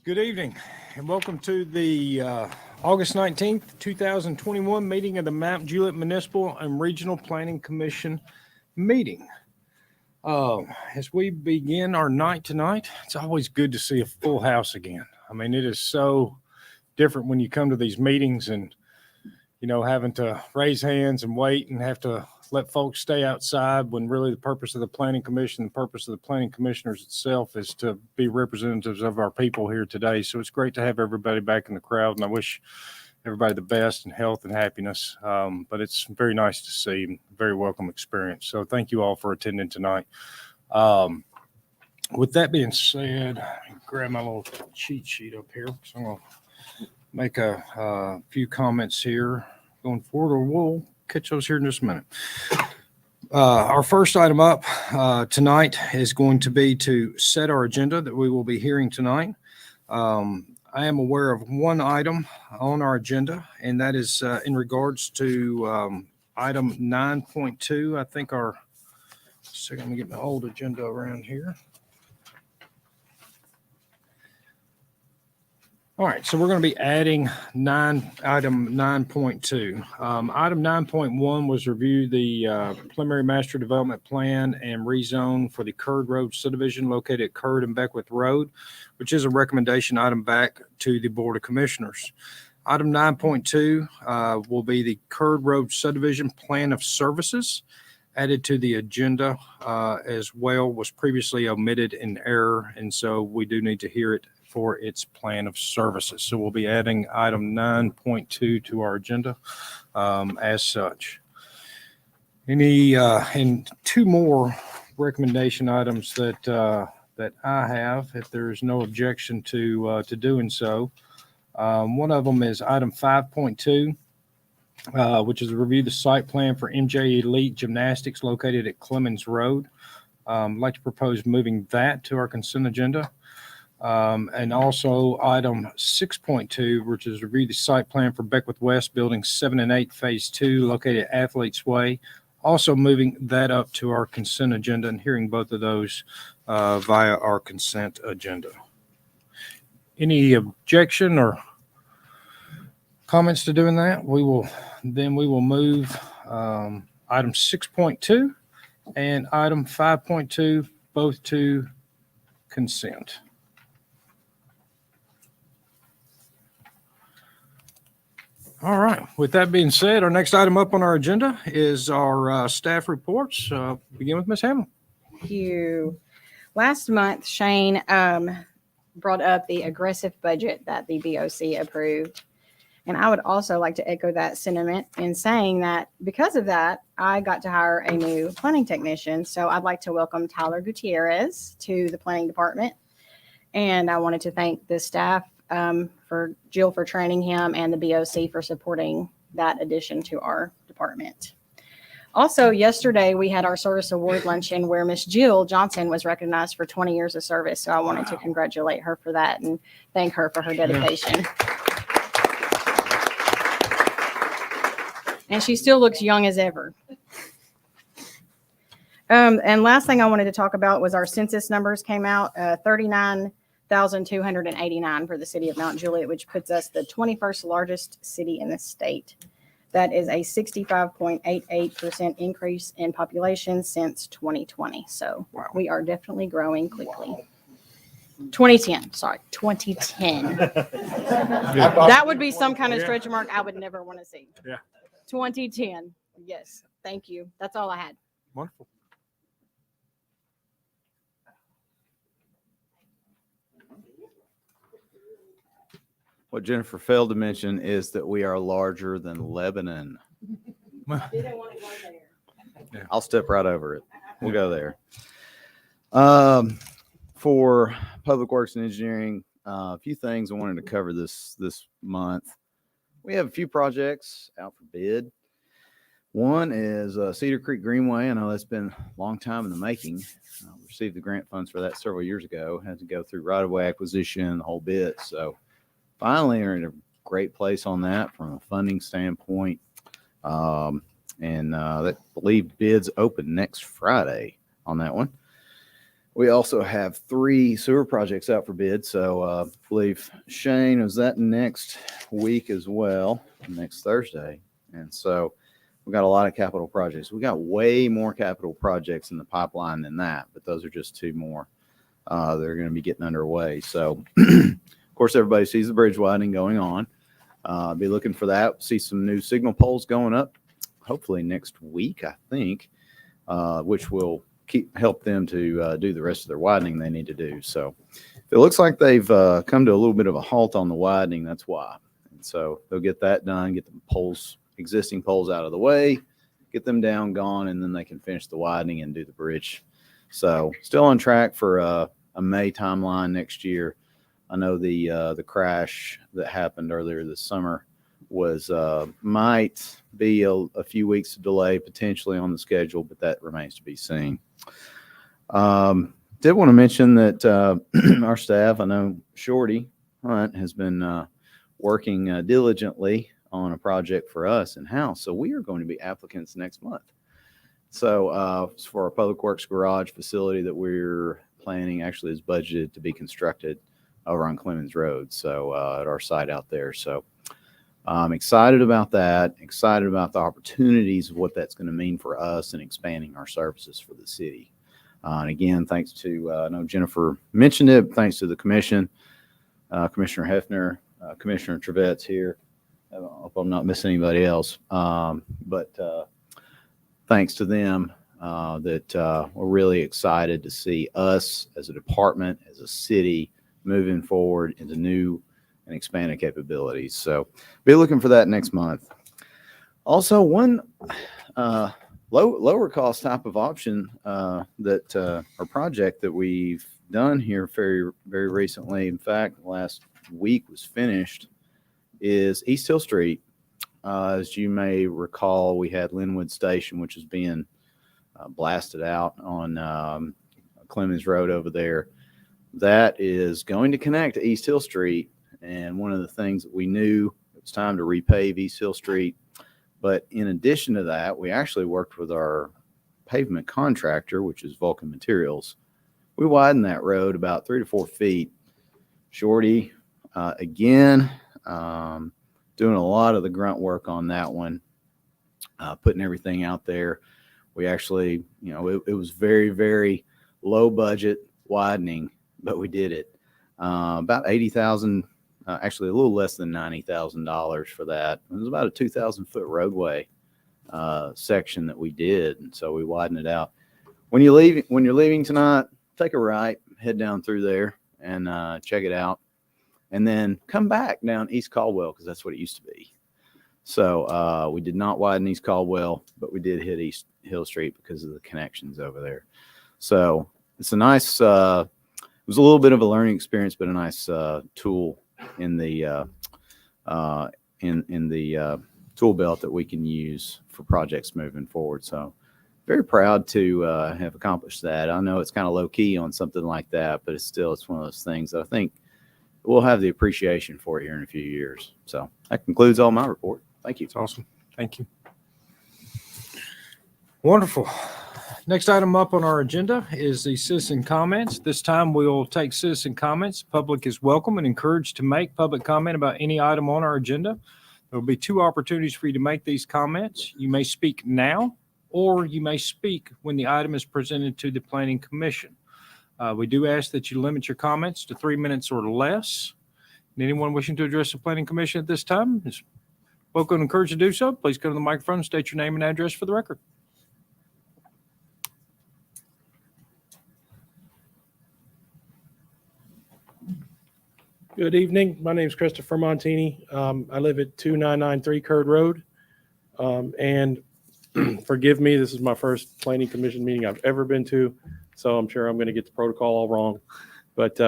Good evening and welcome to the August 19th, 2021 meeting of the Mount Juliet Municipal and Regional Planning Commission meeting. As we begin our night tonight, it's always good to see a full house again. I mean, it is so different when you come to these meetings and, you know, having to raise hands and wait and have to let folks stay outside when really the purpose of the planning commission, the purpose of the planning commissioners itself is to be representatives of our people here today. So it's great to have everybody back in the crowd, and I wish everybody the best and health and happiness. But it's very nice to see, very welcome experience. So thank you all for attending tonight. With that being said, let me grab my little cheat sheet up here. So I'm going to make a few comments here going forward, or we'll catch those here in just a minute. Our first item up tonight is going to be to set our agenda that we will be hearing tonight. I am aware of one item on our agenda, and that is in regards to item 9.2. I think our, so let me get my old agenda around here. All right, so we're going to be adding item 9.2. Item 9.1 was review the preliminary master development plan and rezone for the Curd Road subdivision located at Curd and Beckwith Road, which is a recommendation item back to the Board of Commissioners. Item 9.2 will be the Curd Road subdivision plan of services added to the agenda as well, was previously omitted in error, and so we do need to hear it for its plan of services. So we'll be adding item 9.2 to our agenda as such. And two more recommendation items that I have, if there is no objection to doing so. One of them is item 5.2, which is a review the site plan for MJ Elite Gymnastics located at Clemens Road. I'd like to propose moving that to our consent agenda. And also item 6.2, which is review the site plan for Beckwith West Buildings 7 and 8 Phase 2 located at Athletes Way. Also moving that up to our consent agenda and hearing both of those via our consent agenda. Any objection or comments to doing that? We will move item 6.2 and item 5.2 both to consent. All right. With that being said, our next item up on our agenda is our staff reports. Begin with Ms. Hamlin. Thank you. Last month, Shane brought up the aggressive budget that the BOC approved. And I would also like to echo that sentiment in saying that because of that, I got to hire a new planning technician. So I'd like to welcome Tyler Gutierrez to the planning department. And I wanted to thank the staff for Jill for training him and the BOC for supporting that addition to our department. Also, yesterday we had our service award luncheon where Miss Jill Johnson was recognized for 20 years of service. So I wanted to congratulate her for that and thank her for her dedication. Yeah. And she still looks young as ever. And last thing I wanted to talk about was our census numbers came out, 39,289 for the city of Mount Juliet, which puts us the 21st largest city in the state. That is a 65.88% increase in population since 2020. So wow. We are definitely growing quickly. Wow. 2010. Yeah. That would be some kind of stretch mark I would never want to see. Yeah. 2010. Yes. Thank you. That's all I had. Wonderful. What Jennifer failed to mention is that we are larger than Lebanon. Didn't want to go there. Yeah. I'll step right over it. We'll go there. For Public Works and Engineering, a few things I wanted to cover this month. We have a few projects out for bid. One is Cedar Creek Greenway. I know that's been a long time in the making. Received the grant funds for that several years ago. Had to go through right-of-way acquisition, the whole bit. So finally, we're in a great place on that from a funding standpoint. I believe bids open next Friday on that one. We also have 3 sewer projects out for bid. So I believe Shane, is that next week as well, next Thursday. And so we got a lot of capital projects. We got way more capital projects in the pipeline than that, but those are just 2 more that are going to be getting underway. So of course, everybody sees the bridge widening going on. Be looking for that. See some new signal poles going up, hopefully next week, I think, which will help them to do the rest of their widening they need to do. So if it looks like they've come to a little bit of a halt on the widening, that's why. And so they'll get that done, get the poles, existing poles out of the way, get them down, gone, and then they can finish the widening and do the bridge. So still on track for a May timeline next year. I know the crash that happened earlier this summer was might be a few weeks of delay potentially on the schedule, but that remains to be seen. Did want to mention that our staff, I know Shorty Hunt has been working diligently on a project for us in-house. So we are going to be applicants next month. So it's for our Public Works garage facility that we're planning, actually is budgeted to be constructed over on Clemens Road. So at our site out there. So I'm excited about that, excited about the opportunities of what that's going to mean for us and expanding our services for the city. And again, thanks to, I know Jennifer mentioned it, thanks to the commission, Commissioner Hefner, Commissioner Trevette's here. I hope I'm not missing anybody else. But thanks to them that we're really excited to see us as a department, as a city, moving forward into new and expanded capabilities. So be looking for that next month. Also, one lower cost type of option that or project that we've done here very, very recently, in fact, last week was finished, is East Hill Street. As you may recall, we had Linwood Station, which is being blasted out on Clemens Road over there. That is going to connect to East Hill Street. And one of the things that we knew, it was time to repave East Hill Street. But in addition to that, we actually worked with our pavement contractor, which is Vulcan Materials. We widened that road about 3 to 4 feet. Shorty, again, doing a lot of the grunt work on that one, putting everything out there. We actually, it was very, very low budget widening, but we did it. About $80,000, actually a little less than $90,000 for that. It was about a 2,000 foot roadway section that we did, and so we widened it out. When you're leaving tonight, take a right, head down through there, and check it out, and then come back down East Caldwell because that's what it used to be. So we did not widen East Caldwell, but we did hit East Hill Street because of the connections over there. So it's a nice. It was a little bit of a learning experience, but a nice tool in the tool belt that we can use for projects moving forward. So very proud to have accomplished that. I know it's kind of low key on something like that, but it's one of those things that I think we'll have the appreciation for here in a few years. So that concludes all my report. Thank you. It's awesome. Thank you. Wonderful. Next item up on our agenda is the citizen comments. This time we'll take citizen comments. Public is welcome and encouraged to make public comment about any item on our agenda. There will be 2 opportunities for you to make these comments. You may speak now, or you may speak when the item is presented to the Planning Commission. We do ask that you limit your comments to 3 minutes or less. And anyone wishing to address the Planning Commission at this time is welcome and encouraged to do so. Please go to the microphone and state your name and address for the record. Good evening. My name is Christopher Montini. I live at 2993 Curd Road. And forgive me, this is my first Planning Commission meeting I've ever been to, so I'm sure I'm going to get the protocol all wrong, but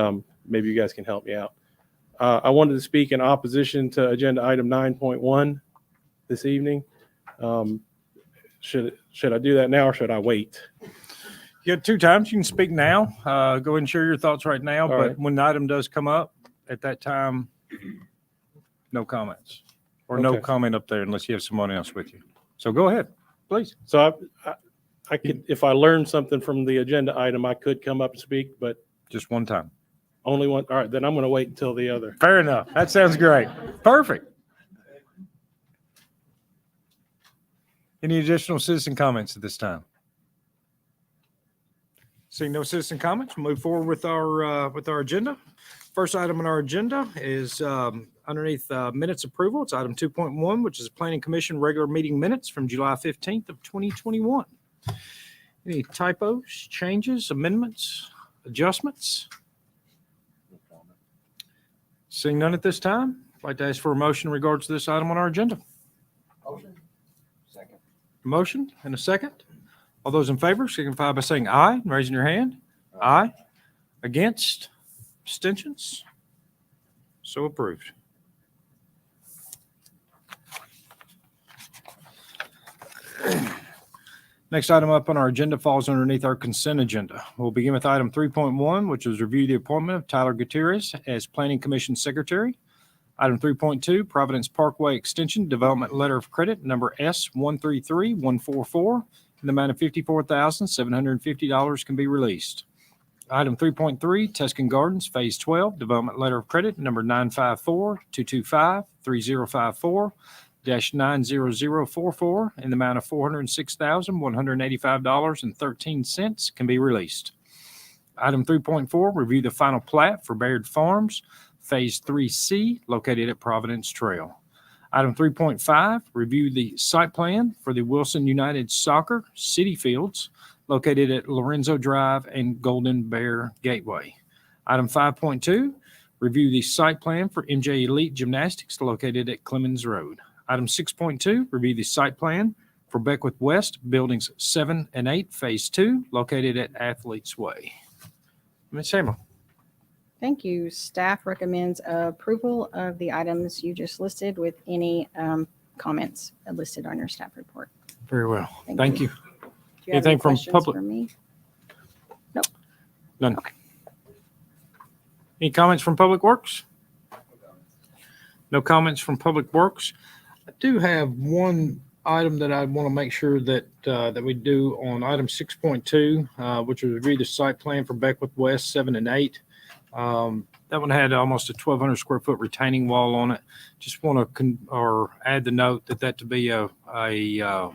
maybe you guys can help me out. I wanted to speak in opposition to agenda item 9.1 this evening. Should I do that now or should I wait? You have 2 times. You can speak now. Go ahead and share your thoughts right now. All But right. when the item does come up, at that time, no comments or no Okay. comment up there unless you have someone else with you. So go ahead, please. So I could, if I learned something from the agenda item, I could come up and speak, but Just one time. only one. All right, then I'm going to wait until the other. Fair enough. That sounds great. Perfect. Any additional citizen comments at this time? Seeing no citizen comments, we'll move forward with our agenda. First item on our agenda is underneath minutes approval. It's item 2.1, which is Planning Commission regular meeting minutes from July 15th of 2021. Any typos, changes, amendments, adjustments? Seeing none at this time, I'd like to ask for a motion in regards to this item on our agenda. Motion. Second. Motion and a second. All those in favor signify by saying aye and raising your hand. Aye. Against? Abstentions? So approved. Next item up on our agenda falls underneath our consent agenda. We'll begin with item 3.1, which is review the appointment of Tyler Gutierrez as Planning Commission Secretary. Item 3.2, Providence Parkway Extension Development Letter of Credit, number S133144, in the amount of $54,750 can be released. Item 3.3, Tuscan Gardens Phase 12 Development Letter of Credit, number 954-225-3054-90044, in the amount of $406,185.13 can be released. Item 3.4, review the final plat for Baird Farms Phase 3C, located at Providence Trail. Item 3.5, review the site plan for the Wilson United Soccer City Fields, located at Lorenzo Drive and Golden Bear Gateway. Item 5.2, review the site plan for MJ Elite Gymnastics, located at Clemens Road. Item 6.2, review the site plan for Beckwith West, Buildings 7 and 8, Phase 2, located at Athletes Way. Ms. Samuel. Thank you. Staff recommends approval of the items you just listed with any comments listed on your staff report. Very well. Thank Thank you. Do you have Anything any from questions public? for me? None. Okay. Any comments from Public Works? No comments from Public Works. I do have one item that I want to make sure that that we do on item 6.2, which was review the site plan for Beckwith West 7 and 8. That one had almost a 1,200 square foot retaining wall on it. Just want to add the note that to be a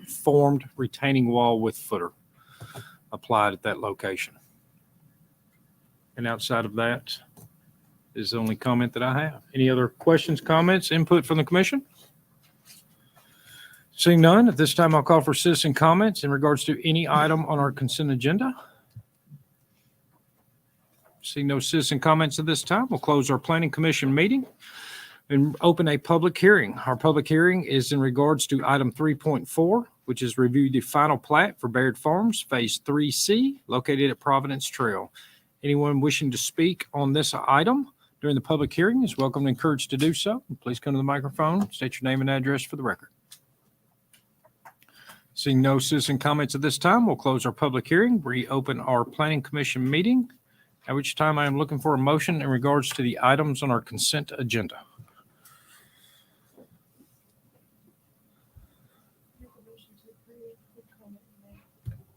formed retaining wall with footer applied at that location. And outside of that is the only comment that I have. Any other questions, comments, input from the commission? Seeing none, at this time I'll call for citizen comments in regards to any item on our consent agenda. Seeing no citizen comments at this time, we'll close our planning commission meeting and open a public hearing. Our public hearing is in regards to item 3.4, which is review the final plat for Baird Farms Phase 3C, located at Providence Trail. Anyone wishing to speak on this item during the public hearing is welcome and encouraged to do so. Please come to the microphone, state your name and address for the record. Seeing no citizen comments at this time, we'll close our public hearing, reopen our planning commission meeting, at which time I am looking for a motion in regards to the items on our consent agenda.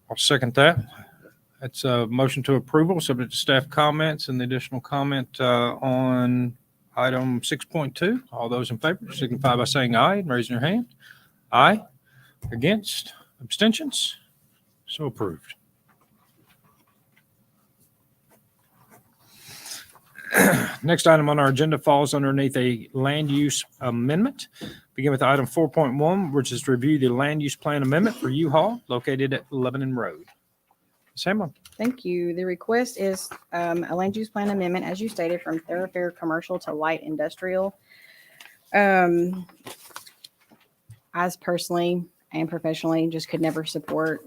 I'll second that. That's a motion to approval, subject to staff comments and the additional comment on item 6.2. All those in favor signify by saying aye and raising your hand. Aye. Against? Abstentions? So approved. Next item on our agenda falls underneath a land use amendment. Begin with item 4.1, which is to review the land use plan amendment for U-Haul located at Lebanon Road. Ms. Hamlin. Thank you. The request is a land use plan amendment, as you stated, from thoroughfare commercial to light industrial. As personally and professionally, just could never support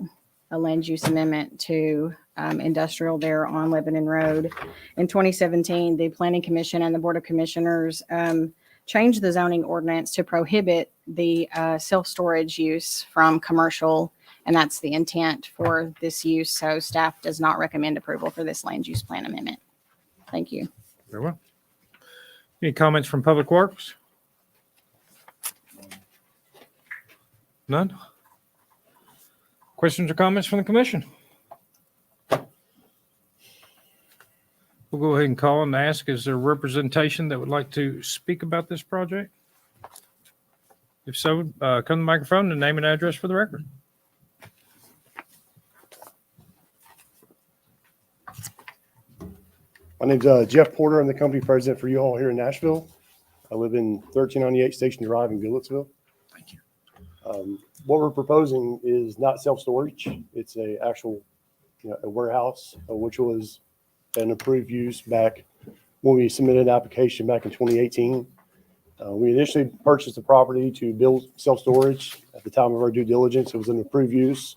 a land use amendment to industrial there on Lebanon Road. In 2017, the Planning Commission and the Board of Commissioners changed the zoning ordinance to prohibit the self-storage use from commercial, and that's the intent for this use. So staff does not recommend approval for this land use plan amendment. Thank you. Very well. Any comments from Public Works? None? Questions or comments from the commission? We'll go ahead and call and ask, is there representation that would like to speak about this project? If so, come to the microphone and name and address for the record. My name's Jeff Porter. I'm the company president for U-Haul here in Nashville. I live in 1398 Station Drive in Goodlettsville. Thank you. What we're proposing is not self-storage. It's a actual, a warehouse, which was an approved use back when we submitted an application back in 2018. We initially purchased the property to build self-storage. At the time of our due diligence, it was an approved use.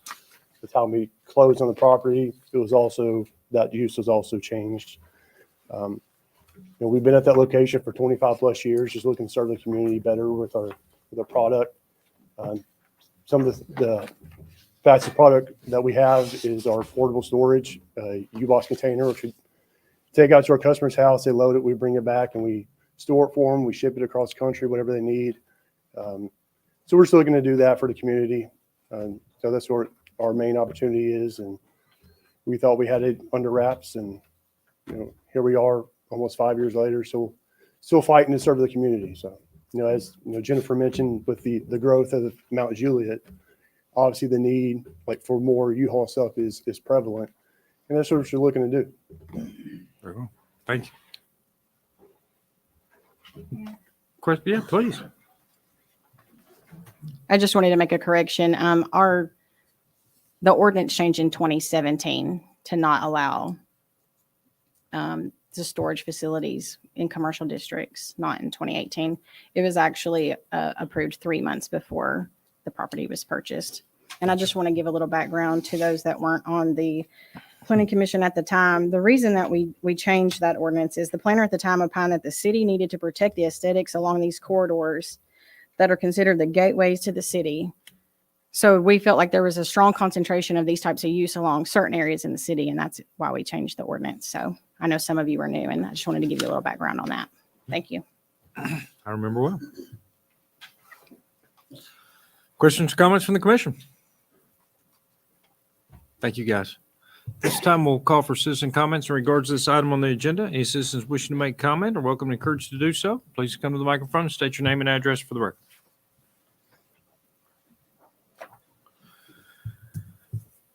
The time we closed on the property, that use was also changed. We've been at that location for 25 plus years, just looking to serve the community better with our product. Some of the fastest product that we have is our portable storage, U-Box container, which we take out to our customer's house. They load it, we bring it back, and we store it for them. We ship it across the country, whatever they need. So we're still looking to do that for the community. So that's where our main opportunity is. And we thought we had it under wraps, and here we are almost 5 years later. So still fighting to serve the community. So, as Jennifer mentioned, with the growth of Mount Juliet, obviously the need for more U-Haul stuff is prevalent. And that's what we're looking to do. Very well. Thank you. Question? Yeah, please. I just wanted to make a correction. The ordinance changed in 2017 to not allow the storage facilities in commercial districts, not in 2018. It was actually approved 3 months before the property was purchased. And I just want to give a little background to those that weren't on the planning commission at the time. The reason that we changed that ordinance is the planner at the time opined that the city needed to protect the aesthetics along these corridors that are considered the gateways to the city. So we felt like there was a strong concentration of these types of use along certain areas in the city, and that's why we changed the ordinance. So I know some of you are new, and I just wanted to give you a little background on that. Thank you. I remember well. Questions or comments from the commission? Thank you, guys. This time we'll call for citizen comments in regards to this item on the agenda. Any citizens wishing to make comment are welcome and encouraged to do so. Please come to the microphone and state your name and address for the record.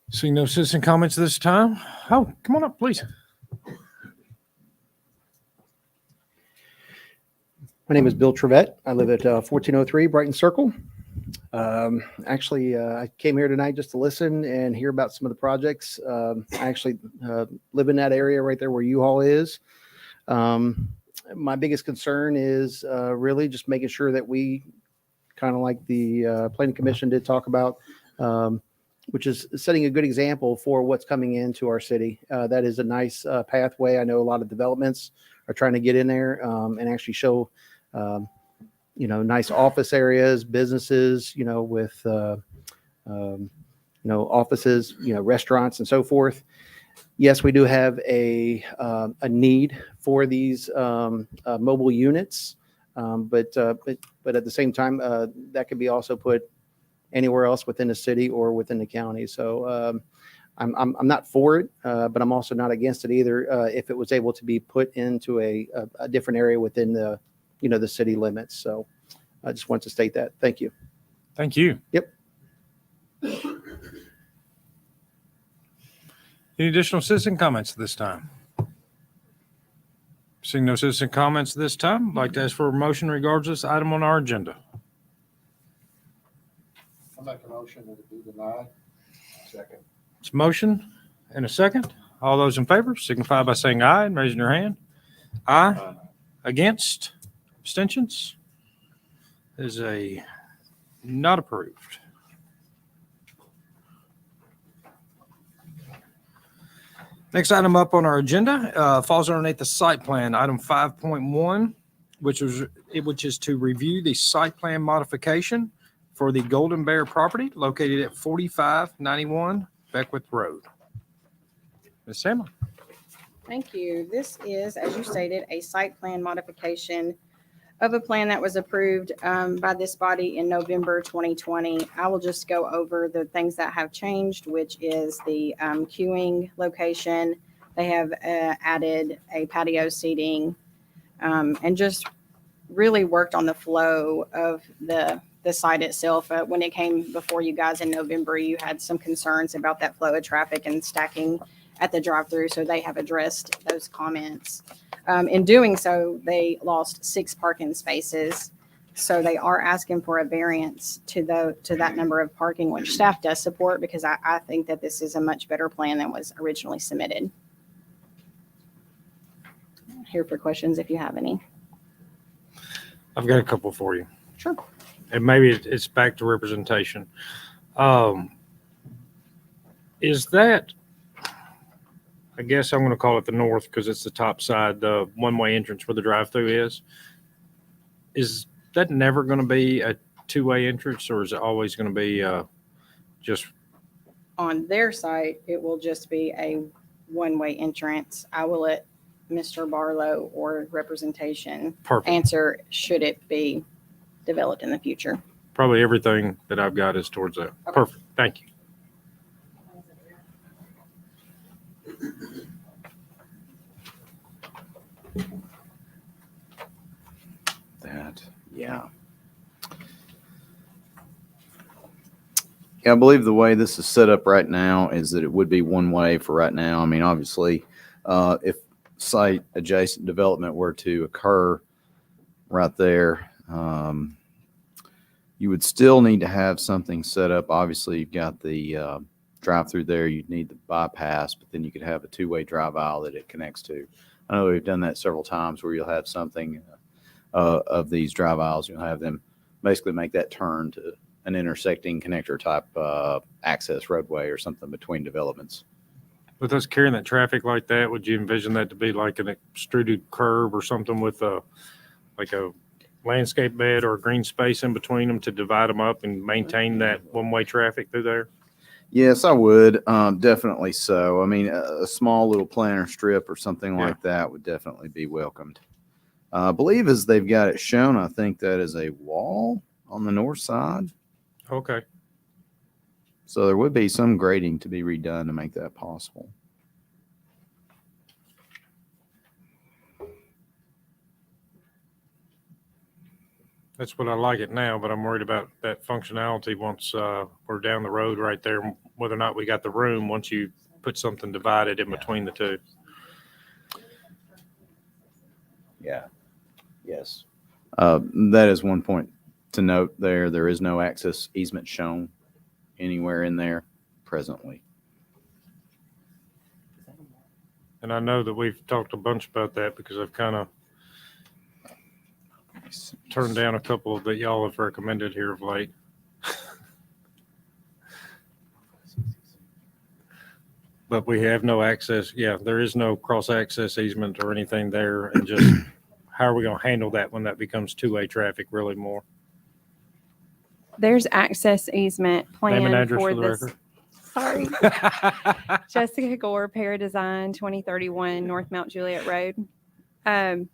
Seeing no citizen comments this time. Oh, come on up, please. My name is Bill Trevette. I live at 1403 Brighton Circle. I came here tonight just to listen and hear about some of the projects. I actually live in that area right there where U-Haul is. My biggest concern is really just making sure that we, kind of like the Planning Commission did talk about, which is setting a good example for what's coming into our city. That is a nice pathway. I know a lot of developments are trying to get in there and actually show nice office areas, businesses, with, offices, restaurants and so forth. Yes, we do have a need for these mobile units, but at the same time, that could be also put anywhere else within the city or within the county. So I'm not for it, but I'm also not against it either. If it was able to be put into a different area within the the city limits. So I just want to state that. Thank you. Thank you. Yep. Any additional citizen comments at this time? Seeing no citizen comments this time, I'd like to ask for a motion regards this item on our agenda. I make a motion that it be denied. Second. It's a motion and a second. All those in favor signify by saying aye and raising your hand. Aye. Against? Abstentions? Is a not approved. Next item up on our agenda falls underneath the site plan, item 5.1, which is to review the site plan modification for the Golden Bear property located at 4591 Beckwith Road. Ms. Sandler. Thank you. This is, as you stated, a site plan modification of a plan that was approved by this body in November 2020. I will just go over the things that have changed, which is the queuing location. They have added a patio seating and just really worked on the flow of the site itself. When it came before you guys in November, you had some concerns about that flow of traffic and stacking at the drive-through, so they have addressed those comments. In doing so, they lost 6 parking spaces. So they are asking for a variance to that number of parking, which staff does support, because I think that this is a much better plan than was originally submitted. Here for questions if you have any. I've got a couple for you. Sure. And maybe it's back to representation. Is that, I guess I'm going to call it the north because it's the top side, the one-way entrance where the drive-through is that never going to be a two-way entrance, or is it always going to be just? On their site, it will just be a one-way entrance. I will let Mr. Barlow or representation Perfect. answer should it be developed in the future. Probably everything that I've got is towards that. Okay. Perfect. Thank you. That, yeah. Yeah, I believe the way this is set up right now is that it would be one way for right now. I mean, obviously, if site adjacent development were to occur right there, you would still need to have something set up. Obviously, you've got the drive-through there. You'd need the bypass, but then you could have a two-way drive aisle that it connects to. I know we've done that several times where you'll have something of these drive aisles. You'll have them basically make that turn to an intersecting connector type access roadway or something between developments. With us carrying that traffic like that, would you envision that to be like an extruded curb or something with a landscape bed or a green space in between them to divide them up and maintain that one-way traffic through there? Yes, I would. Definitely so. I mean, a small little planter strip or something like that would definitely be welcomed. I believe as they've got it shown, I think that is a wall on the north side. Okay. So there would be some grading to be redone to make that possible. That's what I like it now, but I'm worried about that functionality once we're down the road right there, whether or not we got the room once you put something divided in between the two. Yeah. Yes. That is one point to note there. There is no access easement shown anywhere in there presently. And I know that we've talked a bunch about that because I've kind of turned down a couple that y'all have recommended here of late. But we have no access. Yeah, there is no cross-access easement or anything there. And just how are we going to handle that when that becomes two-way traffic really more? There's access easement Name and plan address for for the this. record. Sorry. Jessica Gore, Para Design, 2031 North Mount Juliet Road. I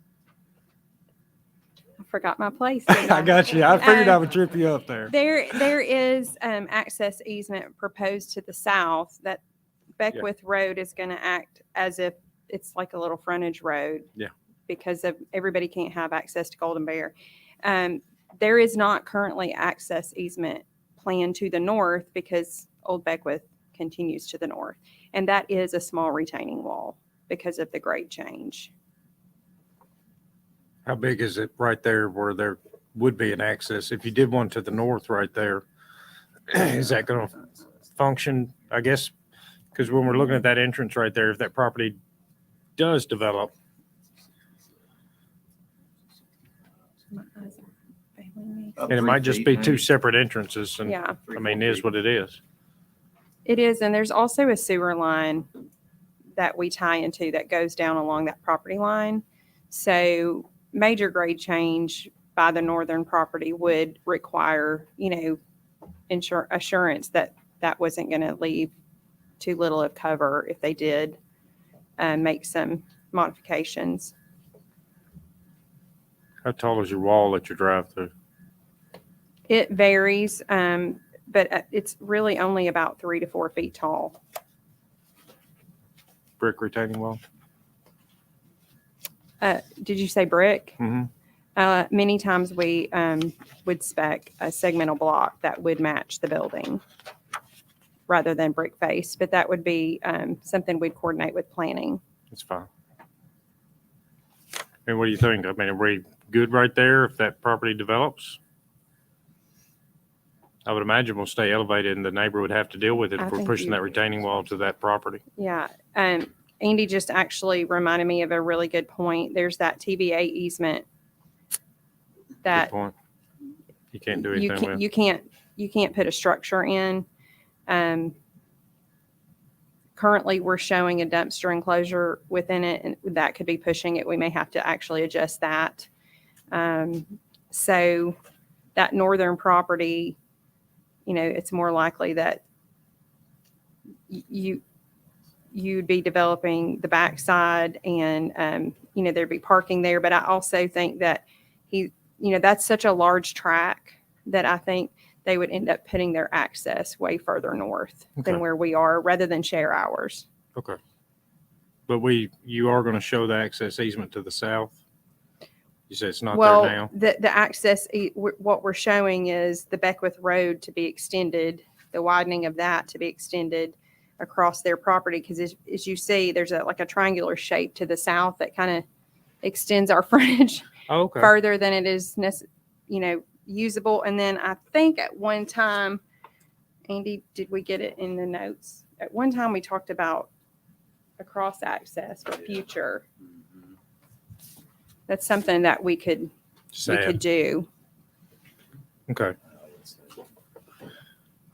forgot my place. didn't I got you. I figured I would Um, trip you up there. There is access easement proposed to the south that Beckwith Road is going to act as if it's like a little frontage road. Yeah. Because of everybody can't have access to Golden Bear. There is not currently access easement planned to the north because Old Beckwith continues to the north. And that is a small retaining wall because of the grade change. How big is it right there where there would be an access? If you did one to the north right there, is that going to function? I guess, because when we're looking at that entrance right there, if that property does develop, and it might just be two separate entrances, and Yeah, I mean, is what it is. it is. And there's also a sewer line that we tie into that goes down along that property line. So major grade change by the northern property would require, assurance that that wasn't going to leave too little of cover if they did make some modifications. How tall is your wall at your drive-through? It varies, but it's really only about 3 to 4 feet tall. Brick retaining wall? Did you say brick? Mm-hmm. Many times we would spec a segmental block that would match the building rather than brick face, but that would be something we'd coordinate with planning. That's fine. And what do you think? I mean, are we good right there if that property develops? I would imagine we'll stay elevated and the neighbor would have to deal with it I if we're think pushing you- that retaining wall to that property. Yeah. Andy just actually reminded me of a really good point. There's that TVA easement Good that point. You can't do anything with. you can't put a structure in. Currently, we're showing a dumpster enclosure within it, and that could be pushing it. We may have to actually adjust that. So that northern property, it's more likely that you'd be developing the backside and, there'd be parking there. But I also think that that's such a large tract that I think they would end up putting their access way further north Okay. than where we are rather than share ours. Okay. But you are going to show the access easement to the south? You said it's not there now? The access, what we're showing is the Beckwith Road to be extended, the widening of that to be extended across their property. Because as you see, there's like a triangular shape to the south that kind of extends our frontage Oh, okay. further than it is, usable. And then I think at one time, Andy, did we get it in the notes? At one time, we talked about a cross access for future. That's something that we could Sad. do. Okay.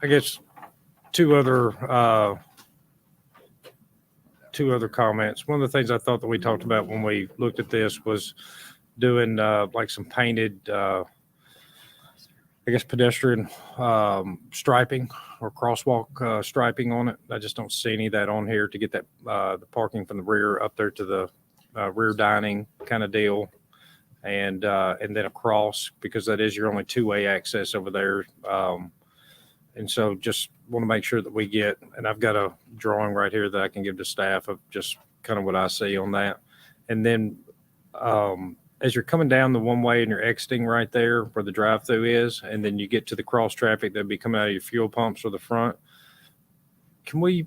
I guess two other comments. One of the things I thought that we talked about when we looked at this was doing like some painted, pedestrian striping or crosswalk striping on it. I just don't see any of that on here to get that the parking from the rear up there to the rear dining kind of deal, and then across, because that is your only two-way access over there. And so just want to make sure that we get, and I've got a drawing right here that I can give to staff of just kind of what I see on that. And then as you're coming down the one way and you're exiting right there where the drive-through is, and then you get to the cross traffic that'd be coming out of your fuel pumps or the front, can we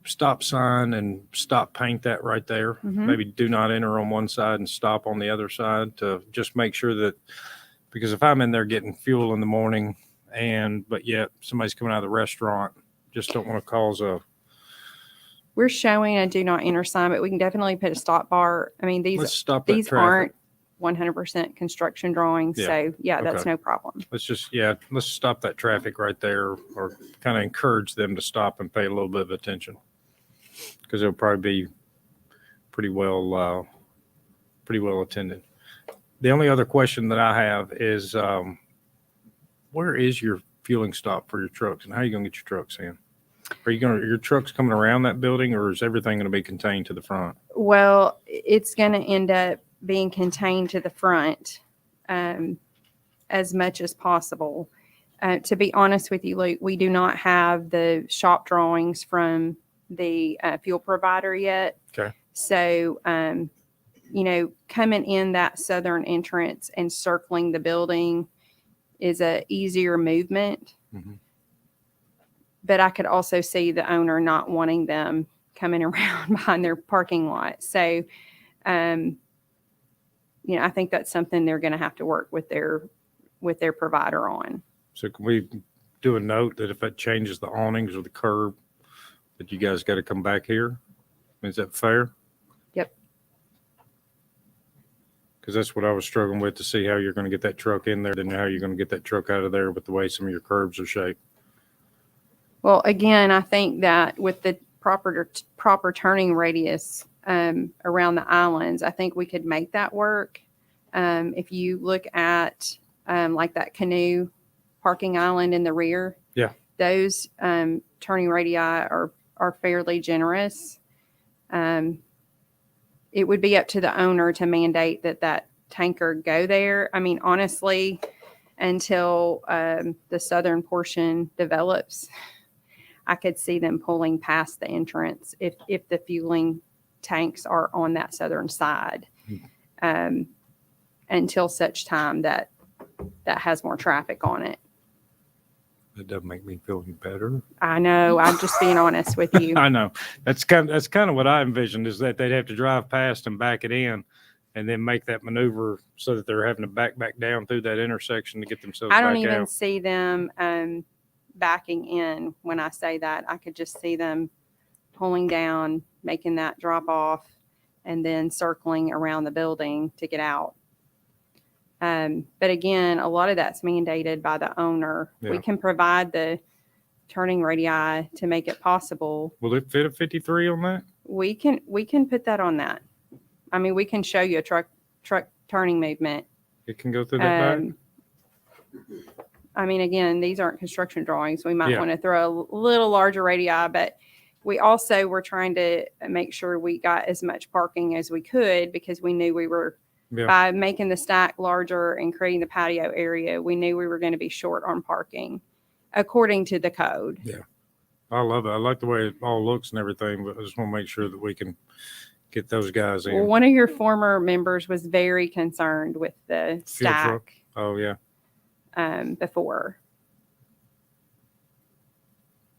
stop sign and stop paint that right there? Mhm. Maybe do not enter on one side and stop on the other side to just make sure that, because if I'm in there getting fuel in the morning but yet somebody's coming out of the restaurant, just don't want to cause a, We're showing a do not enter sign, but we can definitely put a stop bar. I mean, let's stop that these traffic. aren't 100% construction drawings. Yeah. So yeah, that's Okay. no problem. Let's stop that traffic right there, or kind of encourage them to stop and pay a little bit of attention, because it'll probably be pretty well attended. The only other question that I have is, where is your fueling stop for your trucks, and how are you going to get your trucks in? Are your trucks coming around that building, or is everything going to be contained to the front? Well, it's going to end up being contained to the front as much as possible. To be honest with you, Luke, we do not have the shop drawings from the fuel provider yet. Okay. So, coming in that southern entrance and circling the building is a easier movement. Mhm. But I could also see the owner not wanting them coming around behind their parking lot. So, I think that's something they're going to have to work with their provider on. So can we do a note that if it changes the awnings or the curb, that you guys got to come back here? Is that fair? Yep. Because that's what I was struggling with, to see how you're going to get that truck in there, and how you're going to get that truck out of there with the way some of your curbs are shaped. Well, again, I think that with the proper turning radius around the islands, I think we could make that work. If you look at like that canoe parking island in the rear, Yeah. those turning radii are fairly generous. It would be up to the owner to mandate that tanker go there. I mean, honestly, until the southern portion develops, I could see them pulling past the entrance if the fueling tanks are on that southern side, until such time that has more traffic on it. That doesn't make me feel any better. I know. I'm just being honest with you. I know. That's kind of what I envisioned, is that they'd have to drive past and back it in and then make that maneuver so that they're having to back down through that intersection to get themselves I don't back even out. see them backing in. When I say that, I could just see them pulling down, making that drop off, and then circling around the building to get out. But again, a lot of that's mandated by the owner. We Yeah. can provide the turning radii to make it possible. Will it fit a 53 on that? We can put that on that. I mean, we can show you a truck turning movement. It can go through that back? I mean, again, these aren't construction drawings. We might Yeah. want to throw a little larger radii, but we also were trying to make sure we got as much parking as we could, because we knew we were, Yeah. by making the stack larger and creating the patio area, we knew we were going to be short on parking according to the code. I love it. I like the way it all looks and everything, but I just want to make sure that we can get those guys in. Well, one of your former members was very concerned with the Fuel truck. stack Oh, yeah. before.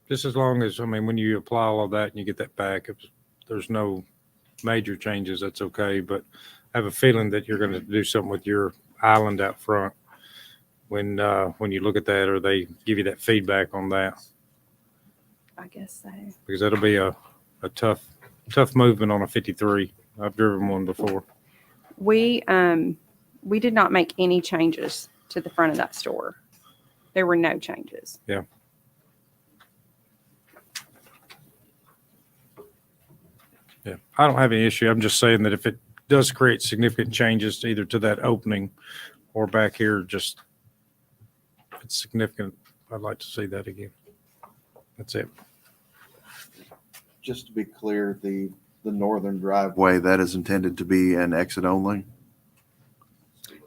Just as long as, I mean, when you apply all of that and you get that back, if there's no major changes, that's okay. But I have a feeling that you're going to do something with your island out front when you look at that, or they give you that feedback on that, I guess so. because that'll be a tough movement on a 53. I've driven one before. We did not make any changes to the front of that store. There were no changes. Yeah. Yeah, I don't have any issue. I'm just saying that if it does create significant changes either to that opening or back here, just if it's significant, I'd like to see that again. That's it. Just to be clear, the northern driveway, that is intended to be an exit only?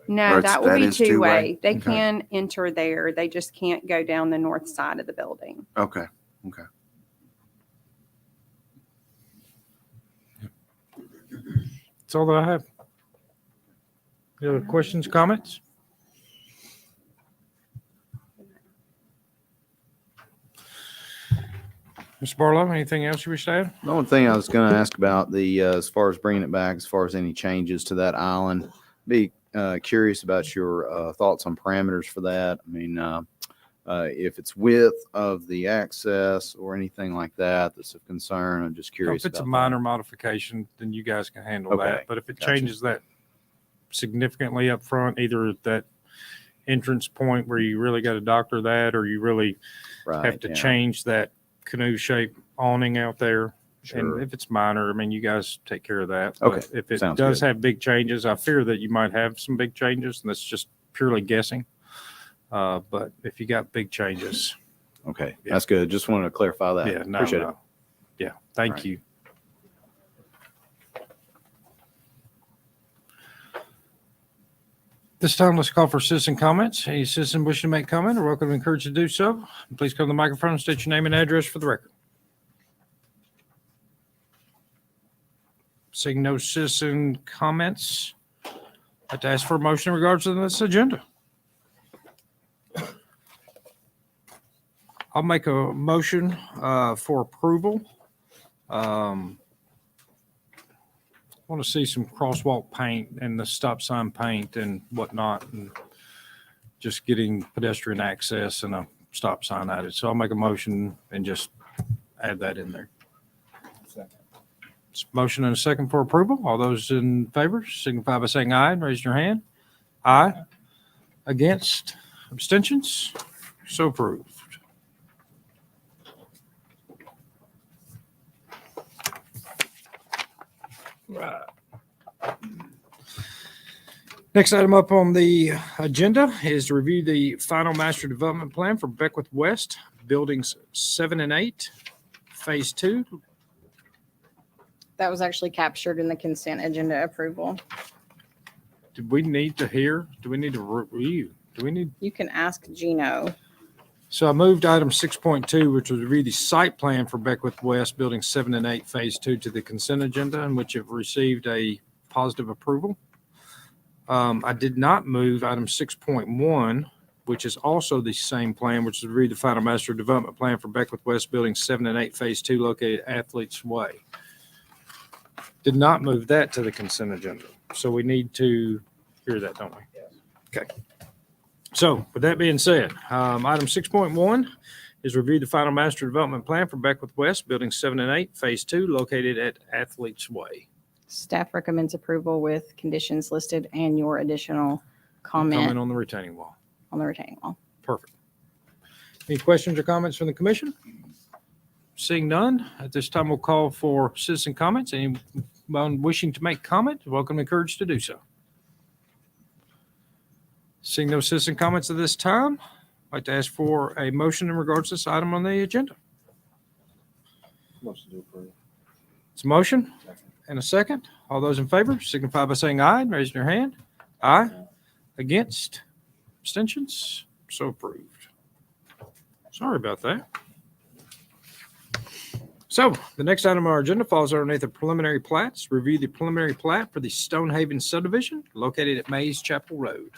No, Or that will that be is two-way? two-way. They Okay. can enter there. They just can't go down the north side of the building. Okay. That's all that I have. Any other questions, comments? Mr. Barlow, anything else you wish to add? The only thing I was going to ask about as far as bringing it back, as far as any changes to that island, be curious about your thoughts on parameters for that. I mean, if it's width of the access or anything like that that's of concern, I'm just curious. If it's a about minor modification, then you guys can handle Okay, that. But if it gotcha. changes that significantly up front, either at that entrance point where you really got to doctor that, or you really that. have to yeah, change that canoe shaped awning out there. Sure. And if it's minor, I mean, you guys take care of that. Okay, But if it sounds does good. have big changes, I fear that you might have some big changes, and that's just purely guessing. But if you got big changes, Okay, Yeah. that's good. Just wanted to clarify that. yeah, no, Appreciate no. it. Yeah, thank Right. you. This time, let's call for citizen comments. Any citizen wishing to make comment are welcome to encourage to do so. Please come to the microphone and state your name and address for the record. Seeing no citizen comments, I'd like to ask for a motion in regards to this agenda. I'll make a motion for approval. Want to see some crosswalk paint and the stop sign paint and whatnot, and just getting pedestrian access and a stop sign added. So I'll make a motion and just add that in there. It's a motion and a second for approval. All those in favor signify by saying aye and raise your hand. Aye. Against? Abstentions? So approved. Right. Next item up on the agenda is to review the final master development plan for Beckwith West, buildings 7 and 8, phase 2. That was actually captured in the consent agenda approval. do we need to hear? Do we need to review? Do we need? You can ask Gino. So I moved item 6.2, which was review the site plan for Beckwith West, Building 7 and 8, Phase 2, to the consent agenda, in which it received a positive approval. I did not move item 6.1, which is also the same plan, which is review the final master development plan for Beckwith West, Building 7 and 8, Phase 2, located at Athletes Way. Did not move that to the consent agenda. So we need to hear that, don't we? Okay. So with that being said, item 6.1 is review the final master development plan for Beckwith West, Building 7 and 8, Phase 2, located at Athletes Way. Staff recommends approval with conditions listed and your additional Comment comment on the retaining wall. on the retaining wall. Perfect. Any questions or comments from the commission? Seeing none, at this time we'll call for citizen comments. Anyone wishing to make comment, welcome and encouraged to do so. Seeing no citizen comments at this time, I'd like to ask for a motion in regards to this item on the agenda. Motion to approve. It's a motion and a second. All those in favor signify by saying aye and raising your hand. Aye. Against? Abstentions? So approved. Sorry about that. So the next item on our agenda falls underneath the preliminary plats. Review the preliminary plat for the Stonehaven subdivision located at Mays Chapel Road.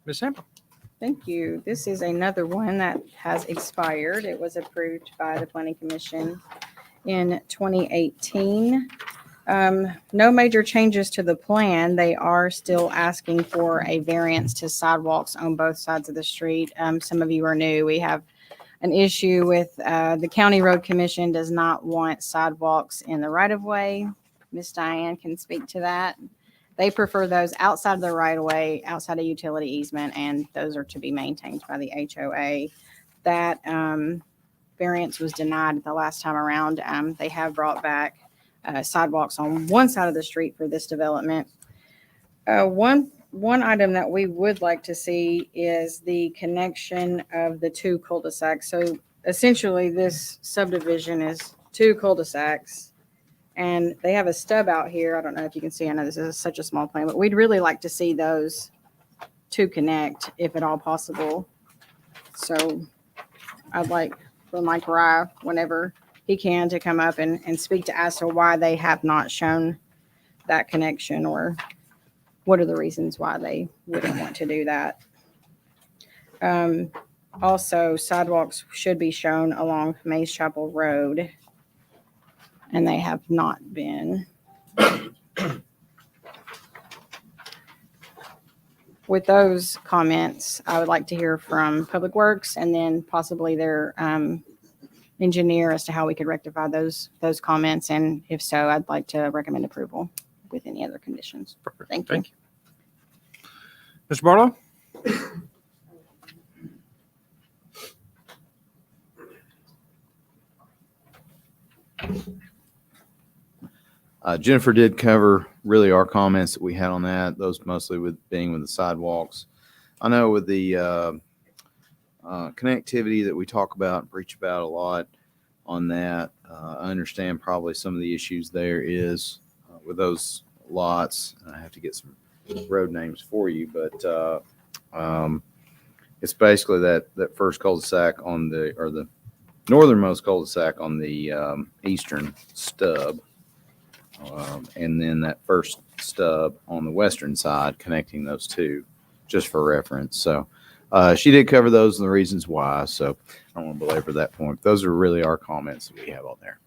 Ms. Hamlin. Thank you. This is another one that has expired. It was approved by the Planning Commission in 2018. No major changes to the plan. They are still asking for a variance to sidewalks on both sides of the street. Some of you are new. We have an issue with the County Road Commission does not want sidewalks in the right of way. Miss Diane can speak to that. They prefer those outside of the right of way, outside of utility easement, and those are to be maintained by the HOA. That variance was denied the last time around. They have brought back sidewalks on one side of the street for this development. One item that we would like to see is the connection of the two cul-de-sacs. So essentially, this subdivision is two cul-de-sacs, and they have a stub out here. I don't know if you can see. I know this is such a small plan, but we'd really like to see those two connect, if at all possible. So I'd like for Mike Rye, whenever he can, to come up and speak to as to why they have not shown that connection, or what are the reasons why they wouldn't want to do that. Also, sidewalks should be shown along Mays Chapel Road, and they have not been. With those comments, I would like to hear from Public Works and then possibly their engineer as to how we could rectify those comments. And if so, I'd like to recommend approval with any other conditions. Perfect. Thank you. Mr. Barlow? Jennifer did cover really our comments that we had on that, those mostly with the sidewalks. I know with the connectivity that we talk about and preach about a lot on that, I understand probably some of the issues there is with those lots. I have to get some road names for you, but it's basically that first cul-de-sac on the northernmost cul-de-sac on the eastern stub. And then that first stub on the western side, connecting those two, just for reference. So she did cover those and the reasons why. So I don't want to belabor that point. Those are really our comments that we have on there.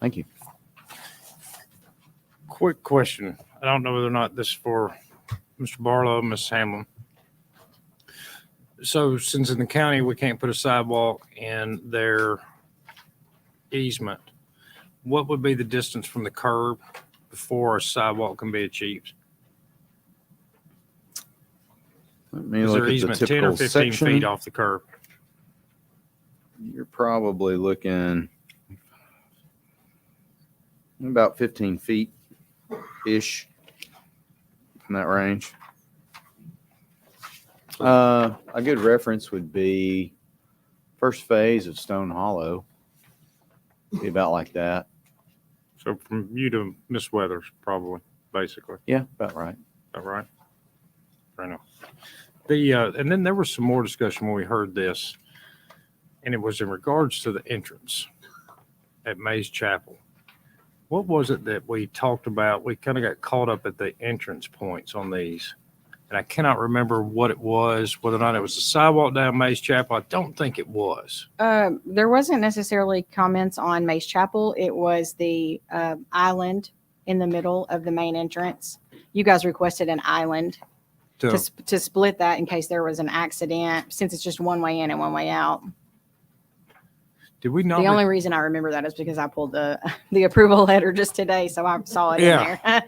Thank you. Quick question. I don't know whether or not this is for Mr. Barlow or Ms. Hamlin. So since in the county, we can't put a sidewalk in their easement, what would be the distance from the curb before a sidewalk can be achieved? Let me Is look their at the easement 10 or typical 15 feet section. off the curb? You're probably looking about 15 feet-ish in that range. A good reference would be first phase of Stone Hollow. Be about like that. So from you to Miss Weathers, probably, basically. Yeah, about right. Is that right? Reno. And then there was some more discussion when we heard this, and it was in regards to the entrance at Mays Chapel. What was it that we talked about? We kind of got caught up at the entrance points on these. And I cannot remember what it was, whether or not it was the sidewalk down Mays Chapel. I don't think it was. There wasn't necessarily comments on Mace Chapel. It was the island in the middle of the main entrance. You guys requested an island to split that in case there was an accident, since it's just one way in and one way out. Did we not? The only reason I remember that is because I pulled the approval letter just today, so I saw it in there.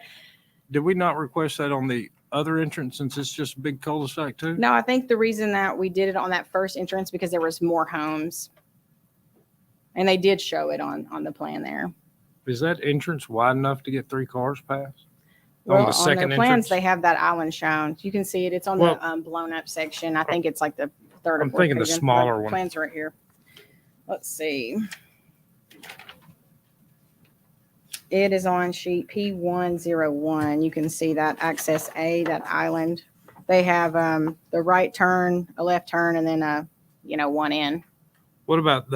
Did we not request that on the other entrance, since it's just a big cul-de-sac too? No, I think the reason that we did it on that first entrance because there was more homes, and they did show it on the plan there. Is that entrance wide enough to get 3 cars past? Well, on the on second their plans, entrance? they have that island shown. You can see it. It's on Well, the blown up section. I think it's like the third or I'm fourth thinking the page. smaller one. Plans right here. Let's see. It is on sheet P101. You can see that access A, that island. They have the right turn, a left turn, and then one in. What about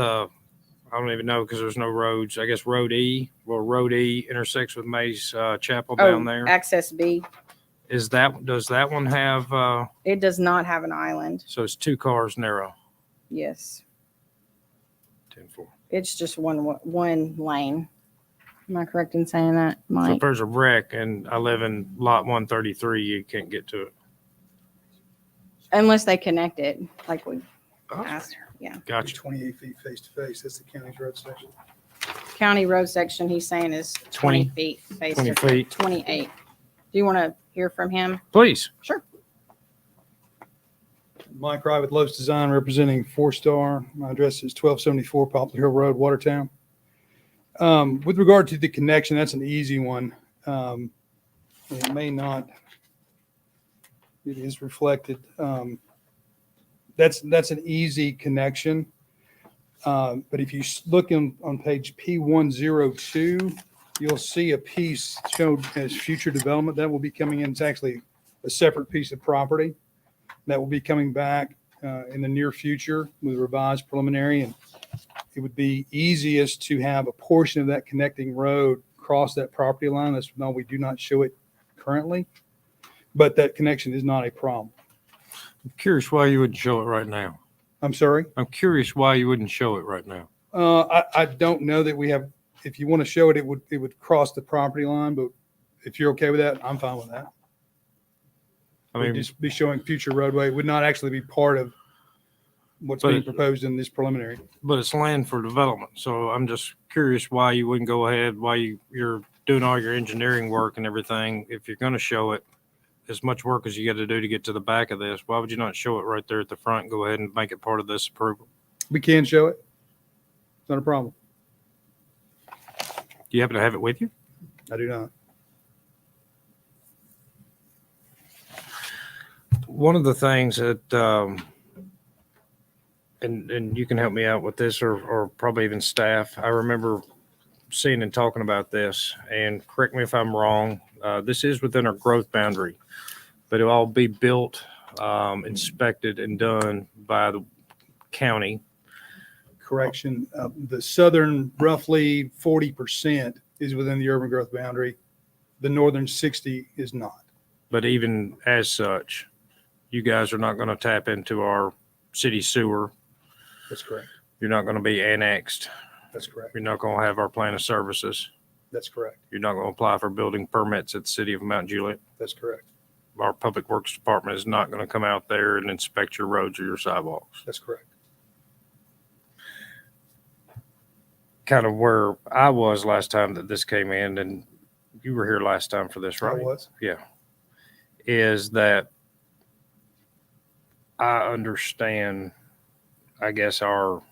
I don't even know because there's no roads. I guess Road E. Well, Road E intersects with Mays Chapel down there. Access B. Does that one have? It does not have an island. So it's 2 cars narrow. Yes. 10-4. It's just one lane. Am I correct in saying that, So Mike? if there's a wreck and I live in lot 133, you can't get to it. Unless they connect it, like we asked. Yeah. Gotcha. 28 feet face to face. That's the county's road section. County road section, he's saying is 20 feet. Face 20 to- feet. 28. Do you want to hear from him? Please. Sure. Mike Wright with Lowe's Design representing 4-Star. My address is 1274 Poplar Hill Road, Watertown. With regard to the connection, that's an easy one. It may not. It is reflected. That's an easy connection. But if you look on page P102, you'll see a piece showed as future development that will be coming in. It's actually a separate piece of property that will be coming back in the near future with a revised preliminary. And it would be easiest to have a portion of that connecting road cross that property line. That's no, we do not show it currently, but that connection is not a problem. I'm curious why you wouldn't show it right now. I'm sorry. I'm curious why you wouldn't show it right now. I don't know that we have, if you want to show it, it would cross the property line, but if you're okay with that, I'm fine with that. I We'd mean, just be showing future roadway. It would not actually be part of what's But being it- proposed in this preliminary. but it's land for development. So I'm just curious why you wouldn't go ahead, why you're doing all your engineering work and everything. If you're going to show it, as much work as you got to do to get to the back of this, why would you not show it right there at the front and go ahead and make it part of this approval? We can show it. It's not a problem. Do you happen to have it with you? I do not. One of the things that, and you can help me out with this or probably even staff. I remember seeing and talking about this, and correct me if I'm wrong. This is within our growth boundary, but it'll all be built, inspected and done by the county. Correction. The southern roughly 40% is within the urban growth boundary. The northern 60 is not. But even as such, you guys are not going to tap into our city sewer. That's correct. You're not going to be annexed. That's correct. You're not going to have our plan of services. That's correct. You're not going to apply for building permits at the city of Mount Juliet. That's correct. Our public works department is not going to come out there and inspect your roads or your sidewalks. That's correct. Kind of where I was last time that this came in, and you were here last time for this, I right? was. Yeah. Is that I understand, I guess, our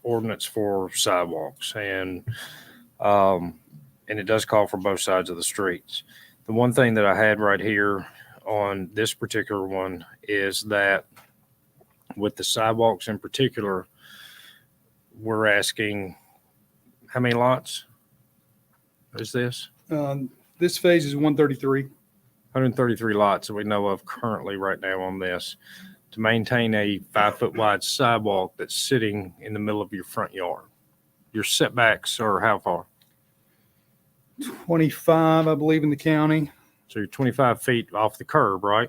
ordinance for sidewalks and it does call for both sides of the streets. The one thing that I had right here on this particular one is that with the sidewalks in particular, we're asking how many lots is this? This phase is 133. 133 lots that we know of currently right now on this, to maintain a 5-foot wide sidewalk that's sitting in the middle of your front yard. Your setbacks are how far? 25, I believe, in the county. So you're 25 feet off the curb, right?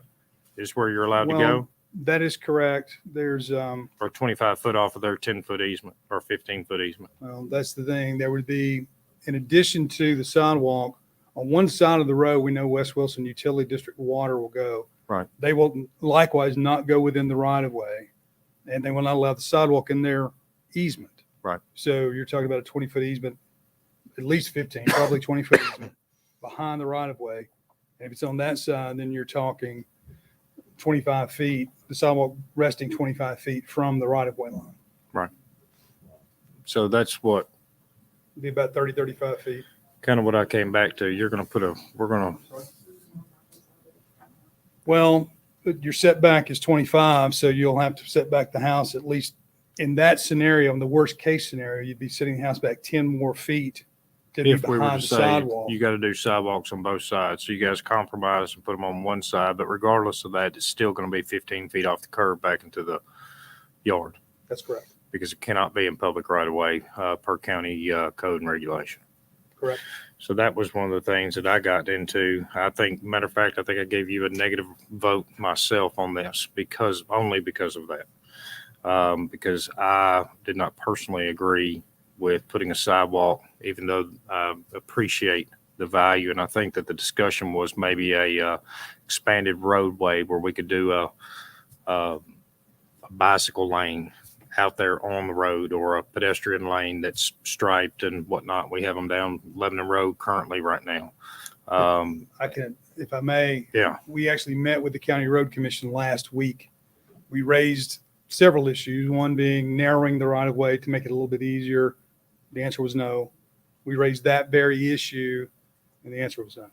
Is where you're allowed to Well, go? That is correct. There's, Or 25 foot off of their 10-foot easement or 15-foot easement? well, that's the thing. There would be, in addition to the sidewalk, on one side of the road, we know West Wilson Utility District water will go. Right. They will likewise not go within the right of way, and they will not allow the sidewalk in their easement. Right. So you're talking about a 20-foot easement, at least 15, probably 20-foot easement behind the right of way. And if it's on that side, then you're talking 25 feet, the sidewalk resting 25 feet from the right of way line. So that's what It'd be about 30, 35 feet. kind of what I came back to. You're going to Well, your setback is 25, so you'll have to set back the house at least in that scenario. In the worst case scenario, you'd be setting the house back 10 more feet to be if we were behind to the say sidewalk. you got to do sidewalks on both sides. So you guys compromise and put them on one side, but regardless of that, it's still going to be 15 feet off the curb back into the yard That's correct. because it cannot be in public right of way per county code and regulation. Correct. So that was one of the things that I got into. I think, matter of fact, I think I gave you a negative vote myself on this only because of that. Because I did not personally agree with putting a sidewalk, even though I appreciate the value. And I think that the discussion was maybe a expanded roadway where we could do a bicycle lane out there on the road, or a pedestrian lane that's striped and whatnot. We have them down Lebanon Road currently right now. I can, if I may. Yeah. We actually met with the County Road Commission last week. We raised several issues, one being narrowing the right of way to make it a little bit easier. The answer was no. We raised that very issue, and the answer was no.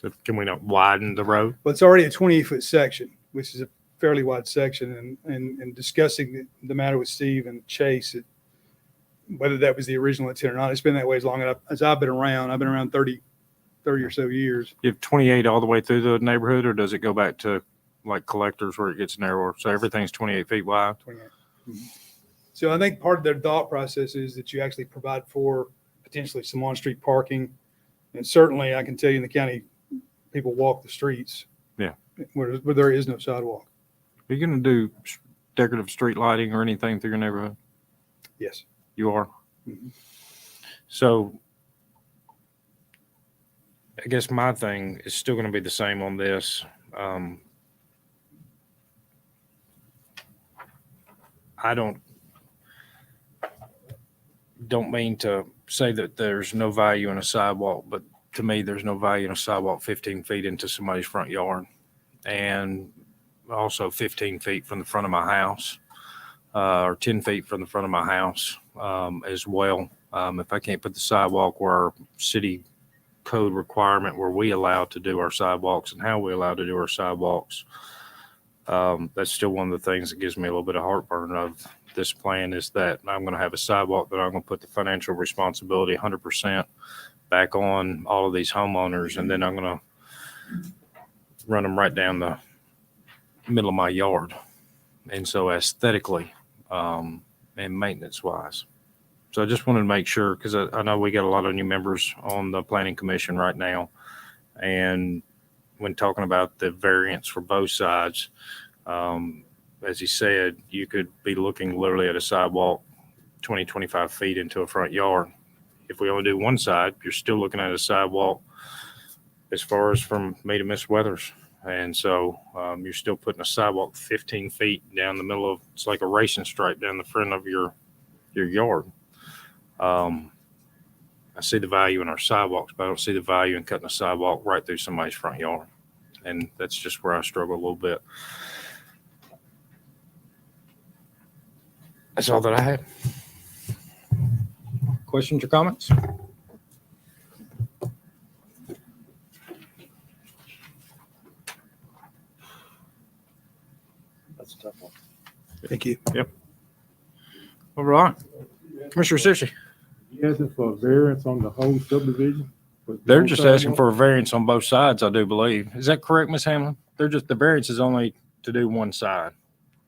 So can we not widen the road? But it's already a 28-foot section, which is a fairly wide section. And discussing the matter with Steve and Chase, whether that was the original intent or not, it's been that way as long as I've been around. I've been around 30 or so years. You have 28 all the way through the neighborhood, or does it go back to like collectors where it gets narrower? So everything's 28 feet wide? 28. Mm-hmm. So I think part of their thought process is that you actually provide for potentially some on-street parking. And certainly I can tell you in the county, people walk the streets. Yeah. Where there is no sidewalk. Are you going to do decorative street lighting or anything through your neighborhood? Yes. You are? Mhm. So I guess my thing is still going to be the same on this. I don't mean to say that there's no value in a sidewalk, but to me, there's no value in a sidewalk 15 feet into somebody's front yard, and also 15 feet from the front of my house, or 10 feet from the front of my house as well. If I can't put the sidewalk where our city code requirement where we allow to do our sidewalks and how we allow to do our sidewalks, that's still one of the things that gives me a little bit of heartburn of this plan, is that I'm going to have a sidewalk that I'm going to put the financial responsibility 100% back on all of these homeowners, and then I'm going to run them right down the middle of my yard. And so aesthetically and maintenance wise. So I just wanted to make sure, because I know we got a lot of new members on the planning commission right now. And when talking about the variance for both sides, as he said, you could be looking literally at a sidewalk 20, 25 feet into a front yard. If we only do one side, you're still looking at a sidewalk as far as from me to Miss Weathers. And so you're still putting a sidewalk 15 feet down the middle of, it's like a racing stripe down the front of your yard. I see the value in our sidewalks, but I don't see the value in cutting a sidewalk right through somebody's front yard. And that's just where I struggle a little bit. That's all that I had. Questions or comments? That's a tough one. Thank you. All right. Commissioner Sishy. You asking for a variance on the whole subdivision? They're just asking for a variance on both sides, I do believe. Is that correct, Ms. Hamlin? They're just, the variance is only to do one side.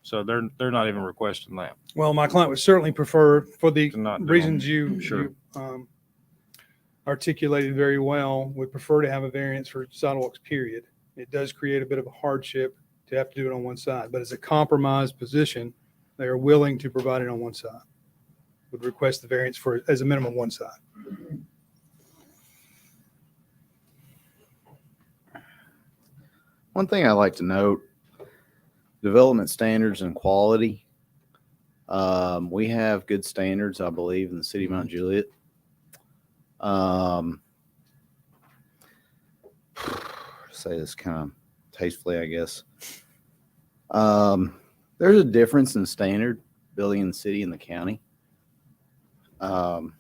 So they're not even requesting that. Well, my client would certainly prefer, for the To not do reasons them. Sure. you articulated very well, would prefer to have a variance for sidewalks, period. It does create a bit of a hardship to have to do it on one side, but as a compromise position, they are willing to provide it on one side. Would request the variance for, as a minimum, one side. One thing I like to note, development standards and quality. We have good standards, I believe, in the city of Mount Juliet. Say this kind of tastefully, I guess. There's a difference in standard building in the city and the county. And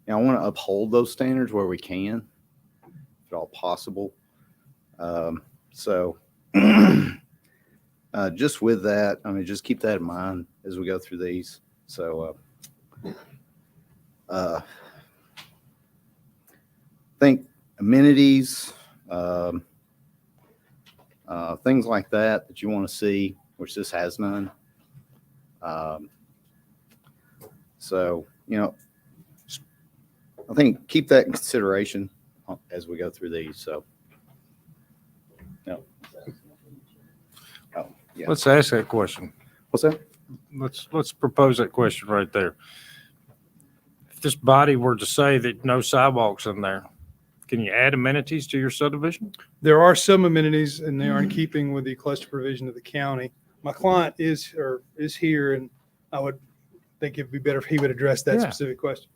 I want to uphold those standards where we can, if at all possible. So just with that, I mean, just keep that in mind as we go through these. So I think amenities, things like that you want to see, which this has none. So, I think keep that in consideration as we go through these. So, yeah. Let's ask that question. What's that? Let's propose that question right there. If this body were to say that no sidewalks in there, can you add amenities to your subdivision? There are some amenities, and they are in keeping with the cluster provision of the county. My client is here, and I would think it'd be better if he would address that Yeah. specific question.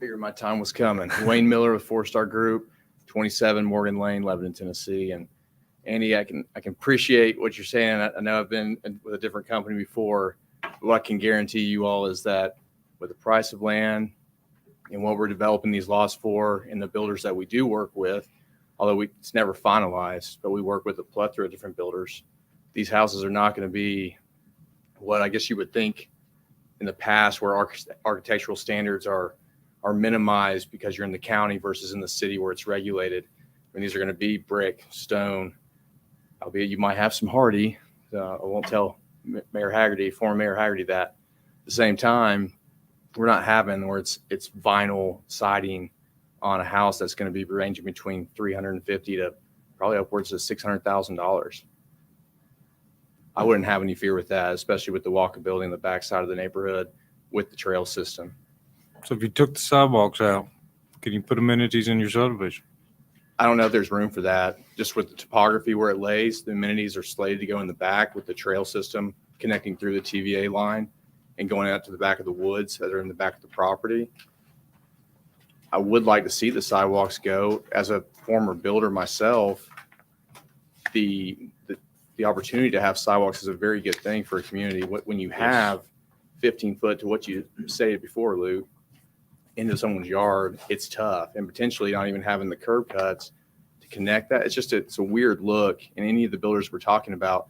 Figured my time was coming. Wayne Miller with 4-Star Group, 27 Morgan Lane, Lebanon, Tennessee. And Andy, I can appreciate what you're saying. I know I've been with a different company before. What I can guarantee you all is that with the price of land and what we're developing these lots for, and the builders that we do work with, although it's never finalized, but we work with a plethora of different builders. These houses are not going to be what I guess you would think in the past, where architectural standards are minimized because you're in the county versus in the city where it's regulated. And these are going to be brick, stone, albeit you might have some hardy. I won't tell former Mayor Haggerty that. At the same time, we're not having where it's vinyl siding on a house that's going to be ranging between $350,000 to probably upwards of $600,000. I wouldn't have any fear with that, especially with the walkability in the backside of the neighborhood with the trail system. So if you took the sidewalks out, can you put amenities in your subdivision? I don't know if there's room for that. Just with the topography where it lays, the amenities are slated to go in the back with the trail system connecting through the TVA line and going out to the back of the woods that are in the back of the property. I would like to see the sidewalks go. As a former builder myself, the opportunity to have sidewalks is a very good thing for a community. When you have 15 foot to what you stated before, Luke, into someone's yard, it's tough. And potentially not even having the curb cuts to connect that. It's a weird look. And any of the builders we're talking about,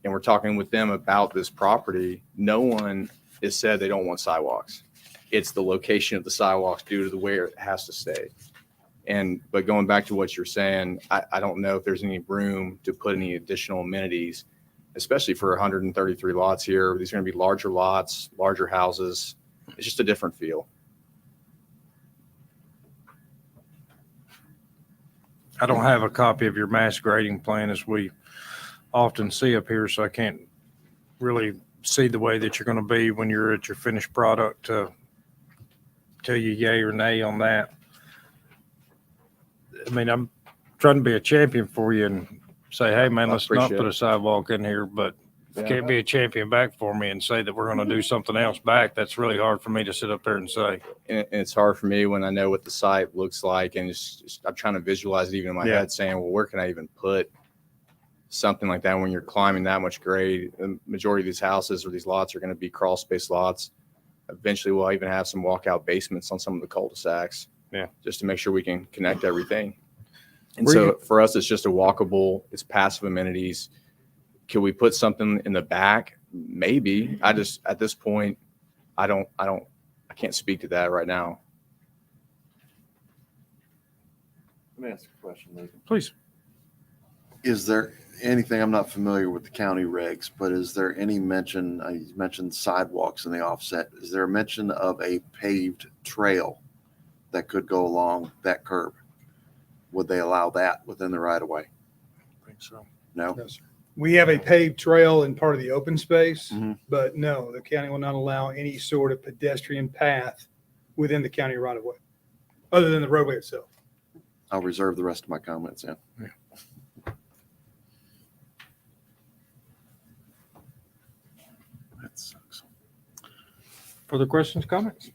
and we're talking with them about this property, no one has said they don't want sidewalks. It's the location of the sidewalks due to the where it has to stay. But going back to what you're saying, I don't know if there's any room to put any additional amenities, especially for 133 lots here. These are going to be larger lots, larger houses. It's just a different feel. I don't have a copy of your mass grading plan as we often see up here, so I can't really see the way that you're going to be when you're at your finished product to tell you yay or nay on that. I mean, I'm trying to be a champion for you and say, hey, man, let's not put a sidewalk in here, but you can't be a champion back for me and say that we're going to do something else back. That's really hard for me to sit up there and say. And it's hard for me when I know what the site looks like, and I'm trying to visualize it even in my head, saying, well, where can I even put something like that when you're climbing that much grade? The majority of these houses or these lots are going to be crawl space lots. Eventually, we'll even have some walkout basements on some of the cul-de-sacs. Yeah. Just to make sure we can connect everything. And so for us, it's just a walkable, it's passive amenities. Can we put something in the back? maybe. I just, at this point, I can't speak to that right now. Let me ask a question, Nathan. Please. Is there anything, I'm not familiar with the county regs, but is there any mention, you mentioned sidewalks in the offset. Is there a mention of a paved trail that could go along that curb? Would they allow that within the right of way? I think so. No? No, sir. We have a paved trail in part of the open space, Mhm. but no, the county will not allow any sort of pedestrian path within the county right of way, other than the roadway itself. I'll reserve the rest of my comments then. That sucks. Further questions, comments?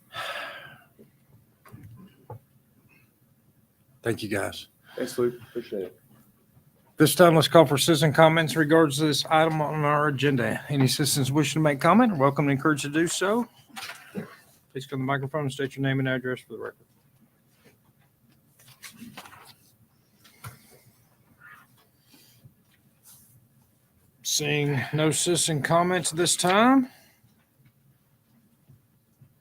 Thank you, guys. Thanks, Luke. Appreciate it. This time, let's call for citizen comments in regards to this item on our agenda. Any citizens wishing to make comment are welcome and encouraged to do so. Please come to the microphone and state your name and address for the record. Seeing no citizen comments this time,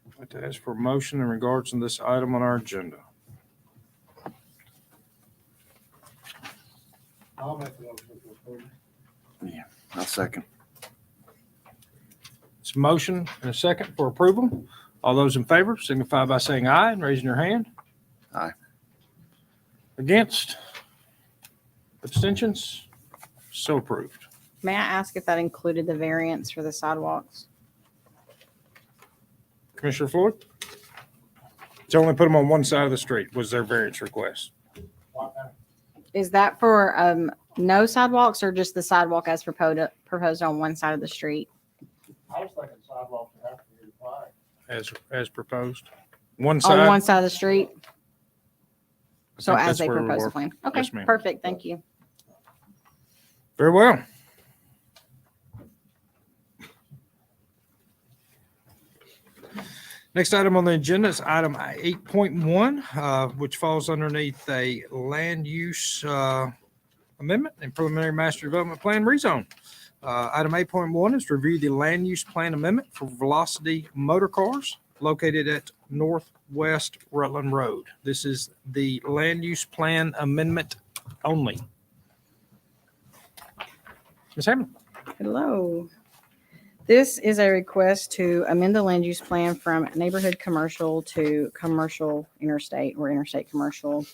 I'd like to ask for a motion in regards to this item on our agenda. I'll make the motion to approve. I'll second. It's a motion and a second for approval. All those in favor signify by saying aye and raising your hand. Aye. Against? Abstentions? So approved. May I ask if that included the variance for the sidewalks? Commissioner Floyd? To only put them on one side of the street was their variance request. Is that for no sidewalks or just the sidewalk as proposed on one side of the street? I was thinking sidewalks would have to be required. As proposed. One On side. one side of the street? I So think as that's they where we propose were. the plan? Okay, Yes, ma'am. perfect. Thank you. Very well. Next item on the agenda is item 8.1, which falls underneath a land use amendment and preliminary master development plan rezone. Item 8.1 is to review the land use plan amendment for Velocity Motor Cars located at Northwest Rutland Road. This is the land use plan amendment only. Ms. Hammond? Hello. This is a request to amend the land use plan from neighborhood commercial to commercial interstate or interstate commercial.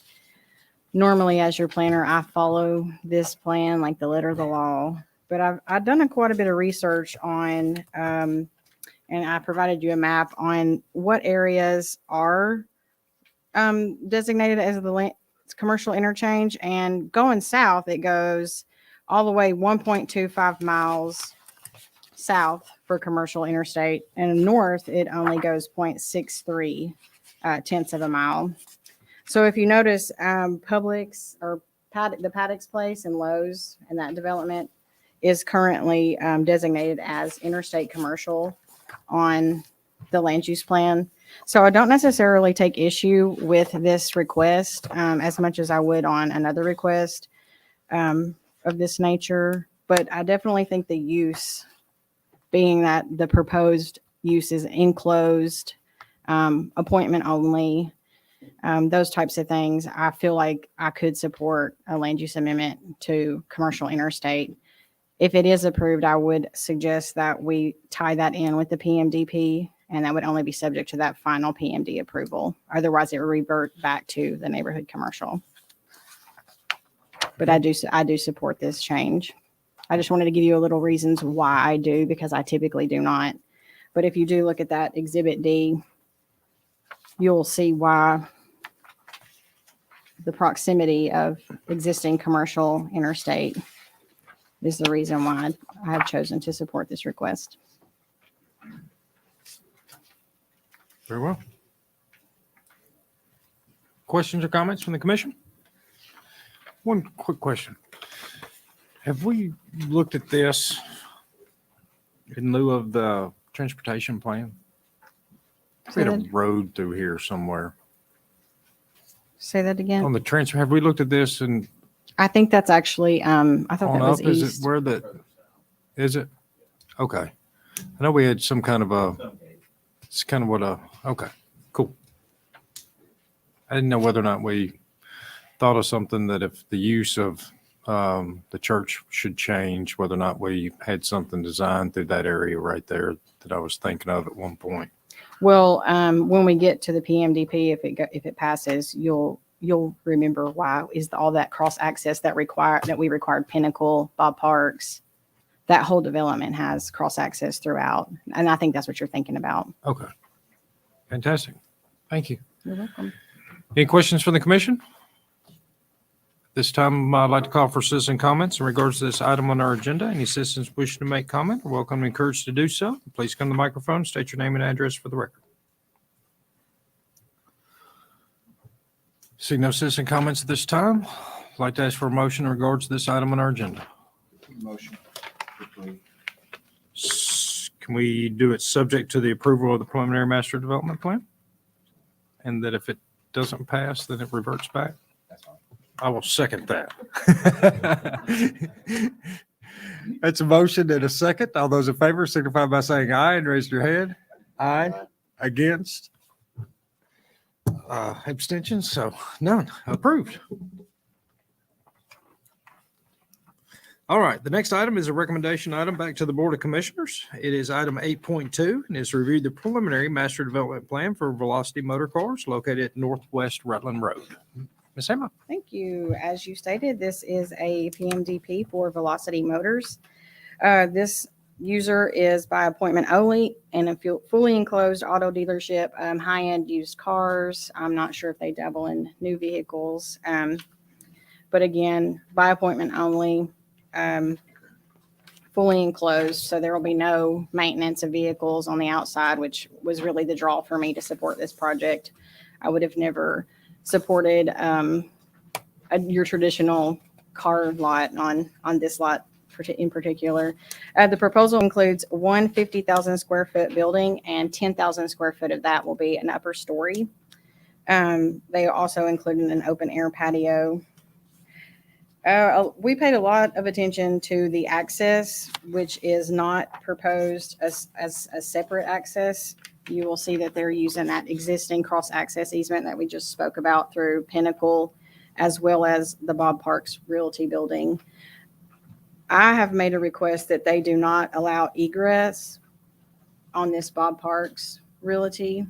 Normally, as your planner, I follow this plan like the letter of the law, but I've done quite a bit of research on, and I provided you a map on what areas are designated as the commercial interchange. And going south, it goes all the way 1.25 miles south for commercial interstate, and north it only goes 0.63 tenths of a mile. So if you notice, Publix or the Paddock's Place and Lowe's and that development is currently designated as interstate commercial on the land use plan. So I don't necessarily take issue with this request as much as I would on another request of this nature, but I definitely think the use, being that the proposed use is enclosed, appointment only, those types of things, I feel like I could support a land use amendment to commercial interstate. If it is approved, I would suggest that we tie that in with the PMDP, and that would only be subject to that final PMD approval. Otherwise, it would revert back to the neighborhood commercial. But I do support this change. I just wanted to give you a little reasons why I do, because I typically do not. But if you do look at that Exhibit D, you'll see why the proximity of existing commercial interstate is the reason why I have chosen to support this request. Very well. Questions or comments from the commission? One quick question. Have we looked at this in lieu of the transportation plan? We had a road through here somewhere. Say that again. On the transfer, have we looked at this and I think that's actually, I thought on that was up? Is east. it where the, is it? Okay. I know we had some kind of it's kind of okay, cool. I didn't know whether or not we thought of something that if the use of the church should change, whether or not we had something designed through that area right there that I was thinking of at one point. Well, when we get to the PMDP, if it passes, you'll remember why is all that cross access that we required Pinnacle, Bob Parks. That whole development has cross access throughout, and I think that's what you're thinking about. Okay. Fantastic. Thank you. You're welcome. Any questions from the commission? This time, I'd like to call for citizen comments in regards to this item on our agenda. Any citizens wishing to make comment are welcome and encouraged to do so. Please come to the microphone, state your name and address for the record. See no citizen comments at this time. I'd like to ask for a motion in regards to this item on our agenda. Motion. Can we do it subject to the approval of the preliminary master development plan? And that if it doesn't pass, then it reverts back? That's fine. I will second that. That's a motion and a second. All those in favor signify by saying aye and raise your hand. Aye. Against? Abstentions? So none. Approved. All right, the next item is a recommendation item back to the Board of Commissioners. It is item 8.2 and is reviewed the preliminary master development plan for Velocity Motor Cars located at Northwest Rutland Road. Ms. Emma. Thank you. As you stated, this is a PMDP for Velocity Motors. This user is by appointment only and a fully enclosed auto dealership, high-end used cars. I'm not sure if they dabble in new vehicles. But again, by appointment only. Fully enclosed, so there will be no maintenance of vehicles on the outside, which was really the draw for me to support this project. I would have never supported your traditional car lot on this lot in particular. The proposal includes one 50,000 square foot building, and 10,000 square foot of that will be an upper story. They also included an open air patio. We paid a lot of attention to the access, which is not proposed as a separate access. You will see that they're using that existing cross-access easement that we just spoke about through Pinnacle, as well as the Bob Parks Realty Building. I have made a request that they do not allow egress on this Bob Parks Realty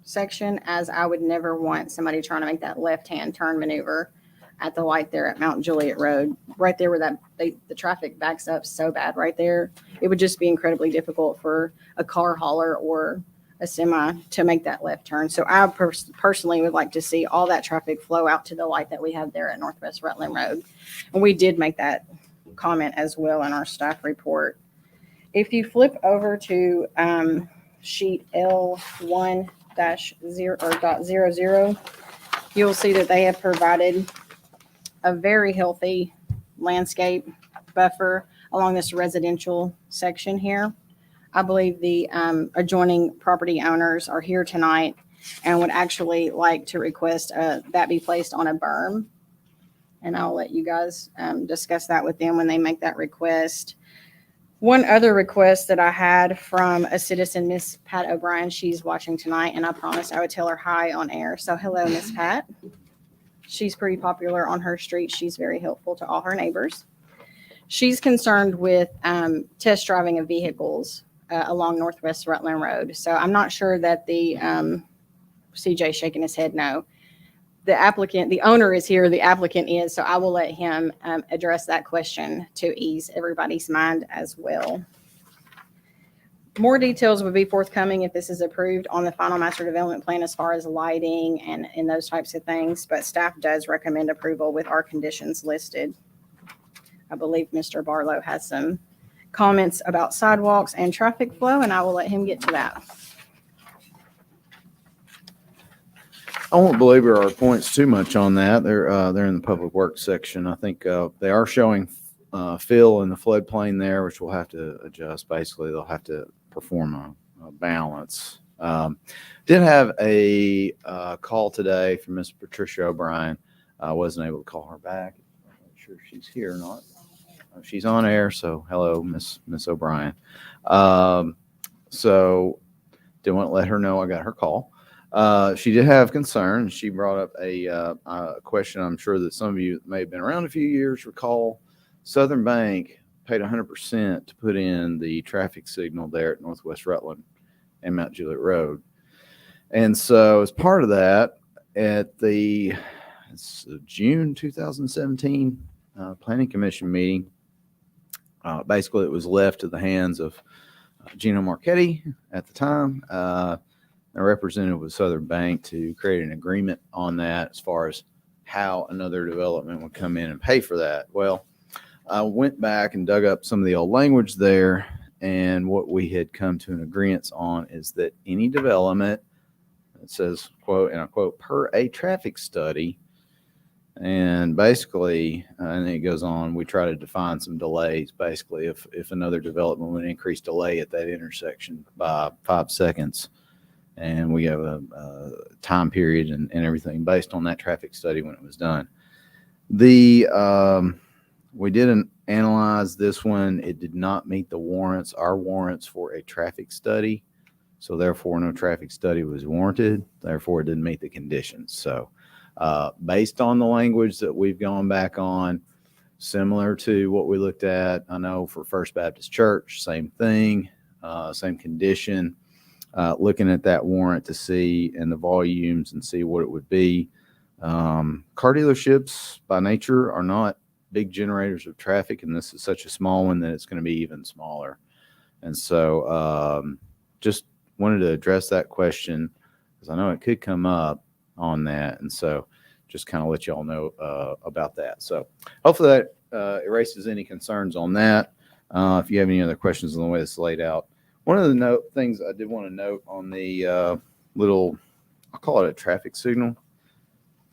section, as I would never want somebody trying to make that left-hand turn maneuver at the light there at Mount Juliet Road, right there where the traffic backs up so bad right there. It would just be incredibly difficult for a car hauler or a semi to make that left turn. So I personally would like to see all that traffic flow out to the light that we have there at Northwest Rutland Road. And we did make that comment as well in our staff report. If you flip over to sheet L1-0.00, you'll see that they have provided a very healthy landscape buffer along this residential section here. I believe the adjoining property owners are here tonight and would actually like to request that be placed on a berm. And I'll let you guys discuss that with them when they make that request. One other request that I had from a citizen, Miss Pat O'Brien, she's watching tonight, and I promised I would tell her hi on air. So hello, Miss Pat. She's pretty popular on her street. She's very helpful to all her neighbors. She's concerned with test driving of vehicles along Northwest Rutland Road. So I'm not sure that the CJ shaking his head no. The applicant, the owner is here, the applicant is, so I will let him address that question to ease everybody's mind as well. More details would be forthcoming if this is approved on the final master development plan as far as lighting and those types of things, but staff does recommend approval with our conditions listed. I believe Mr. Barlow has some comments about sidewalks and traffic flow, and I will let him get to that. I won't belabor our points too much on that. They're in the public works section. I think they are showing fill in the floodplain there, which we'll have to adjust. Basically, they'll have to perform a balance. Did have a call today from Miss Patricia O'Brien. I wasn't able to call her back. I'm not sure if she's here or not. She's on air, so hello, Miss O'Brien. So didn't want to let her know I got her call. She did have concerns. She brought up a question I'm sure that some of you that may have been around a few years recall. Southern Bank paid 100% to put in the traffic signal there at Northwest Rutland and Mount Juliet Road. And so as part of that, at the June 2017 Planning Commission meeting, basically it was left to the hands of Gino Marchetti at the time, a representative of Southern Bank, to create an agreement on that as far as how another development would come in and pay for that. Well, I went back and dug up some of the old language there, and what we had come to an agreement on is that any development, it says, quote, and I quote, per a traffic study, and basically, and it goes on, we try to define some delays. Basically, if another development would increase delay at that intersection by 5 seconds, and we have a time period and everything based on that traffic study when it was done. We didn't analyze this one. It did not meet the warrants, our warrants for a traffic study. So therefore, no traffic study was warranted. Therefore, it didn't meet the conditions. So based on the language that we've gone back on, similar to what we looked at, I know for First Baptist Church, same thing, same condition, looking at that warrant to see and the volumes and see what it would be. Car dealerships by nature are not big generators of traffic, and this is such a small one that it's going to be even smaller. And so just wanted to address that question because I know it could come up on that. And so just kind of let you all know about that. So hopefully that erases any concerns on that. If you have any other questions on the way it's laid out. One of the things I did want to note on the little, I'll call it a traffic signal.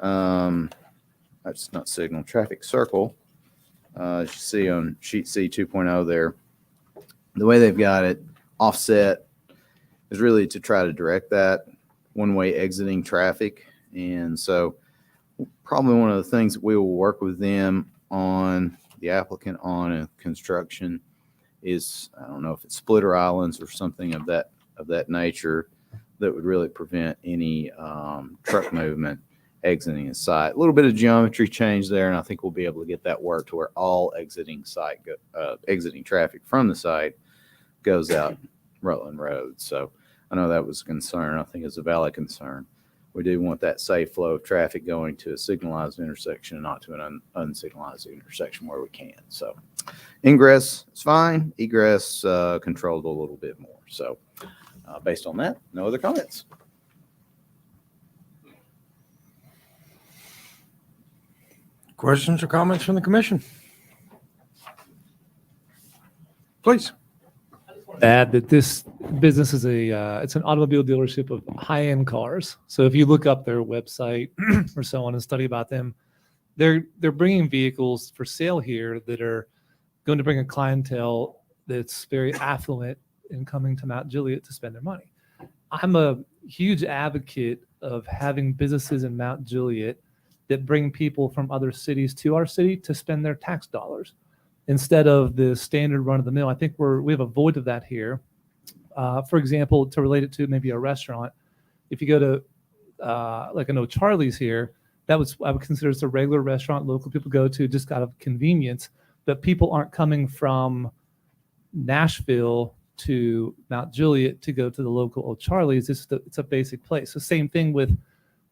That's not signal, traffic circle. As you see on sheet C 2.0 there, the way they've got it offset is really to try to direct that one-way exiting traffic. And so probably one of the things that we will work with them on, the applicant on a construction, is, I don't know if it's splitter islands or something of that nature that would really prevent any truck movement exiting a site. A little bit of geometry change there, and I think we'll be able to get that work to where all exiting traffic from the site goes out Rutland Road. So I know that was a concern. I think it's a valid concern. We do want that safe flow of traffic going to a signalized intersection and not to an unsignalized intersection where we can. So ingress is fine. Egress controlled a little bit more. So based on that, no other comments. Questions or comments from the commission? Please. Add that this business is it's an automobile dealership of high-end cars. So if you look up their website or so on and study about them, they're bringing vehicles for sale here that are going to bring a clientele that's very affluent in coming to Mount Juliet to spend their money. I'm a huge advocate of having businesses in Mount Juliet that bring people from other cities to our city to spend their tax dollars instead of the standard run of the mill. I think we have a void of that here. For example, to relate it to maybe a restaurant, if you go to like I know Charlie's here, I would consider it's a regular restaurant local people go to just out of convenience, but people aren't coming from Nashville to Mount Juliet to go to the local old Charlie's. It's a basic place. So same thing with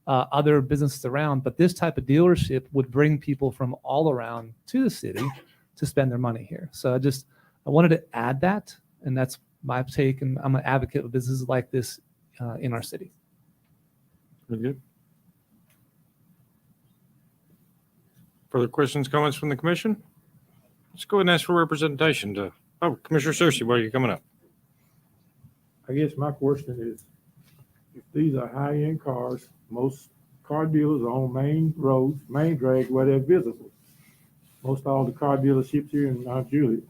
other businesses around, but this type of dealership would bring people from all around to the city to spend their money here. So I wanted to add that, and that's my take, and I'm an advocate of businesses like this in our city. Very good. Further questions, comments from the commission? Let's go ahead and ask for representation to, Commissioner Searcy, where are you coming up? I guess my question is, if these are high-end cars, most car dealers are on main roads, main drags where they're visible. Most all the car dealerships here in Mount Juliet,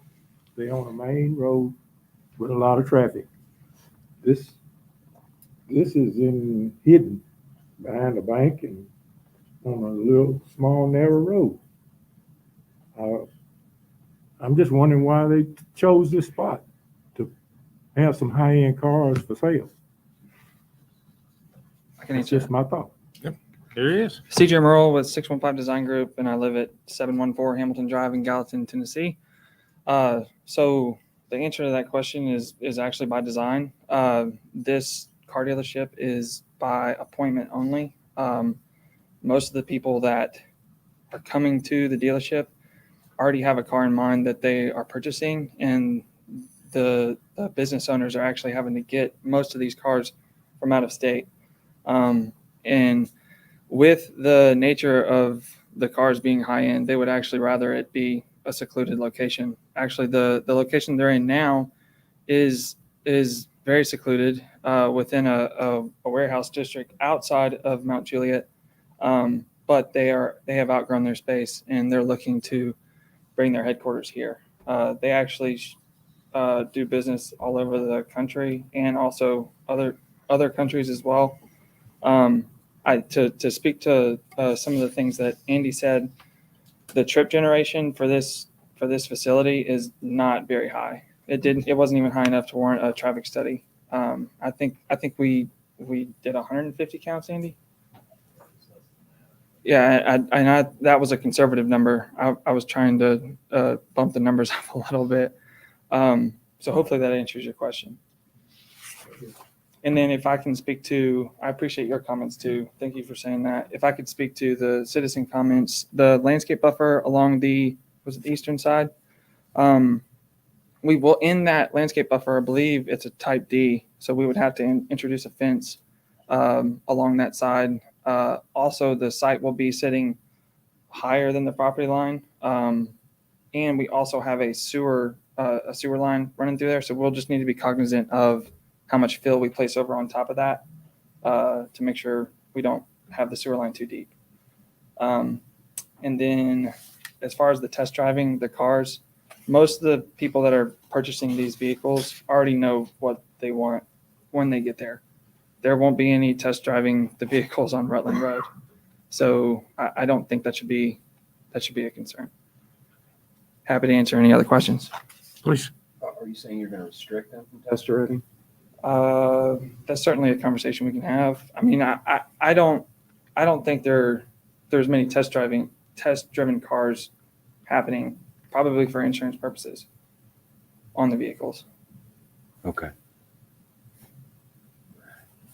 they on a main road with a lot of traffic. This is hidden behind the bank and on a little small narrow road. I'm just wondering why they chose this spot to have some high-end cars for sale. I can It's answer. just my thought. There he is. CJ Merle with 615 Design Group, and I live at 714 Hamilton Drive in Gallatin, Tennessee. So the answer to that question is actually by design. This car dealership is by appointment only. Most of the people that are coming to the dealership already have a car in mind that they are purchasing, and the business owners are actually having to get most of these cars from out of state. And with the nature of the cars being high end, they would actually rather it be a secluded location. Actually, the location they're in now is very secluded within a warehouse district outside of Mount Juliet. But they have outgrown their space, and they're looking to bring their headquarters here. They actually do business all over the country and also other countries as well. To speak to some of the things that Andy said, the trip generation for this facility is not very high. It wasn't even high enough to warrant a traffic study. I think we did 150 counts, Andy. Yeah, that was a conservative number. I was trying to bump the numbers up a little bit. So hopefully that answers your question. And then if I can speak to, I appreciate your comments too. Thank you for saying that. If I could speak to the citizen comments, the landscape buffer along the eastern side, we will, in that landscape buffer, I believe it's a type D. So we would have to introduce a fence along that side. Also, the site will be sitting higher than the property line. And we also have a sewer line running through there. So we'll just need to be cognizant of how much fill we place over on top of that to make sure we don't have the sewer line too deep. And then as far as the test driving the cars, most of the people that are purchasing these vehicles already know what they want when they get there. There won't be any test driving the vehicles on Rutland Road. So I don't think that should be a concern. Happy to answer any other questions. Please. Are you saying you're going to restrict them from test driving? That's certainly a conversation we can have. I mean, I don't think there's many test driven cars happening, probably for insurance purposes on the vehicles. Okay.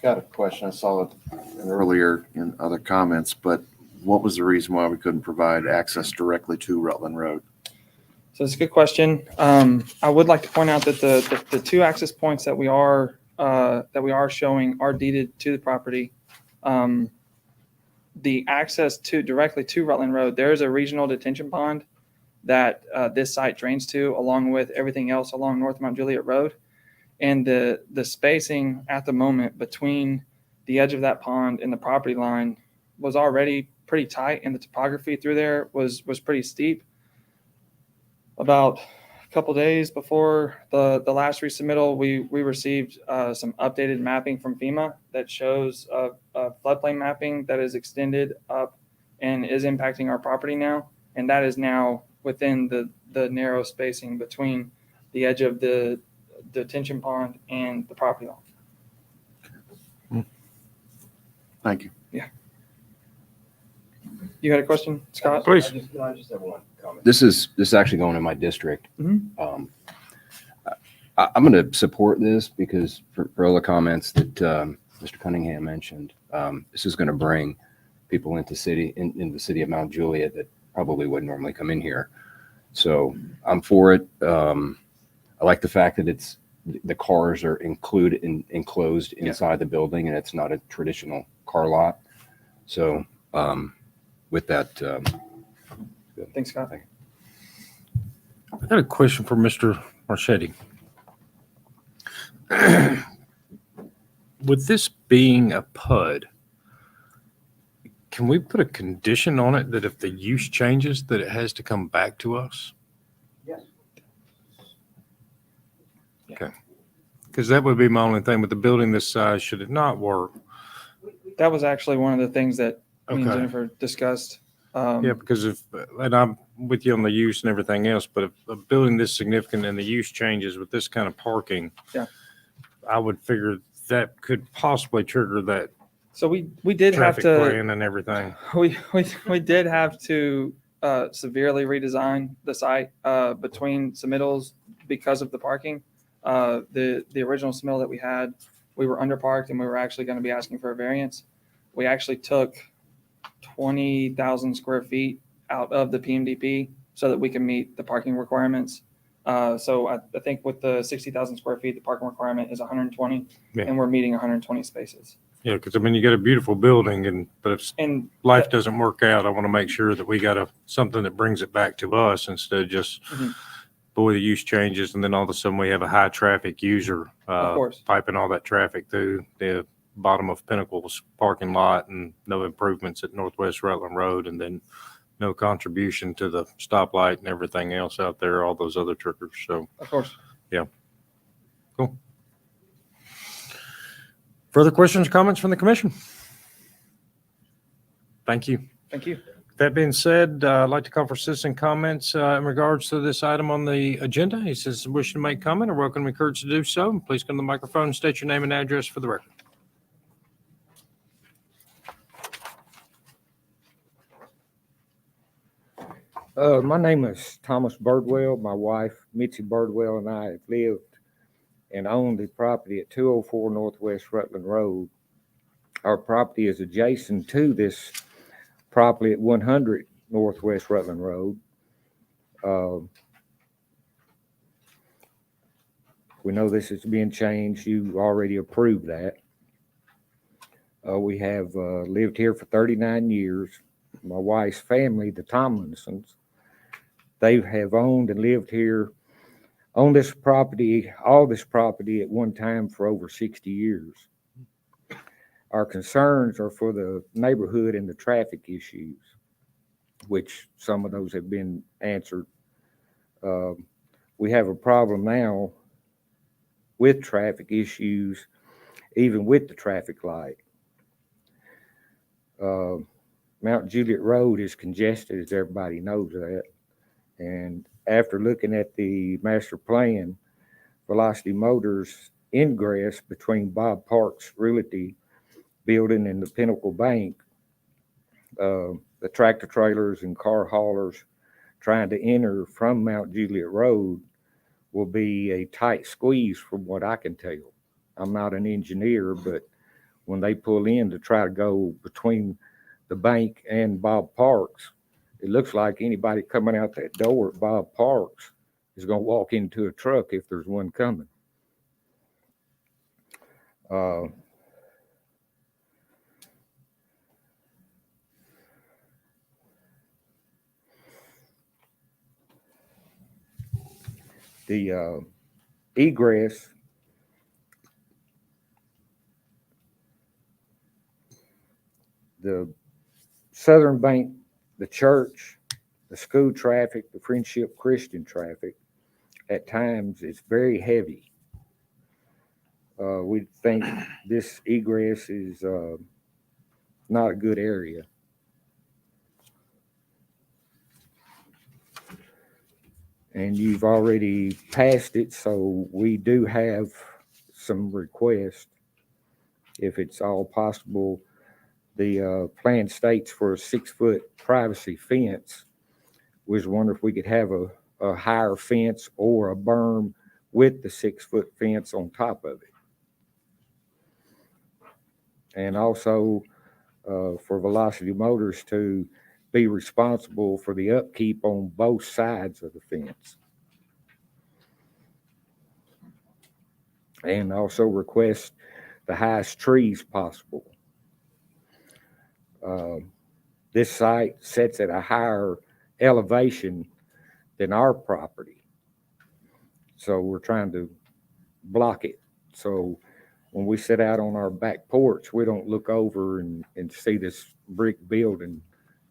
Got a question. I saw it earlier in other comments, but what was the reason why we couldn't provide access directly to Rutland Road? So it's a good question. I would like to point out that the two access points that we are showing are deeded to the property. The access directly to Rutland Road, there is a regional detention pond that this site drains to, along with everything else along North Mount Juliet Road. And the spacing at the moment between the edge of that pond and the property line was already pretty tight, and the topography through there was pretty steep. About a couple days before the last resubmittal, we received some updated mapping from FEMA that shows a floodplain mapping that is extended up and is impacting our property now. And that is now within the narrow spacing between the edge of the detention pond and the property line. Thank you. Yeah. You got a question, Scott? Please. I just have one comment. This is actually going in my district. Mhm. I'm going to support this because for all the comments that Mr. Cunningham mentioned, this is going to bring people into the city of Mount Juliet that probably wouldn't normally come in here. So I'm for it. I like the fact that the cars are enclosed inside the building, and it's not a traditional car lot. So with that, Thanks, Scott. I got a question for Mr. Marchetti. With this being a PUD, can we put a condition on it that if the use changes, that it has to come back to us? Yes. Okay. Because that would be my only thing with the building this size, should it not work? That was actually one of the things that me and Okay. Jennifer discussed. Yeah, because and I'm with you on the use and everything else, but if a building this significant and the use changes with this kind of parking, Yeah. I would figure that could possibly trigger that So we did have traffic to, plan and everything. we did have to severely redesign the site between submittals because of the parking. The original submittal that we had, we were underparked and we were actually going to be asking for a variance. We actually took 20,000 square feet out of the PMDP so that we can meet the parking requirements. So I think with the 60,000 square feet, the parking requirement is 120, Yeah. and we're meeting 120 spaces. Yeah, because I mean, you got a beautiful building, but if And life doesn't work out, I want to make sure that we got something that brings it back to us instead of just, Mhm. boy, the use changes, and then all of a sudden we have a high traffic user Of course. piping all that traffic through the bottom of Pinnacle's parking lot, and no improvements at Northwest Rutland Road, and then no contribution to the stoplight and everything else out there, all those other triggers. So, of course. yeah. Cool. Further questions, comments from the commission? Thank you. Thank you. That being said, I'd like to call for citizen comments in regards to this item on the agenda. He says, wishing to make comment or welcome, encouraged to do so. Please come to the microphone and state your name and address for the record. My name is Thomas Birdwell. My wife, Mitzi Birdwell, and I have lived and owned the property at 204 Northwest Rutland Road. Our property is adjacent to this property at 100 Northwest Rutland Road. We know this is being changed. You already approved that. We have lived here for 39 years. My wife's family, the Tomlinsons, they have owned and lived here on this property, all this property at one time for over 60 years. Our concerns are for the neighborhood and the traffic issues, which some of those have been answered. We have a problem now with traffic issues, even with the traffic light. Mount Juliet Road is congested, as everybody knows that. And after looking at the master plan, Velocity Motors ingress between Bob Park's Realty building and the Pinnacle Bank, the tractor trailers and car haulers trying to enter from Mount Juliet Road will be a tight squeeze from what I can tell. I'm not an engineer, but when they pull in to try to go between the bank and Bob Parks, it looks like anybody coming out that door at Bob Parks is going to walk into a truck if there's one coming. The egress, the Southern Bank, the church, the school traffic, the Friendship Christian traffic, at times it's very heavy. We think this egress is not a good area. And you've already passed it, so we do have some requests. If it's all possible, the plan states for a 6-foot privacy fence. We was wondering if we could have a higher fence or a berm with the 6-foot fence on top of it. And also for Velocity Motors to be responsible for the upkeep on both sides of the fence. And also request the highest trees possible. This site sits at a higher elevation than our property. So we're trying to block it. So when we sit out on our back porch, we don't look over and see this brick building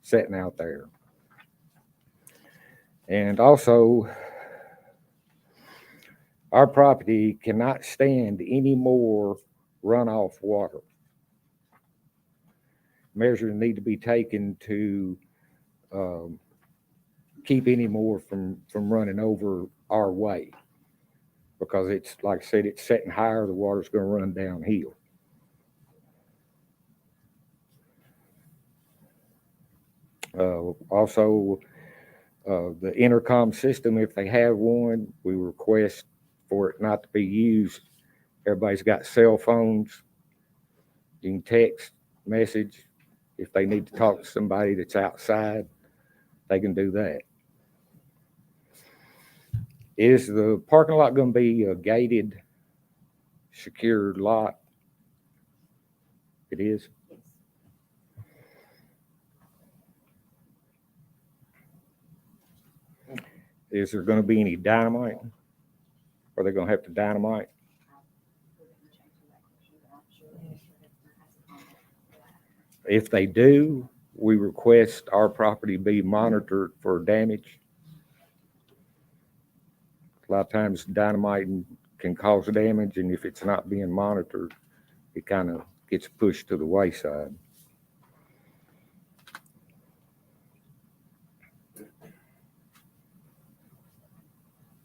sitting out there. And also, our property cannot stand any more runoff water. Measures need to be taken to keep any more from running over our way. because it's, like I said, it's setting higher, the water's gonna run downhill. Also, the intercom system, if they have one, we request for it not to be used. Everybody's got cell phones. You can text, message. If they need to talk to somebody that's outside, they can do that. Is the parking lot going to be a gated, secured lot? It is. Is there going to be any dynamite? Are they going to have to dynamite? If they do, we request our property be monitored for damage. A lot of times dynamite can cause damage, and if it's not being monitored, it kind of gets pushed to the wayside.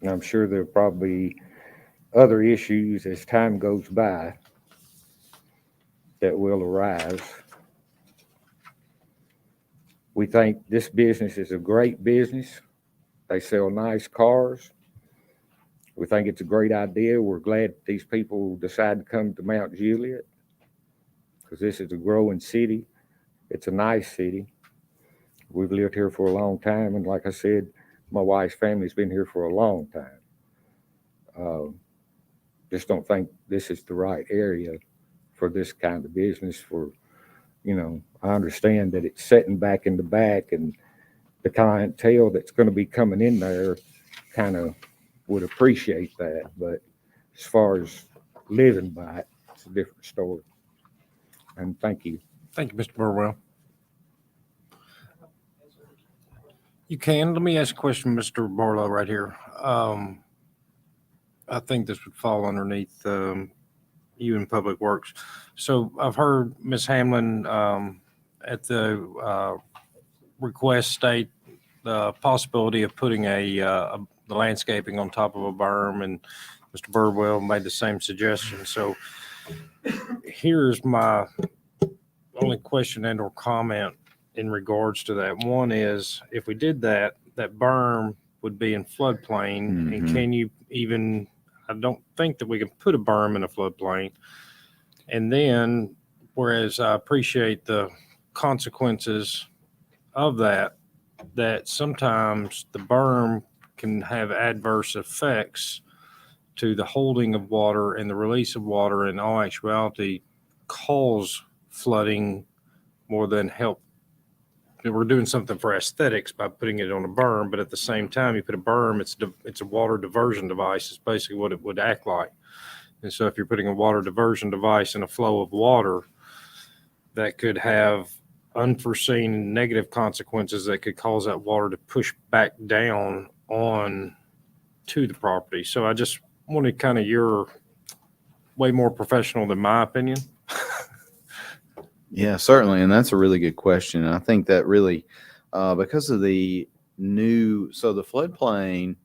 And I'm sure there'll probably be other issues as time goes by that will arise. We think this business is a great business. They sell nice cars. We think it's a great idea. We're glad these people decide to come to Mount Juliet because this is a growing city. It's a nice city. We've lived here for a long time, and like I said, my wife's family's been here for a long time. Just don't think this is the right area for this kind of business. I understand that it's setting back in the back, and the clientele that's going to be coming in there kind of would appreciate that. But as far as living by it, it's a different story. And thank you. Thank you, Mr. Burwell. You can. Let me ask a question, Mr. Barlow, right here. I think this would fall underneath you in Public Works. So I've heard Ms. Hamlin at the request state the possibility of putting the landscaping on top of a berm, and Mr. Burwell made the same suggestion. So here's my only question and or comment in regards to that. One is, if we did that, that berm would be in floodplain, and can you even, I don't think that we can put a berm in a floodplain. And then, whereas I appreciate the consequences of that sometimes the berm can have adverse effects to the holding of water and the release of water, and in all actuality cause flooding more than help. We're doing something for aesthetics by putting it on a berm, but at the same time, you put a berm, it's a water diversion device. It's basically what it would act like. And so if you're putting a water diversion device in a flow of water, that could have unforeseen negative consequences that could cause that water to push back down on to the property. So I just wanted kind of your way more professional than my opinion. Yeah, certainly. And that's a really good question. And I think that really, because of the so the floodplain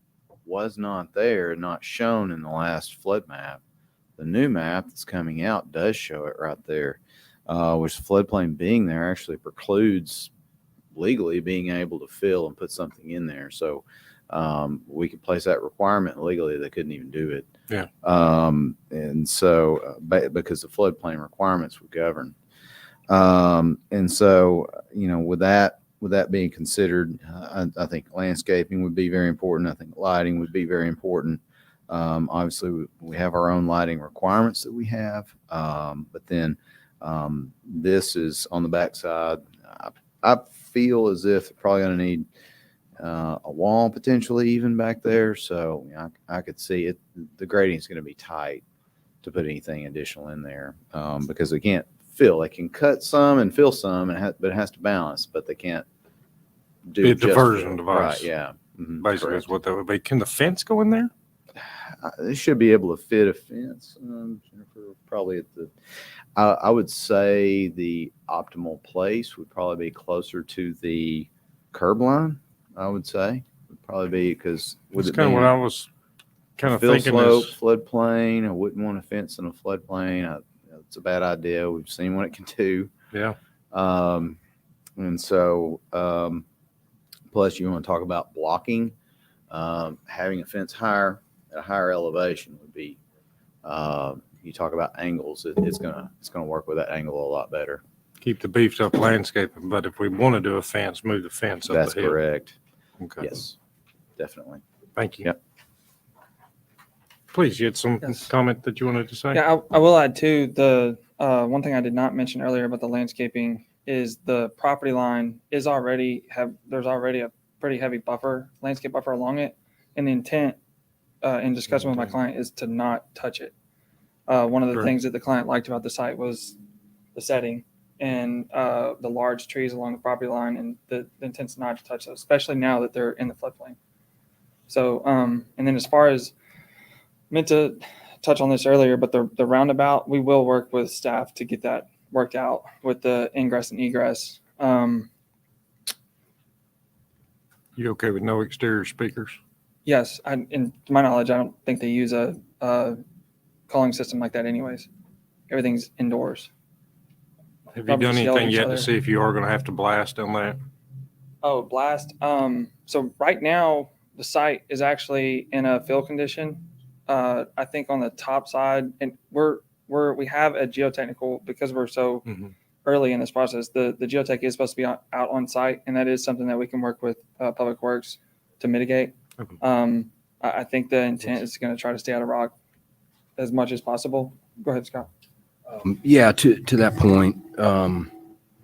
was not there, not shown in the last flood map. The new map that's coming out does show it right there, which the floodplain being there actually precludes legally being able to fill and put something in there. So we could place that requirement legally. They couldn't even do it. Yeah. And so because the floodplain requirements would govern. And so, with that being considered, I think landscaping would be very important. I think lighting would be very important. Obviously we have our own lighting requirements that we have. But then, this is on the backside. I feel as if they're probably going to need, a wall potentially even back there. So I could see it. The grading is going to be tight to put anything additional in there, because they can't fill. They can cut some and fill some, but it has to balance. But they can't do a diversion device. Right? Yeah, Basically, is what that would be. Can the fence go in there? They should be able to fit a fence. Jennifer, probably at the. I would say the optimal place would probably be closer to the curb line. I would say would probably be because That's kind of what I was kind of Fill thinking slope, this. floodplain. I wouldn't want a fence in a floodplain. It's a bad idea. We've seen what it can do. Yeah. And so, plus you want to talk about blocking, having a fence higher at a higher elevation would be, you talk about angles, it's gonna work with that angle a lot better. Keep the beefed up landscaping, but if we want to do a fence, move the fence up That's the hill. correct. Okay. Yes, definitely. Thank you. Yep. Please, you had some Yes. comment that you wanted to say? Yeah, I will add too, the one thing I did not mention earlier about the landscaping is the property line is there's already a pretty heavy landscape buffer along it. And the intent in discussion with my client is to not touch it. One of the Correct. things that the client liked about the site was the setting and the large trees along the property line, and the intent's not to touch those, especially now that they're in the floodplain. So, and then as far as meant to touch on this earlier, but the roundabout, we will work with staff to get that worked out with the ingress and egress. You okay with no exterior speakers? Yes, in to my knowledge, I don't think they use a calling system like that anyways. Everything's indoors. Have you Probably done just yell at anything each yet other. to see if you are going to have to blast on that? Oh, blast. So right now the site is actually in a fill condition. I think on the top side, and we have a geotechnical, because we're so early in this process. The geotech is supposed to be out on site, and that is something that we can work with Public Works to mitigate. Okay. I think the intent is going to try to stay out of rock as much as possible. Go ahead, Scott. Yeah, to that point,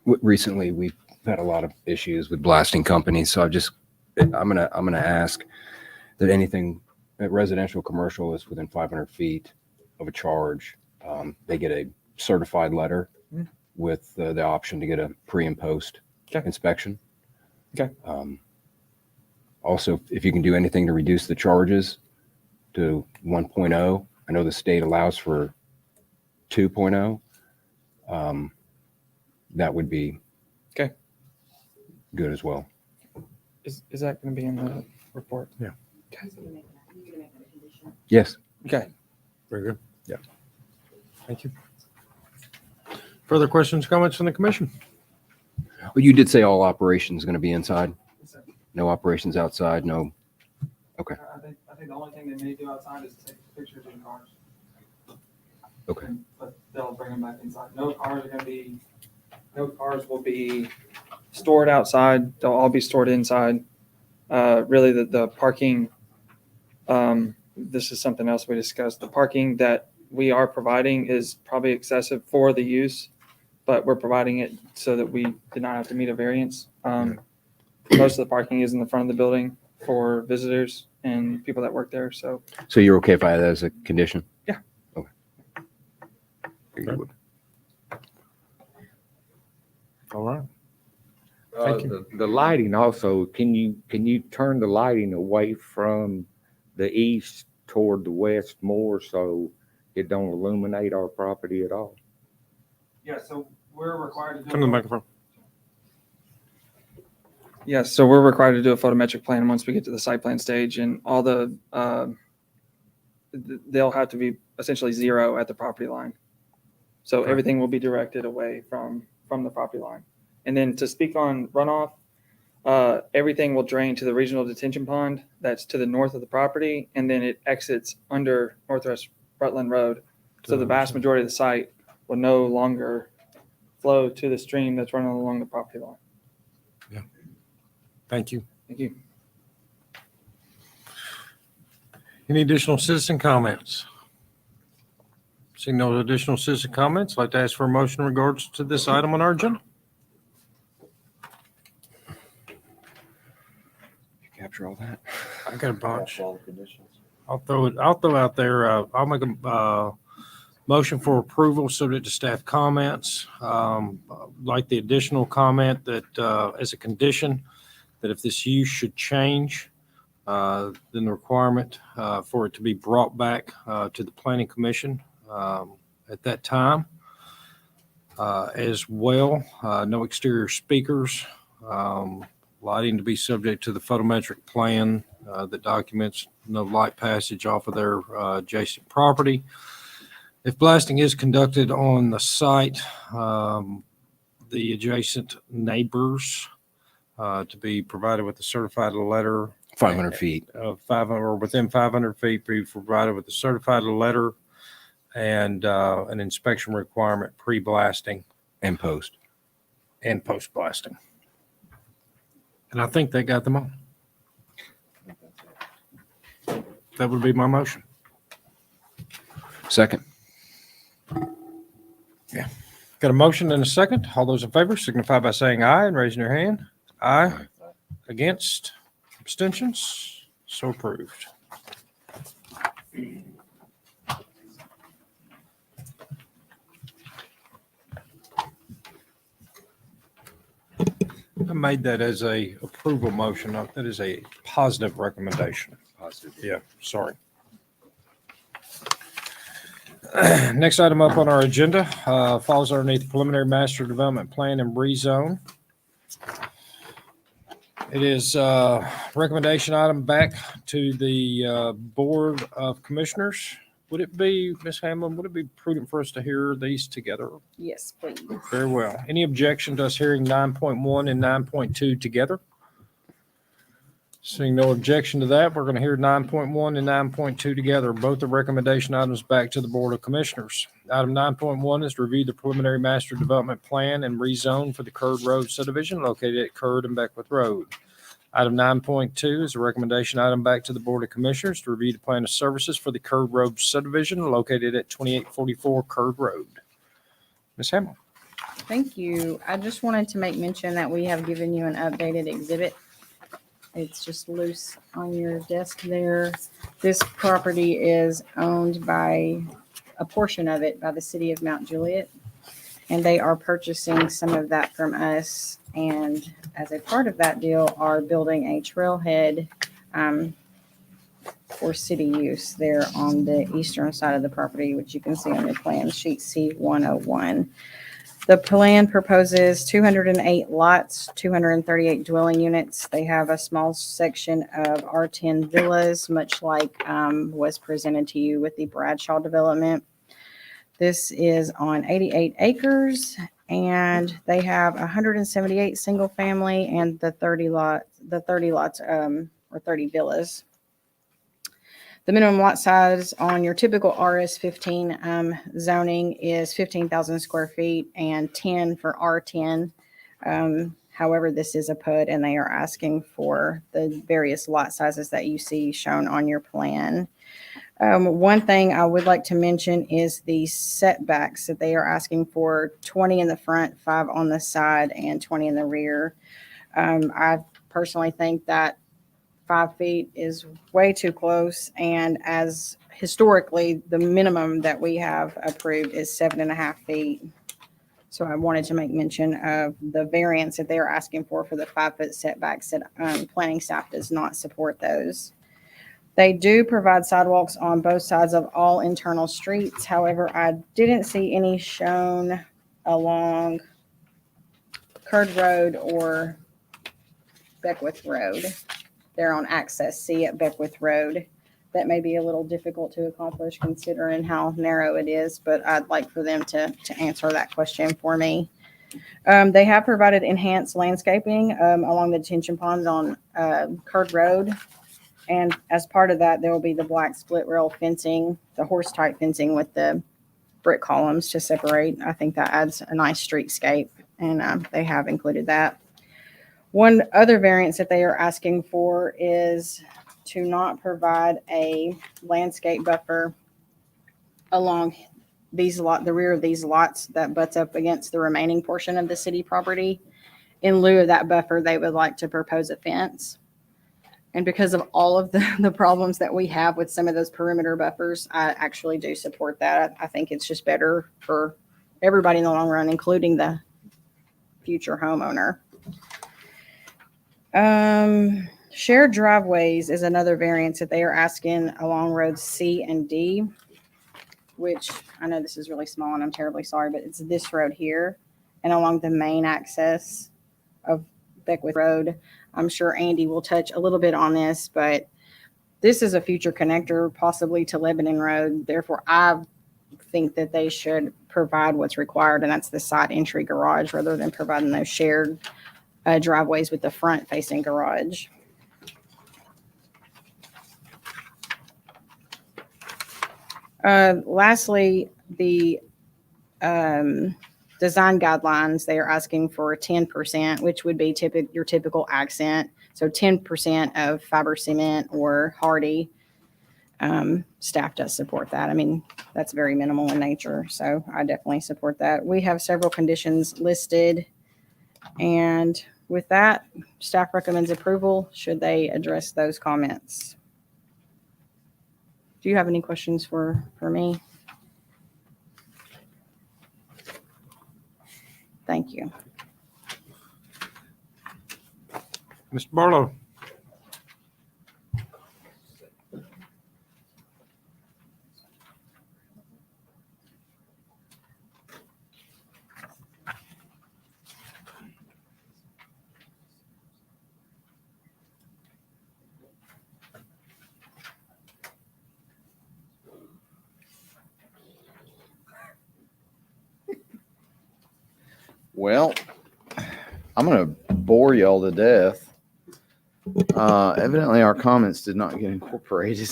recently we've had a lot of issues with blasting companies. So I'm gonna ask that anything that residential, commercial is within 500 feet of a charge, they get a certified letter with the option to get a pre and post inspection. Okay. Also, if you can do anything to reduce the charges to 1.0, I know the state allows for 2.0. That would be good as well. Is that going to be in the report? Yeah. Okay. Yes. Okay. Very good. Yeah. Thank you. Further questions, comments from the commission? Well, you did say all operations going to be inside? No operations outside? No. Okay. I think the only thing they may do outside is take pictures of the cars. Okay. But they'll bring them back inside. No cars will be stored outside. They'll all be stored inside. Really the parking, this is something else we discussed. The parking that we are providing is probably excessive for the use, but we're providing it so that we did not have to meet a variance. Most of the parking is in the front of the building for visitors and people that work there. So So you're okay if I add that as a condition? Yeah. Okay. Good. All right. Thank you. The lighting also, can you turn the lighting away from the east toward the west more so it don't illuminate our property at all? yeah, so we're required to Come to the microphone. Yes, so we're required to do a photometric plan once we get to the site plan stage, and all they'll have to be essentially zero at the property line. So everything will be directed away from the property line. And then to speak on runoff, everything will drain to the regional detention pond that's to the north of the property, and then it exits under Northwest Rutland Road. So the vast majority of the site will no longer flow to the stream that's running along the property line. Thank you. Thank you. Any additional citizen comments? Seeing no additional citizen comments, I'd like to ask for a motion in regards to this item on our agenda. Capture all that. I got a bunch. I'll throw out there, I'll make a motion for approval subject to staff comments. Like the additional comment that as a condition, that if this use should change, then the requirement for it to be brought back to the planning commission at that time. As well, no exterior speakers, lighting to be subject to the photometric plan that documents no light passage off of their adjacent property. If blasting is conducted on the site, the adjacent neighbors to be provided with a certified letter. 500 feet. 500 or within 500 feet, be provided with a certified letter and an inspection requirement pre-blasting And post. and post-blasting. And I think they got them all. That would be my motion. Second. Got a motion and a second. All those in favor signify by saying aye and raising your hand. Aye. Against? Abstentions? So approved. I made that as a approval motion. That is a positive recommendation. Positive. Yeah, sorry. Next item up on our agenda falls underneath the preliminary master development plan and rezone. It is a recommendation item back to the Board of Commissioners. Would it be, Ms. Hamlin, would it be prudent for us to hear these together? Yes, please. Very well. Any objection to us hearing 9.1 and 9.2 together? Seeing no objection to that, we're going to hear 9.1 and 9.2 together. Both the recommendation items back to the Board of Commissioners. Item 9.1 is to review the preliminary master development plan and rezone for the Curd Road subdivision located at Curd and Beckwith Road. Item 9.2 is a recommendation item back to the Board of Commissioners to review the plan of services for the Curd Road subdivision located at 2844 Curd Road. Ms. Hamlin. Thank you. I just wanted to make mention that we have given you an updated exhibit. It's just loose on your desk there. This property is owned by a portion of it by the city of Mount Juliet, and they are purchasing some of that from us. And as a part of that deal, are building a trailhead for city use there on the eastern side of the property, which you can see on your plan, sheet C101. The plan proposes 208 lots, 238 dwelling units. They have a small section of R10 villas, much like was presented to you with the Bradshaw development. This is on 88 acres, and they have 178 single family and the 30 lots or 30 villas. The minimum lot size on your typical RS15 zoning is 15,000 square feet and 10 for R10. However, this is a PUD, and they are asking for the various lot sizes that you see shown on your plan. One thing I would like to mention is the setbacks that they are asking for: 20 in the front, 5 on the side, and 20 in the rear. I personally think that 5 feet is way too close, and as historically, the minimum that we have approved is 7.5 feet. So I wanted to make mention of the variance that they are asking for the 5-foot setbacks. That planning staff does not support those. They do provide sidewalks on both sides of all internal streets. However, I didn't see any shown along Curd Road or Beckwith Road. They're on Access C at Beckwith Road. That may be a little difficult to accomplish considering how narrow it is, but I'd like for them to answer that question for me. They have provided enhanced landscaping along the detention ponds on Curd Road. And as part of that, there will be the black split rail fencing, the horse type fencing with the brick columns to separate. I think that adds a nice streetscape, and they have included that. One other variance that they are asking for is to not provide a landscape buffer along these the rear of these lots that butts up against the remaining portion of the city property. In lieu of that buffer, they would like to propose a fence. And because of all of the problems that we have with some of those perimeter buffers, I actually do support that. I think it's just better for everybody in the long run, including the future homeowner. Shared driveways is another variance that they are asking along roads C and D, which I know this is really small and I'm terribly sorry, but it's this road here and along the main access of Beckwith Road. I'm sure Andy will touch a little bit on this, but this is a future connector possibly to Lebanon Road. Therefore, I think that they should provide what's required, and that's the side entry garage rather than providing those shared driveways with the front facing garage. Lastly, the design guidelines, they are asking for 10%, which would be your typical accent. So 10% of fiber cement or hardy. Staff does support that. I mean, that's very minimal in nature. So I definitely support that. We have several conditions listed. And with that, staff recommends approval should they address those comments. Do you have any questions for me? Thank you. Mr. Barlow. Well, I'm going to bore y'all to death. Evidently, our comments did not get incorporated.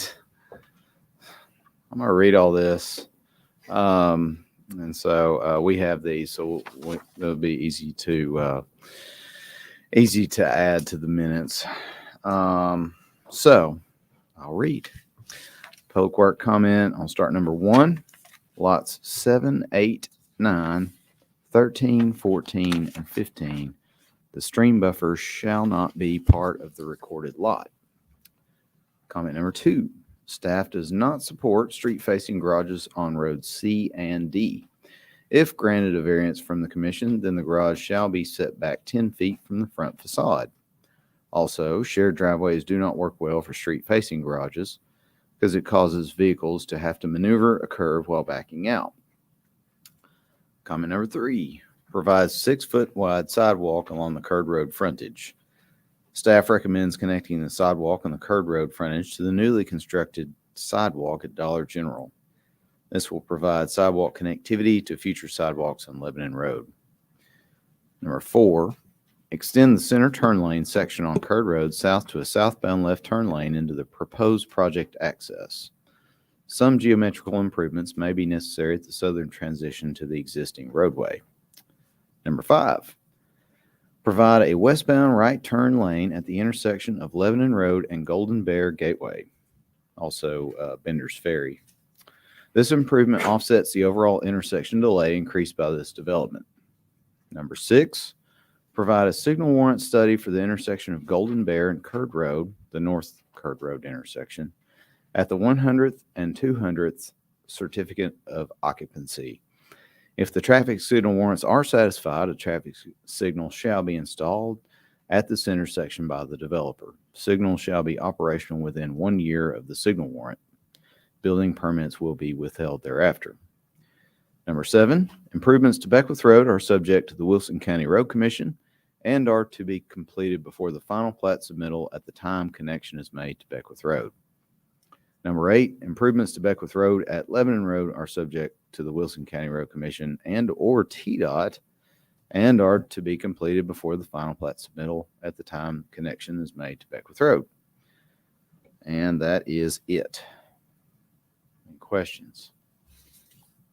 I'm going to read all this. And so we have these, so it'll be easy to add to the minutes. So I'll read. Public work comment. I'll start number 1. Lots 7, 8, 9, 13, 14, and 15. The stream buffer shall not be part of the recorded lot. Comment number 2. Staff does not support street-facing garages on roads C and D. If granted a variance from the commission, then the garage shall be set back 10 feet from the front facade. Also, shared driveways do not work well for street-facing garages because it causes vehicles to have to maneuver a curve while backing out. Comment number 3. Provides 6-foot wide sidewalk along the curved road frontage. Staff recommends connecting the sidewalk on the curved road frontage to the newly constructed sidewalk at Dollar General. This will provide sidewalk connectivity to future sidewalks on Lebanon Road. Number 4. Extend the center turn lane section on curved road south to a southbound left turn lane into the proposed project access. Some geometrical improvements may be necessary at the southern transition to the existing roadway. Number 5, provide a westbound right turn lane at the intersection of Lebanon Road and Golden Bear Gateway, also Bender's Ferry. This improvement offsets the overall intersection delay increased by this development. Number 6, provide a signal warrant study for the intersection of Golden Bear and Curd Road, the North Curd Road intersection, at the 100th and 200th certificate of occupancy. If the traffic signal warrants are satisfied, a traffic signal shall be installed at this intersection by the developer. Signal shall be operational within 1 year of the signal warrant. Building permits will be withheld thereafter. Number 7, improvements to Beckwith Road are subject to the Wilson County Road Commission and are to be completed before the final plat submittal at the time connection is made to Beckwith Road. Number 8, improvements to Beckwith Road at Lebanon Road are subject to the Wilson County Road Commission and or TDOT and are to be completed before the final plat submittal at the time connection is made to Beckwith Road. And that is it. Any questions?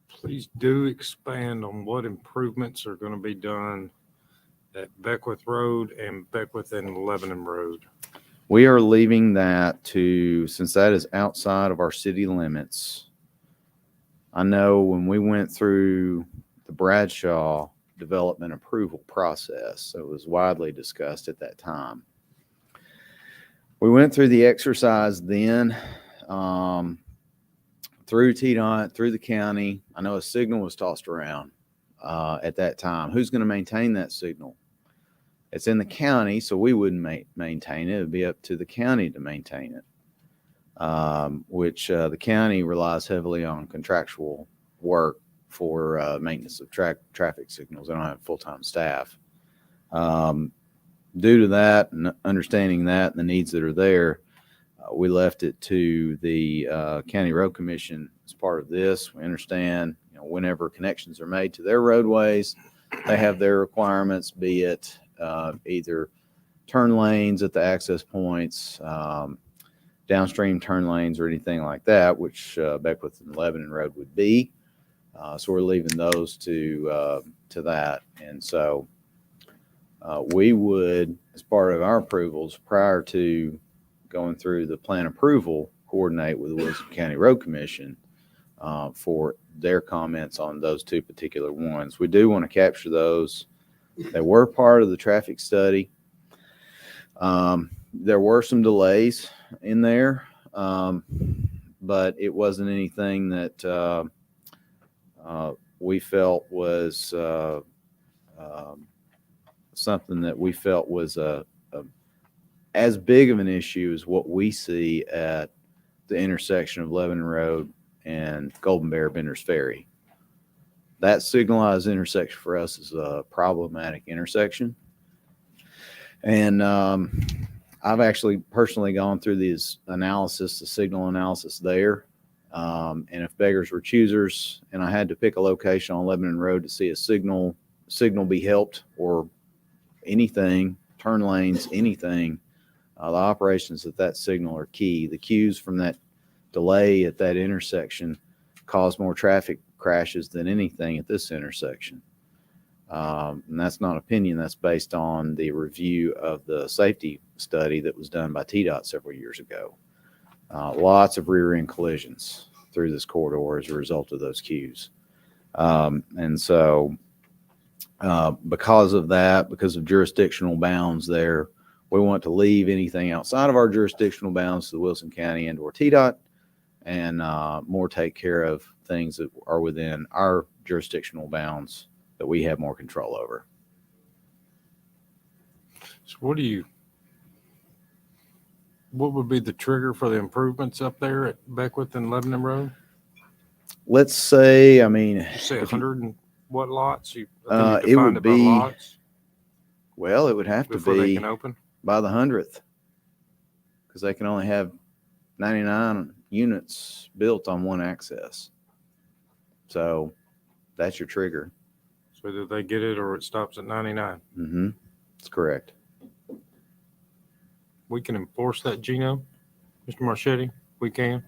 Please do expand on what improvements are going to be done at Beckwith Road and Beckwith and Lebanon Road. We are leaving that to, since that is outside of our city limits. I know when we went through the Bradshaw development approval process, so it was widely discussed at that time. We went through the exercise then through TDOT, through the county. I know a signal was tossed around at that time. Who's going to maintain that signal? It's in the county, so we wouldn't maintain it. It would be up to the county to maintain it, which the county relies heavily on contractual work for maintenance of traffic signals. They don't have full-time staff. Due to that and understanding that and the needs that are there, We left it to the County Road Commission as part of this. We understand, whenever connections are made to their roadways, they have their requirements, be it either turn lanes at the access points, downstream turn lanes, or anything like that, which Beckwith and Lebanon Road would be. So we're leaving those to that. And so we would, as part of our approvals, prior to going through the plan approval, coordinate with the Wilson County Road Commission for their comments on those two particular ones. We do want to capture those. They were part of the traffic study. There were some delays in there, but it wasn't anything that we felt was something that we felt was as big of an issue as what we see at the intersection of Lebanon Road and Golden Bear Bender's Ferry. That signalized intersection for us is a problematic intersection. And I've actually personally gone through these analysis, the signal analysis there. And if beggars were choosers and I had to pick a location on Lebanon Road to see a signal be helped or anything, turn lanes, anything, the operations at that signal are key. The cues from that delay at that intersection cause more traffic crashes than anything at this intersection. And that's not opinion. That's based on the review of the safety study that was done by TDOT several years ago. Lots of rear end collisions through this corridor as a result of those cues. And so because of that, because of jurisdictional bounds there, we want to leave anything outside of our jurisdictional bounds to the Wilson County and or TDOT, and more take care of things that are within our jurisdictional bounds that we have more control over. So what would be the trigger for the improvements up there at Beckwith and Lebanon Road? Let's say, You say 100 and what lots? it would be, lots well, it would have to before they be can open? by the 100th, because they can only have 99 units built on one access. So that's your trigger. So either they get it or it stops at 99. Mm-hmm. That's correct. We can enforce that, Gino, Mr. Marchetti. We can.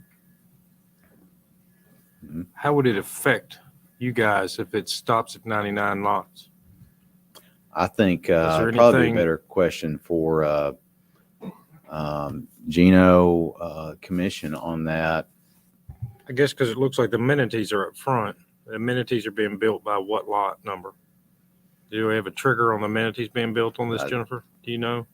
Mm-hmm. How would it affect you guys if it stops at 99 lots? I think there probably anything- a better question for Gino Commission on that. I guess because it looks like the amenities are up front. The amenities are being built by what lot number? Do we have a trigger on the amenities being built on this, Jennifer? Do you know?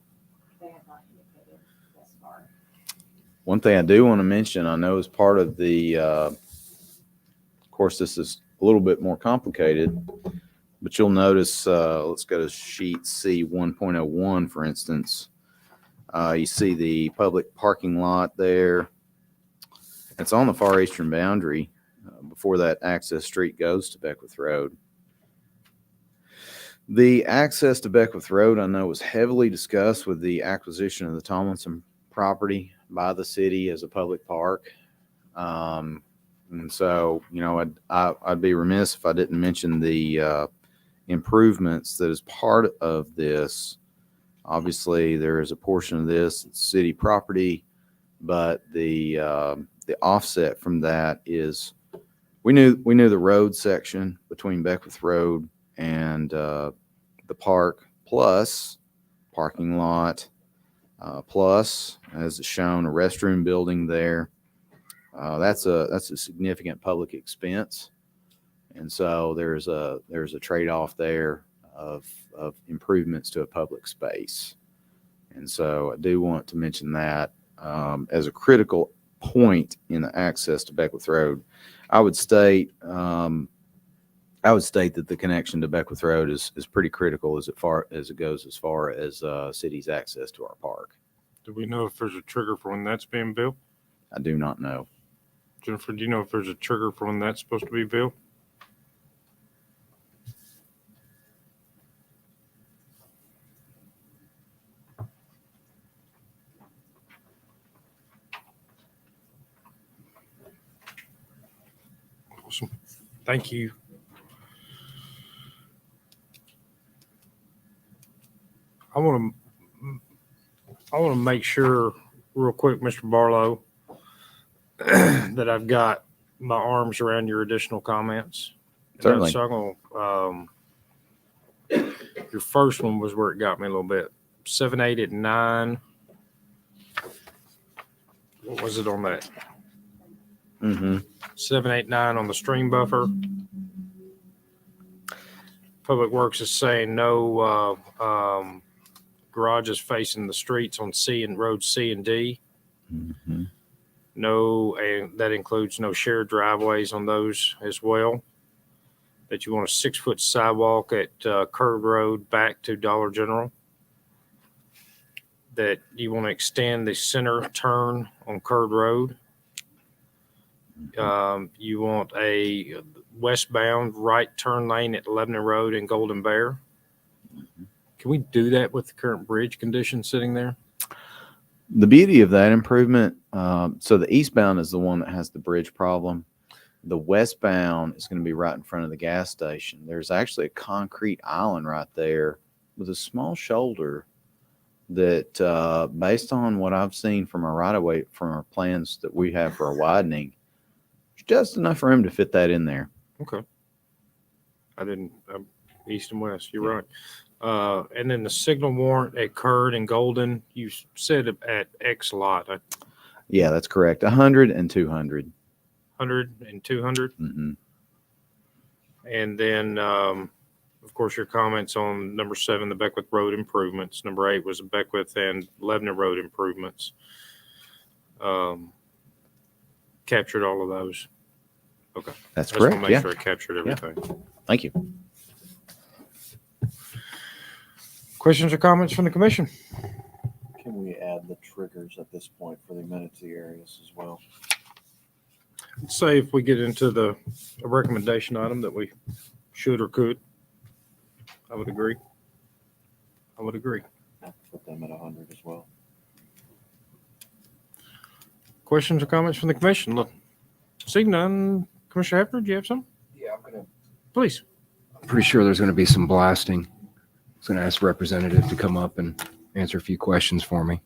One thing I do want to mention, I know as part of the, of course, this is a little bit more complicated, but you'll notice, let's go to sheet C 1.01, for instance. You see the public parking lot there. It's on the far eastern boundary before that access street goes to Beckwith Road. The access to Beckwith Road, I know, was heavily discussed with the acquisition of the Tomlinson property by the city as a public park. And so, I'd be remiss if I didn't mention the improvements that is part of this. Obviously, there is a portion of this that's city property, but the offset from that is we knew the road section between Beckwith Road and the park, plus parking lot, plus, as it's shown, a restroom building there. That's a significant public expense, and so there's a trade-off there of improvements to a public space. And so I do want to mention that as a critical point in the access to Beckwith Road. I would state that the connection to Beckwith Road is pretty critical as far as city's access to our park. Do we know if there's a trigger for when that's being built? I do not know. Jennifer, do you know if there's a trigger for when that's supposed to be built? Awesome. Thank you. I want to make sure real quick, Mr. Barlow, that I've got my arms around your additional comments. Certainly. So I'm going your first one was where it got me a little bit. 7, 8, and 9. What was it on that? Mm-hmm. 7, 8, 9 on the stream buffer. Public Works is saying no garages facing the streets on C and roads C and D. Mm-hmm. No, and that includes no shared driveways on those as well. That you want a 6-foot sidewalk at Curve Road back to Dollar General. That you want to extend the center turn on Curve Road. You want a westbound right turn lane at Lebanon Road and Golden Bear. Can we do that with the current bridge condition sitting there? The beauty of that improvement, so the eastbound is the one that has the bridge problem. The westbound is going to be right in front of the gas station. There's actually a concrete island right there with a small shoulder that, based on what I've seen from our right-of-way, from our plans that we have for a widening, it's just enough room to fit that in there. Okay. I didn't, east and west, you're right. And then the signal warrant at Curd and Golden, you said at X lot, Yeah, that's correct. 100 and 200. 100 and 200. Mm-hmm. And then, of course, your comments on number 7, the Beckwith Road improvements. Number 8 was the Beckwith and Lebanon Road improvements. Captured all of those. Okay. That's I just want correct. to make Yeah. sure I captured everything. Thank you. Questions or comments from the commission? Can we add the triggers at this point for the amenity areas as well? Say if we get into a recommendation item that we should or could, I would agree. I would agree. Put them at 100 as well. Questions or comments from the commission? Look, seeing none, Commissioner Hefner, do you have some? Yeah, I'm going to. Please. I'm pretty sure there's going to be some blasting. I was going to ask the representative to come up and answer a few questions for me.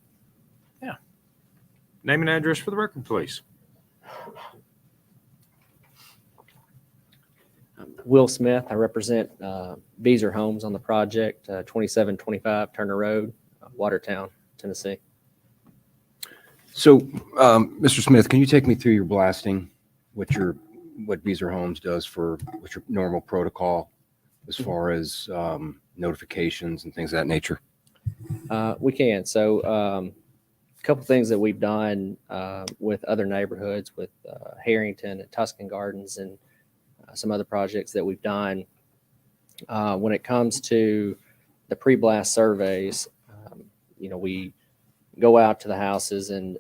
Name and address for the record, please. Will Smith. I represent Beezer Homes on the project, 2725 Turner Road, Watertown, Tennessee. So, Mr. Smith, can you take me through your blasting, what Beezer Homes does what's your normal protocol as far as notifications and things of that nature? We can. So a couple things that we've done with other neighborhoods, with Harrington and Tuscan Gardens and some other projects that we've done. When it comes to the pre-blast surveys, we go out to the houses and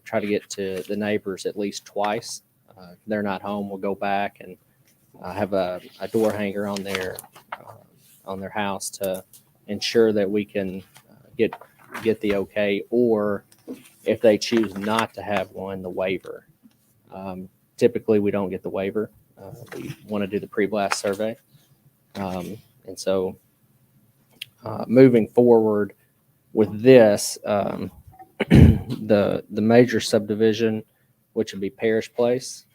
try to get to the neighbors at least twice. If they're not home, we'll go back and have a door hanger on their house to ensure that we can get the okay, or if they choose not to have one, the waiver. Typically, we don't get the waiver. We want to do the pre-blast survey. And so moving forward with this, the major subdivision, which would be Parish Place,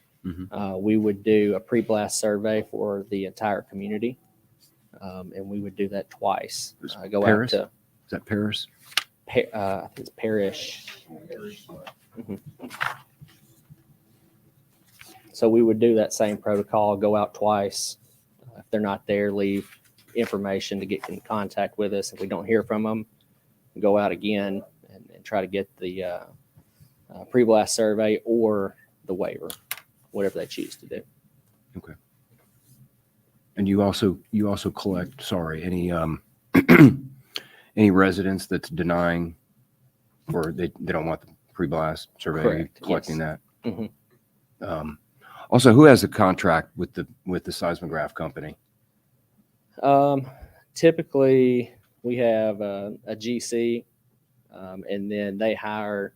we would do a pre-blast survey for the entire community. And we would do that twice. Go Paris? out to, Is that Paris? I think it's Parish. Mhm. So we would do that same protocol, go out twice. If they're not there, leave information to get in contact with us. If we don't hear from them, go out again and try to get the pre-blast survey or the waiver, whatever they choose to do. Okay. And you also collect, any any residents that's denying or they don't want the pre-blast survey? Correct, Collecting yes. that. Mhm. Also, who has the contract with the seismograph company? Typically, we have a GC, and then they hire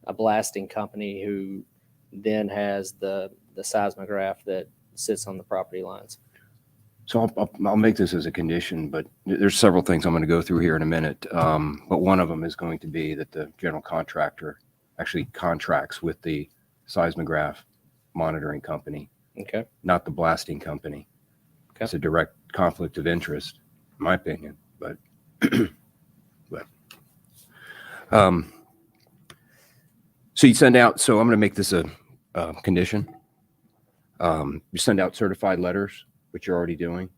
a blasting company who then has the seismograph that sits on the property lines. So I'll make this as a condition, but there's several things I'm going to go through here in a minute. But one of them is going to be that the general contractor actually contracts with the seismograph monitoring company, Okay. not the blasting company. Okay. It's a direct conflict of interest, in my opinion, but, so you send out, so I'm going to make this a condition. You send out certified letters, which you're already doing.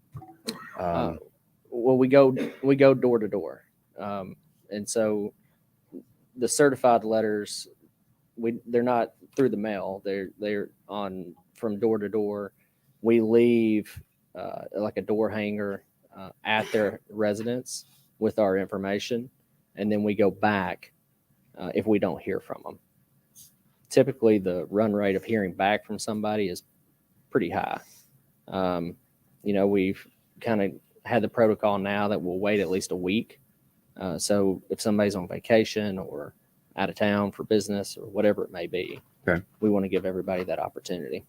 Well, we go door to door, and so the certified letters, they're not through the mail. They're on from door to door. We leave like a door hanger at their residence with our information, and then we go back if we don't hear from them. Typically, the run rate of hearing back from somebody is pretty high. We've kind of had the protocol now that we'll wait at least a week. So if somebody's on vacation or out of town for business or whatever it may be, okay, we want to give everybody that opportunity.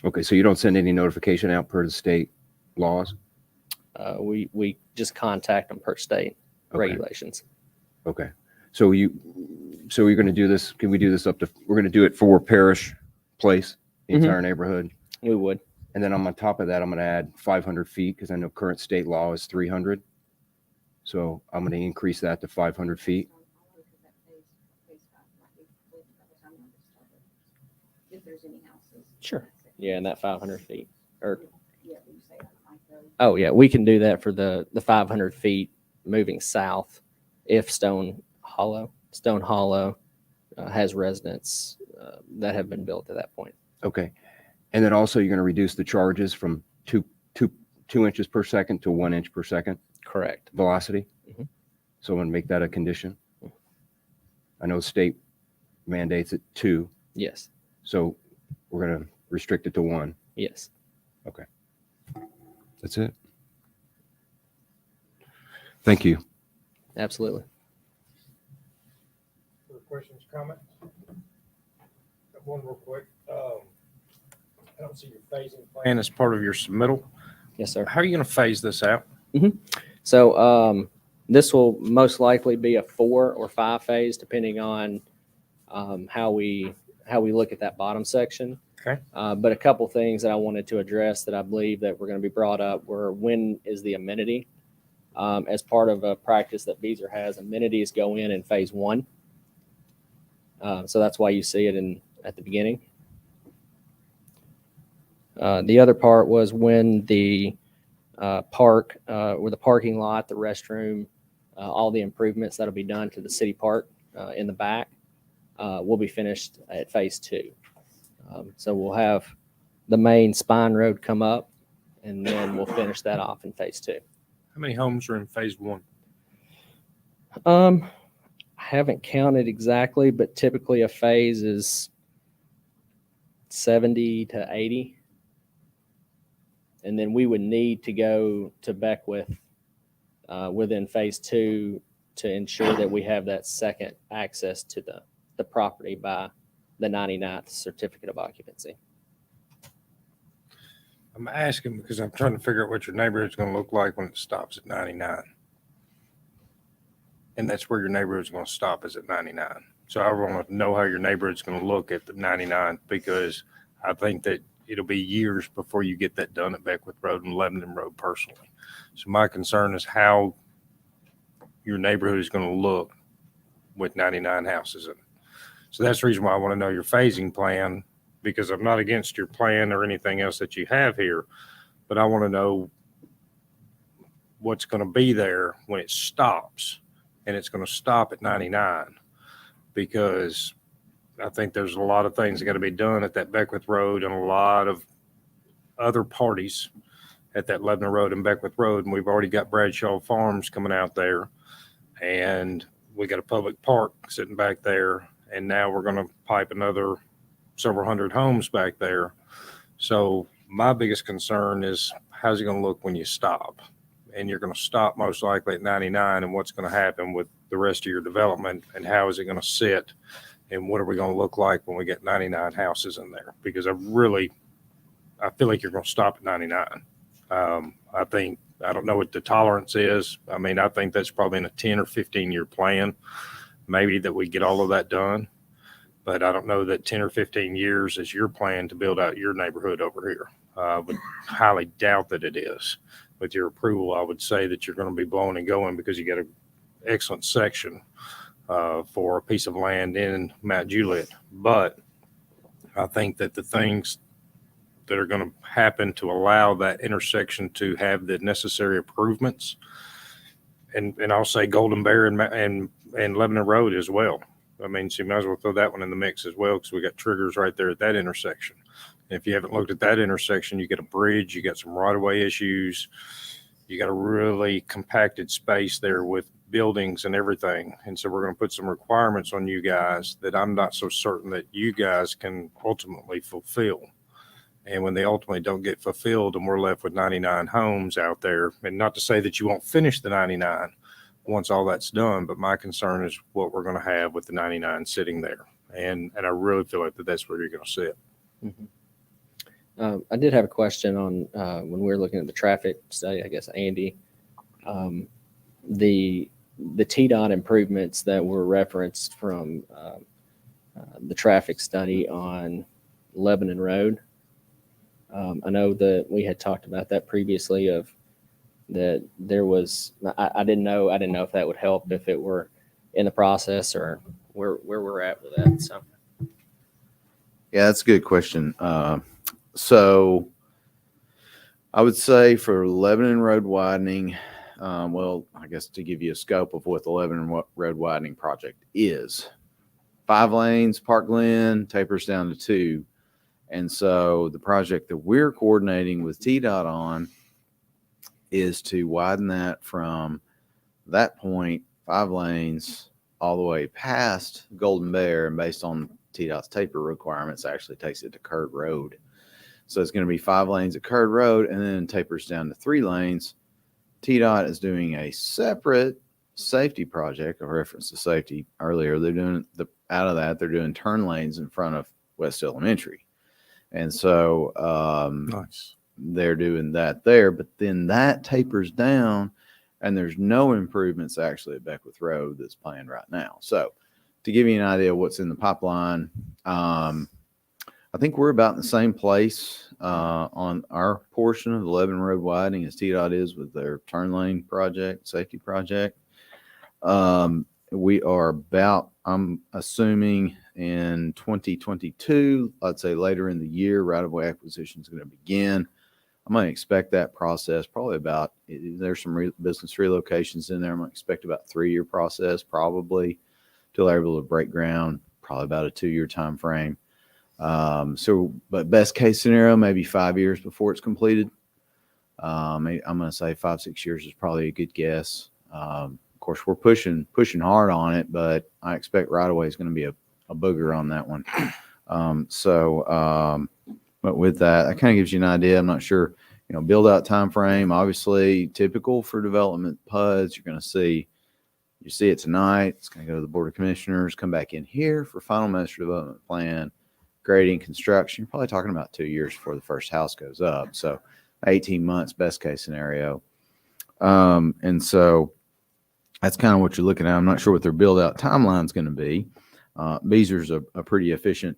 Okay, so you don't send any notification out per the state laws? We just contact them per state regulations. Okay, so you're going to do this? Can we do this up to? We're going to do it for Parish Place, the entire neighborhood. We would. And then on top of that, I'm going to add 500 feet because I know current state law is 300. So I'm going to increase that to 500 feet. Sure. Yeah, and that 500 feet. Oh, yeah, we can do that for the 500 feet moving south if Stone Hollow has residents that have been built at that point. Okay. And then also you're going to reduce the charges from 2 inches per second to 1 inch per second. Correct. Velocity. Mhm. So I'm going to make that a condition. I know state mandates it 2. Yes. So we're going to restrict it to 1. Yes. Okay. That's it. Thank you. Absolutely. Other questions, comments? Got one real quick. I don't see your phasing plan as part of your submittal. Yes, sir. How are you going to phase this out? So this will most likely be a 4 or 5 phase, depending on how we look at that bottom section. Okay. But a couple things that I wanted to address that I believe that were going to be brought up were when is the amenity? As part of a practice that Beazer has, amenities go in phase 1. So that's why you see it at the beginning. The other part was when the park, or the parking lot, the restroom, all the improvements that'll be done to the city park in the back will be finished at phase 2. So we'll have the main spine road come up, and then we'll finish that off in phase 2. How many homes are in phase 1? I haven't counted exactly, but typically a phase is 70 to 80. And then we would need to go to Beckwith within phase 2 to ensure that we have that second access to the property by the 99th certificate of occupancy. I'm asking because I'm trying to figure out what your neighborhood's going to look like when it stops at 99. And that's where your neighborhood's going to stop, is at 99. So I want to know how your neighborhood's going to look at the 99, because I think that it'll be years before you get that done at Beckwith Road and Lebanon Road personally. So my concern is how your neighborhood is going to look with 99 houses in it. So that's the reason why I want to know your phasing plan, because I'm not against your plan or anything else that you have here, but I want to know what's going to be there when it stops, and it's going to stop at 99, because I think there's a lot of things that got to be done at that Beckwith Road and a lot of other parties at that Lebanon Road and Beckwith Road. And we've already got Bradshaw Farms coming out there, and we got a public park sitting back there. And now we're going to pipe another several hundred homes back there. So my biggest concern is, how's it going to look when you stop? And you're going to stop most likely at 99, and what's going to happen with the rest of your development, and how is it going to sit, and what are we going to look like when we get 99 houses in there? Because I I feel like you're going to stop at 99. I don't know what the tolerance is. I mean, I think that's probably in a 10 or 15-year plan, maybe that we get all of that done. But I don't know that 10 or 15 years is your plan to build out your neighborhood over here. I would highly doubt that it is. With your approval, I would say that you're going to be blowing and going because you got an excellent section for a piece of land in Mount Juliet. But I think that the things that are going to happen to allow that intersection to have the necessary improvements, and I'll say Golden Bear and Lebanon Road as well. I mean, so you might as well throw that one in the mix as well, because we got triggers right there at that intersection. And if you haven't looked at that intersection, you get a bridge, you got some right-of-way issues, you got a really compacted space there with buildings and everything. And so we're going to put some requirements on you guys that I'm not so certain that you guys can ultimately fulfill. And when they ultimately don't get fulfilled and we're left with 99 homes out there, and not to say that you won't finish the 99 once all that's done, but my concern is what we're going to have with the 99 sitting there. And I really feel like that's where you're going to sit. Mm-hmm. I did have a question on when we were looking at the traffic study, I guess, Andy, the TDOT improvements that were referenced from the traffic study on Lebanon Road. I know that we had talked about that previously, of that there was, I didn't know if that would help if it were in the process, or where we're at with that. So Yeah, that's a good question. So I would say for Lebanon Road widening, well, I guess to give you a scope of what the Lebanon Road widening project is, 5 lanes, Park Glen, tapers down to 2. And so the project that we're coordinating with TDOT on is to widen that from that point, 5 lanes, all the way past Golden Bear, and based on TDOT's taper requirements, actually takes it to Curd Road. So it's going to be 5 lanes at Curd Road, and then tapers down to 3 lanes. TDOT is doing a separate safety project. I referenced the safety earlier. They're doing they're doing turn lanes in front of West Elementary. And so Nice. They're doing that there, but then that tapers down, and there's no improvements actually at Beckwith Road that's planned right now. So to give you an idea of what's in the pipeline, I think we're about in the same place on our portion of the Lebanon Road widening as TDOT is with their turn lane project, safety project. We are about, I'm assuming, in 2022, I'd say later in the year, right-of-way acquisition is going to begin. I'm going to expect that process probably about, there's some business relocations in there. I'm going to expect about a 3-year process probably till they're able to break ground, probably about a 2-year time frame. But best case scenario, maybe 5 years before it's completed. I'm going to say 5-6 years is probably a good guess. Of course, we're pushing hard on it, but I expect right-of-way is going to be a booger on that one. But with that kind of gives you an idea. I'm not sure, build out time frame, obviously typical for development PUDs. You're going to see it tonight. It's going to go to the Board of Commissioners, come back in here for final master development plan, grading, construction. You're probably talking about 2 years before the first house goes up. So 18 months, best case scenario. And so that's kind of what you're looking at. I'm not sure what their build out timeline is going to be. Beezer's a pretty efficient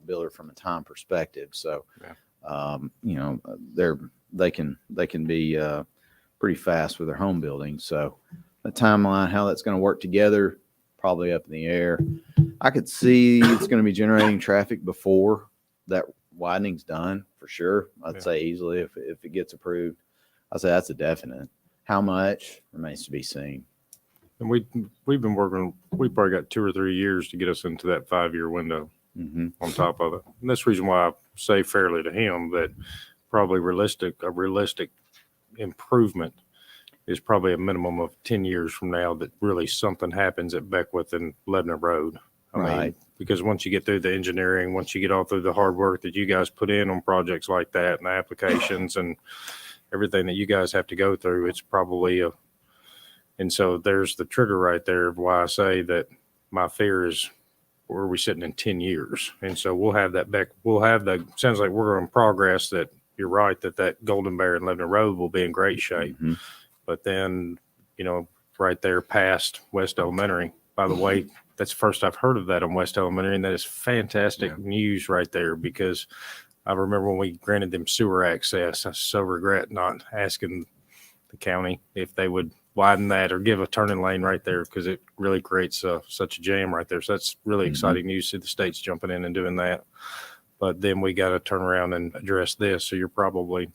builder from a time perspective. So, they can be pretty fast with their home building. So the timeline, how that's going to work together, probably up in the air. I could see it's going to be generating traffic before that widening's done for sure. I'd say easily if it gets approved, I'd say that's a definite. How much remains to be seen. And we've been working, we probably got 2 or 3 years to get us into that 5-year window on top of it. And that's the reason why I say fairly to him that probably a realistic improvement is probably a minimum of 10 years from now that really something happens at Beckwith and Lebanon Road. I mean, because once you get through the engineering, once you get all through the hard work that you guys put in on projects like that and the applications and everything that you guys have to go through, it's probably and so there's the trigger right there of why I say that my fear is where are we sitting in 10 years? And so we'll have that back. We'll have the, sounds like we're in progress that you're right, that Golden Bear and Lebanon Road will be in great shape. Mhm. But then, right there past West Elementary, by the way, that's the first I've heard of that on West Elementary. And that is fantastic news right there, because I remember when we granted them sewer access, I so regret not asking the county if they would widen that or give a turning lane right there, because it really creates such a jam right there. So that's really exciting news. See the state's jumping in and doing that. But then we got to turn around and address this. So you're probably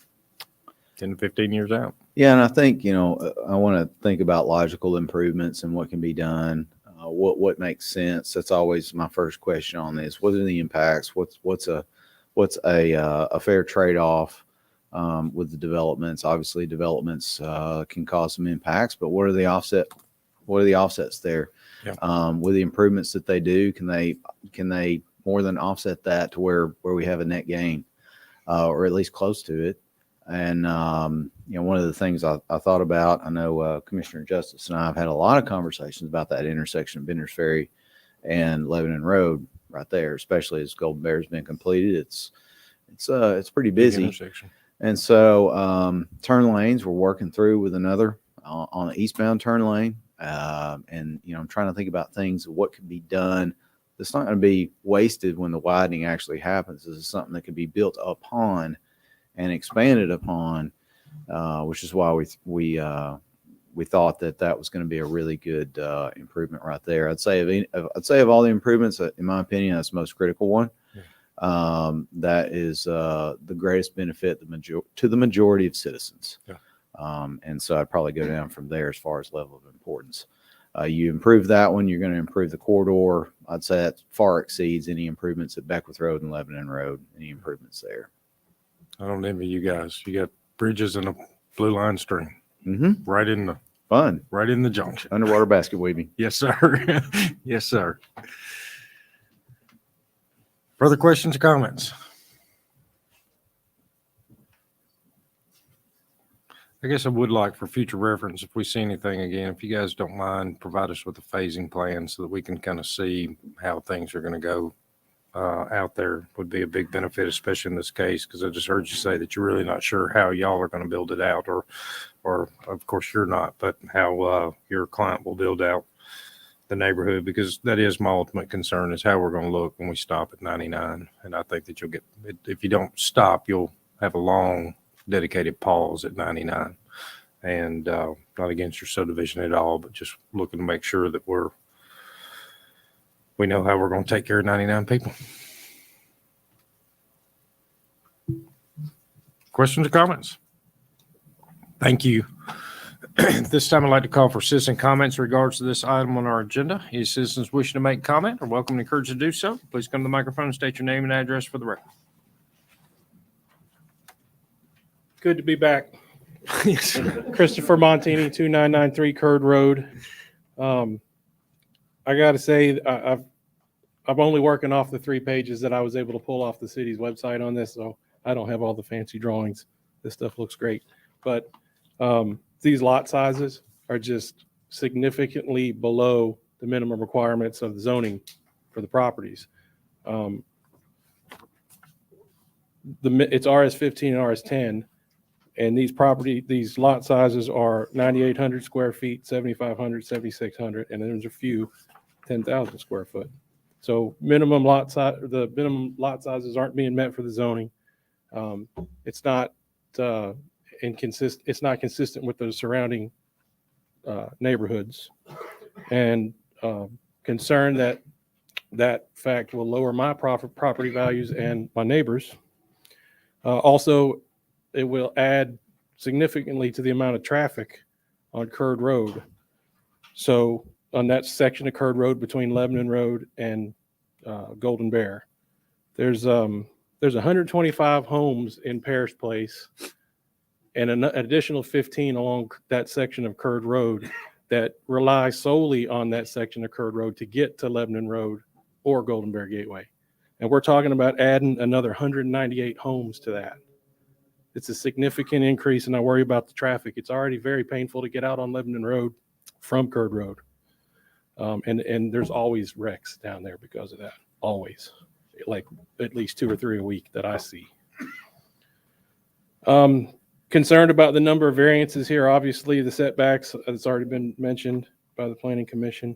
10 to 15 years out. Yeah, and I think, I want to think about logical improvements and what can be done, what makes sense. That's always my first question on this. What are the impacts? What's a fair trade-off with the developments? Obviously, developments can cause some impacts, but what are the offsets there? Yeah. With the improvements that they do, can they more than offset that to where we have a net gain, or at least close to it? And, one of the things I thought about, I know Commissioner Justice and I have had a lot of conversations about that intersection of Bender's Ferry and Lebanon Road right there, especially as Golden Bear has been completed. It's pretty busy. Intersection. And so turn lanes, we're working through with another on the eastbound turn lane. And, I'm trying to think about things, what could be done that's not going to be wasted when the widening actually happens. This is something that could be built upon and expanded upon, which is why we thought that was going to be a really good improvement right there. I'd say of all the improvements, in my opinion, that's the most critical one. That is the greatest benefit to the majority of citizens. Yeah. And so I'd probably go down from there as far as level of importance. You improve that one, you're going to improve the corridor. I'd say that far exceeds any improvements at Beckwith Road and Lebanon Road, any improvements there. I don't envy you guys. You got bridges and a blue line string right in the Fun. right in the junction. Underwater basket weaving. Yes, sir. Yes, sir. Further questions or comments? I guess I would like, for future reference, if we see anything again, if you guys don't mind, provide us with a phasing plan so that we can kind of see how things are going to go out there. Would be a big benefit, especially in this case, because I just heard you say that you're really not sure how y'all are going to build it out, or of course you're not, but how your client will build out the neighborhood, because that is my ultimate concern, is how we're going to look when we stop at 99. And I think that you'll get, if you don't stop, you'll have a long dedicated pause at 99. And not against your subdivision at all, but just looking to make sure that we know how we're going to take care of 99 people. Questions or comments? Thank you. This time I'd like to call for citizen comments in regards to this item on our agenda. Any citizens wishing to make comment are welcome and encouraged to do so. Please come to the microphone and state your name and address for the record. Good to be back. Christopher Montini, 2993 Curd Road. I got to say, I'm only working off the 3 pages that I was able to pull off the city's website on this, so I don't have all the fancy drawings. This stuff looks great. But these lot sizes are just significantly below the minimum requirements of the zoning for the properties. It's RS15 and RS10, and these lot sizes are 9,800 square feet, 7,500, 7,600, and then there's a few 10,000 square foot. So the minimum lot sizes aren't being met for the zoning. It's not inconsistent. It's not consistent with the surrounding neighborhoods, and concerned that fact will lower my property values and my neighbors. Also, it will add significantly to the amount of traffic on Curd Road. So on that section of Curd Road between Lebanon Road and Golden Bear, there's 125 homes in Parish Place, and an additional 15 along that section of Curd Road that rely solely on that section of Curd Road to get to Lebanon Road or Golden Bear Gateway. And we're talking about adding another 198 homes to that. It's a significant increase, and I worry about the traffic. It's already very painful to get out on Lebanon Road from Curd Road. And there's always wrecks down there because of that. Always, like at least 2 or 3 a week that I see. Concerned about the number of variances here. Obviously, the setbacks, it's already been mentioned by the Planning Commission.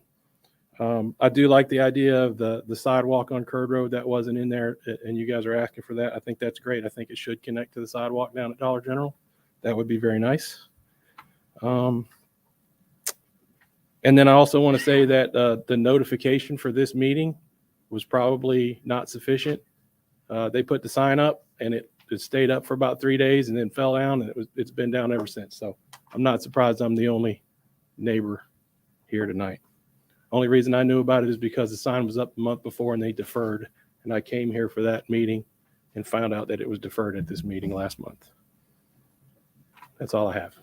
I do like the idea of the sidewalk on Curd Road that wasn't in there, and you guys are asking for that. I think that's great. I think it should connect to the sidewalk down at Dollar General. That would be very nice. And then I also want to say that the notification for this meeting was probably not sufficient. They put the sign up, and it stayed up for about 3 days and then fell down, and it's been down ever since. So I'm not surprised I'm the only neighbor here tonight. Only reason I knew about it is because the sign was up a month before and they deferred, and I came here for that meeting and found out that it was deferred at this meeting last month. That's all I have.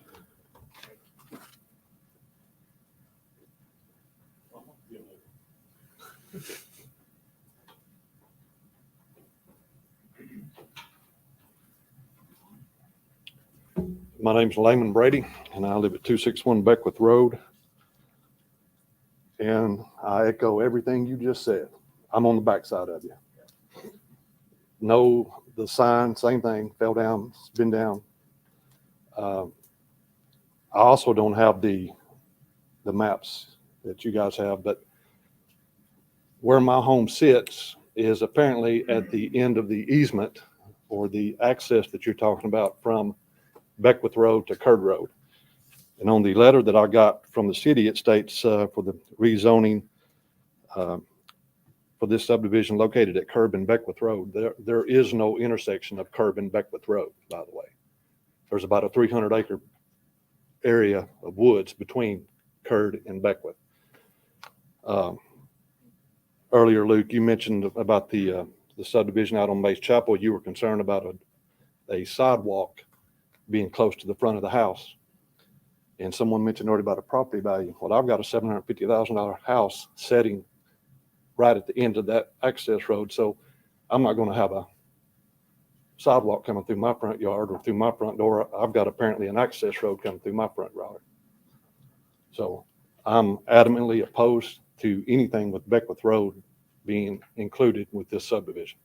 My name's Layman Brady, and I live at 261 Beckwith Road. And I echo everything you just said. I'm on the backside of you. No, the sign, same thing, fell down, it's been down. I also don't have the maps that you guys have, but where my home sits is apparently at the end of the easement or the access that you're talking about from Beckwith Road to Curd Road. And on the letter that I got from the city, it states for the rezoning for this subdivision located at Curb and Beckwith Road, there is no intersection of Curb and Beckwith Road, by the way. There's about a 300-acre area of woods between Curd and Beckwith. Earlier, Luke, you mentioned about the subdivision out on Mace Chapel. You were concerned about a sidewalk being close to the front of the house. And someone mentioned already about a property value. Well, I've got a $750,000 house setting right at the end of that access road. So I'm not going to have a sidewalk coming through my front yard or through my front door. I've got apparently an access road coming through my front yard. So I'm adamantly opposed to anything with Beckwith Road being included with this subdivision.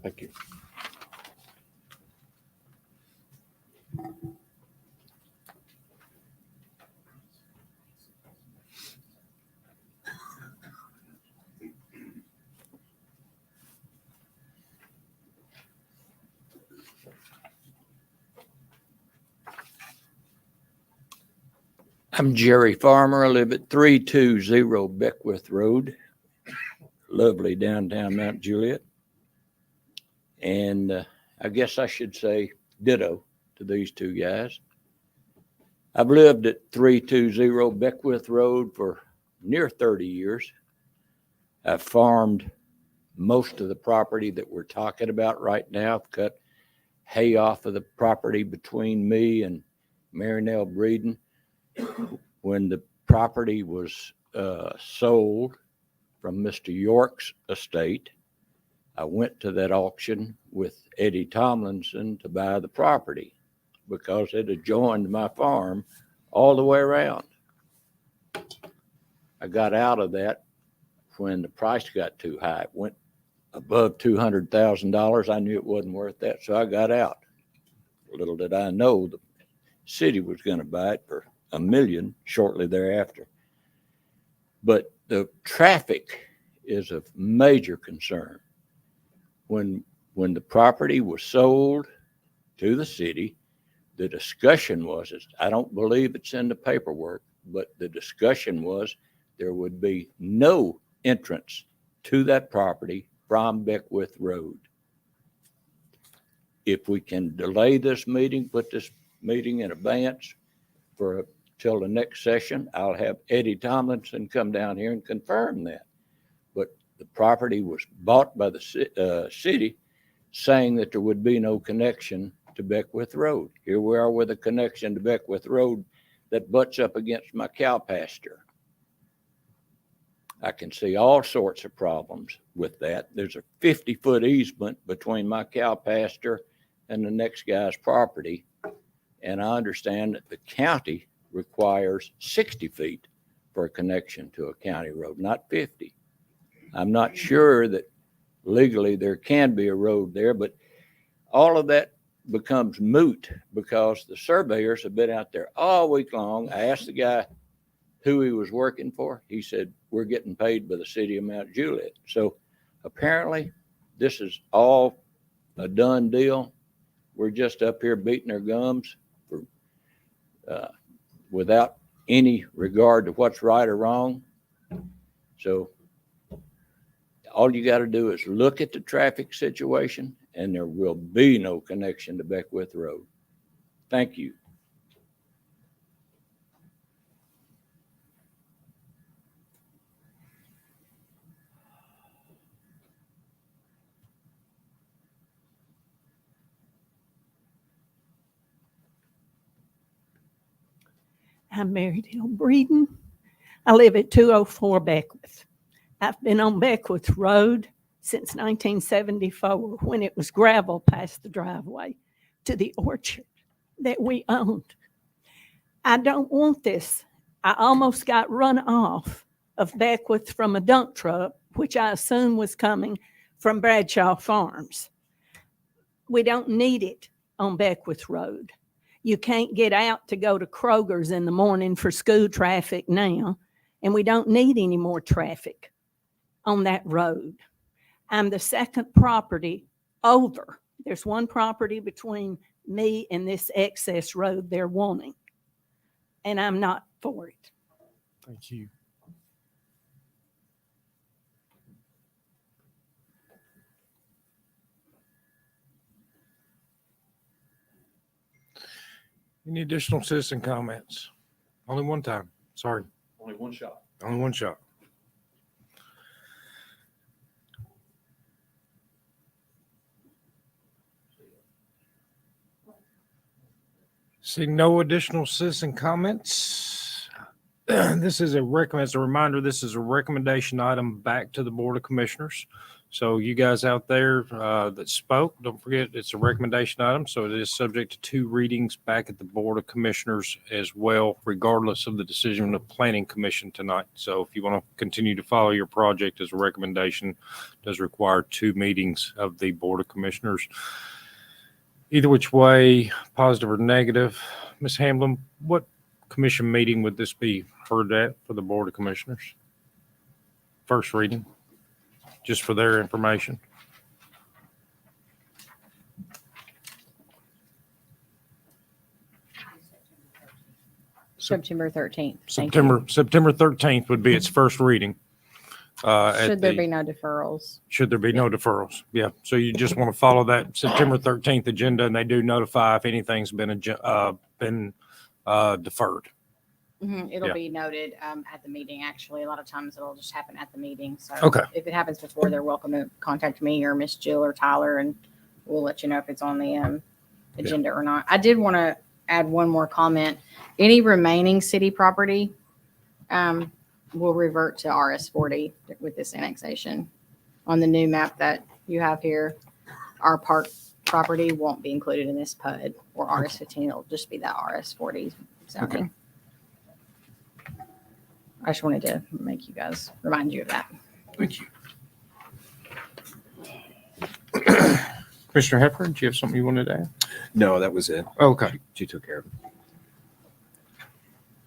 Thank you. I'm Jerry Farmer. I live at 320 Beckwith Road, lovely downtown Mount Juliet. And I guess I should say ditto to these two guys. I've lived at 320 Beckwith Road for near 30 years. I've farmed most of the property that we're talking about right now. I've cut hay off of the property between me and Marinell Breeden. When the property was sold from Mr. York's estate, I went to that auction with Eddie Tomlinson to buy the property because it had joined my farm all the way around. I got out of that when the price got too high. It went above $200,000. I knew it wasn't worth that, so I got out. Little did I know the city was going to buy it for $1 million shortly thereafter. But the traffic is of major concern. When the property was sold to the city, the discussion was, I don't believe it's in the paperwork, but the discussion was there would be no entrance to that property from Beckwith Road. If we can delay this meeting, put this meeting in advance till the next session, I'll have Eddie Tomlinson come down here and confirm that. But the property was bought by the city saying that there would be no connection to Beckwith Road. Here we are with a connection to Beckwith Road that butts up against my cow pasture. I can see all sorts of problems with that. There's a 50-foot easement between my cow pasture and the next guy's property. And I understand that the county requires 60 feet for a connection to a county road, not 50. I'm not sure that legally there can be a road there, but all of that becomes moot because the surveyors have been out there all week long. I asked the guy who he was working for. He said, we're getting paid by the city of Mount Juliet. So apparently this is all a done deal. We're just up here beating our gums for, without any regard to what's right or wrong. So all you got to do is look at the traffic situation and there will be no connection to Beckwith Road. Thank you. I'm Mary Hill Breeden. I live at 204 Beckwith. I've been on Beckwith Road since 1974 when it was gravel past the driveway to the orchard that we owned. I don't want this. I almost got run off of Beckwith from a dump truck, which I assume was coming from Bradshaw Farms. We don't need it on Beckwith Road. You can't get out to go to Kroger's in the morning for school traffic now, and we don't need any more traffic on that road. I'm the second property over. There's one property between me and this excess road they're wanting, and I'm not for it. Thank you. Any additional citizen comments? Only one time. Sorry. Only one shot. Only one shot. Seeing no additional citizen comments, this is as a reminder, this is a recommendation item back to the Board of Commissioners. So you guys out there that spoke, don't forget it's a recommendation item. So it is subject to 2 readings back at the Board of Commissioners as well, regardless of the decision of the Planning Commission tonight. So if you want to continue to follow your project as a recommendation, it does require 2 meetings of the Board of Commissioners. Either which way, positive or negative. Ms. Hamlin, what commission meeting would this be heard at for the Board of Commissioners? First reading, just for their information. September 13th. September 13th would be its first reading. Should there be no deferrals? Should there be no deferrals? Yeah. So you just want to follow that September 13th agenda, and they do notify if anything's been deferred. It'll Yeah. be noted at the meeting. Actually, a lot of times it'll just happen at the meeting. So Okay. if it happens before, they're welcome to contact me or Miss Jill or Tyler, and we'll let you know if it's on the agenda or not. I did want to add one more comment. Any remaining city property will revert to RS40 with this annexation. On the new map that you have here, our park property won't be included in this PUD or RS15. It'll just be that RS40 zoning. Okay. I just wanted to remind you of that. Thank you. Commissioner Heffern, do you have something you wanted to add? No, that was it. Okay. She took care of it.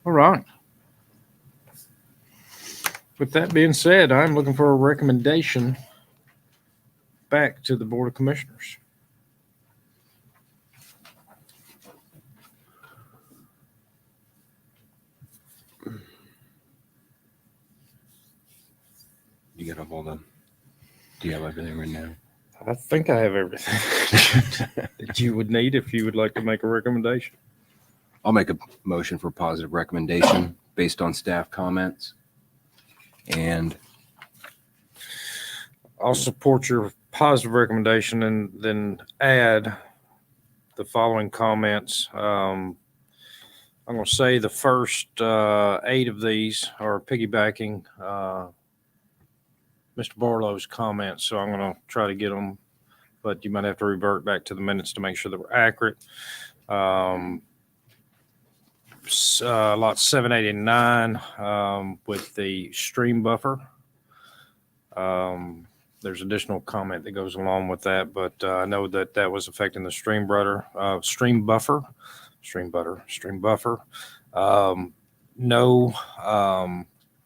All right. With that being said, I'm looking for a recommendation back to the Board of Commissioners. You got all the, do you have everything right now? I think I have everything that you would need if you would like to make a recommendation. I'll make a motion for positive recommendation based on staff comments. And I'll support your positive recommendation and then add the following comments. I'm going to say the first 8 of these are piggybacking Mr. Barlow's comments, so I'm going to try to get them, but you might have to revert back to the minutes to make sure that we're accurate. lot 7, 8, and 9 with the stream buffer. There's additional comment that goes along with that, but I know that that was affecting the stream buffer. No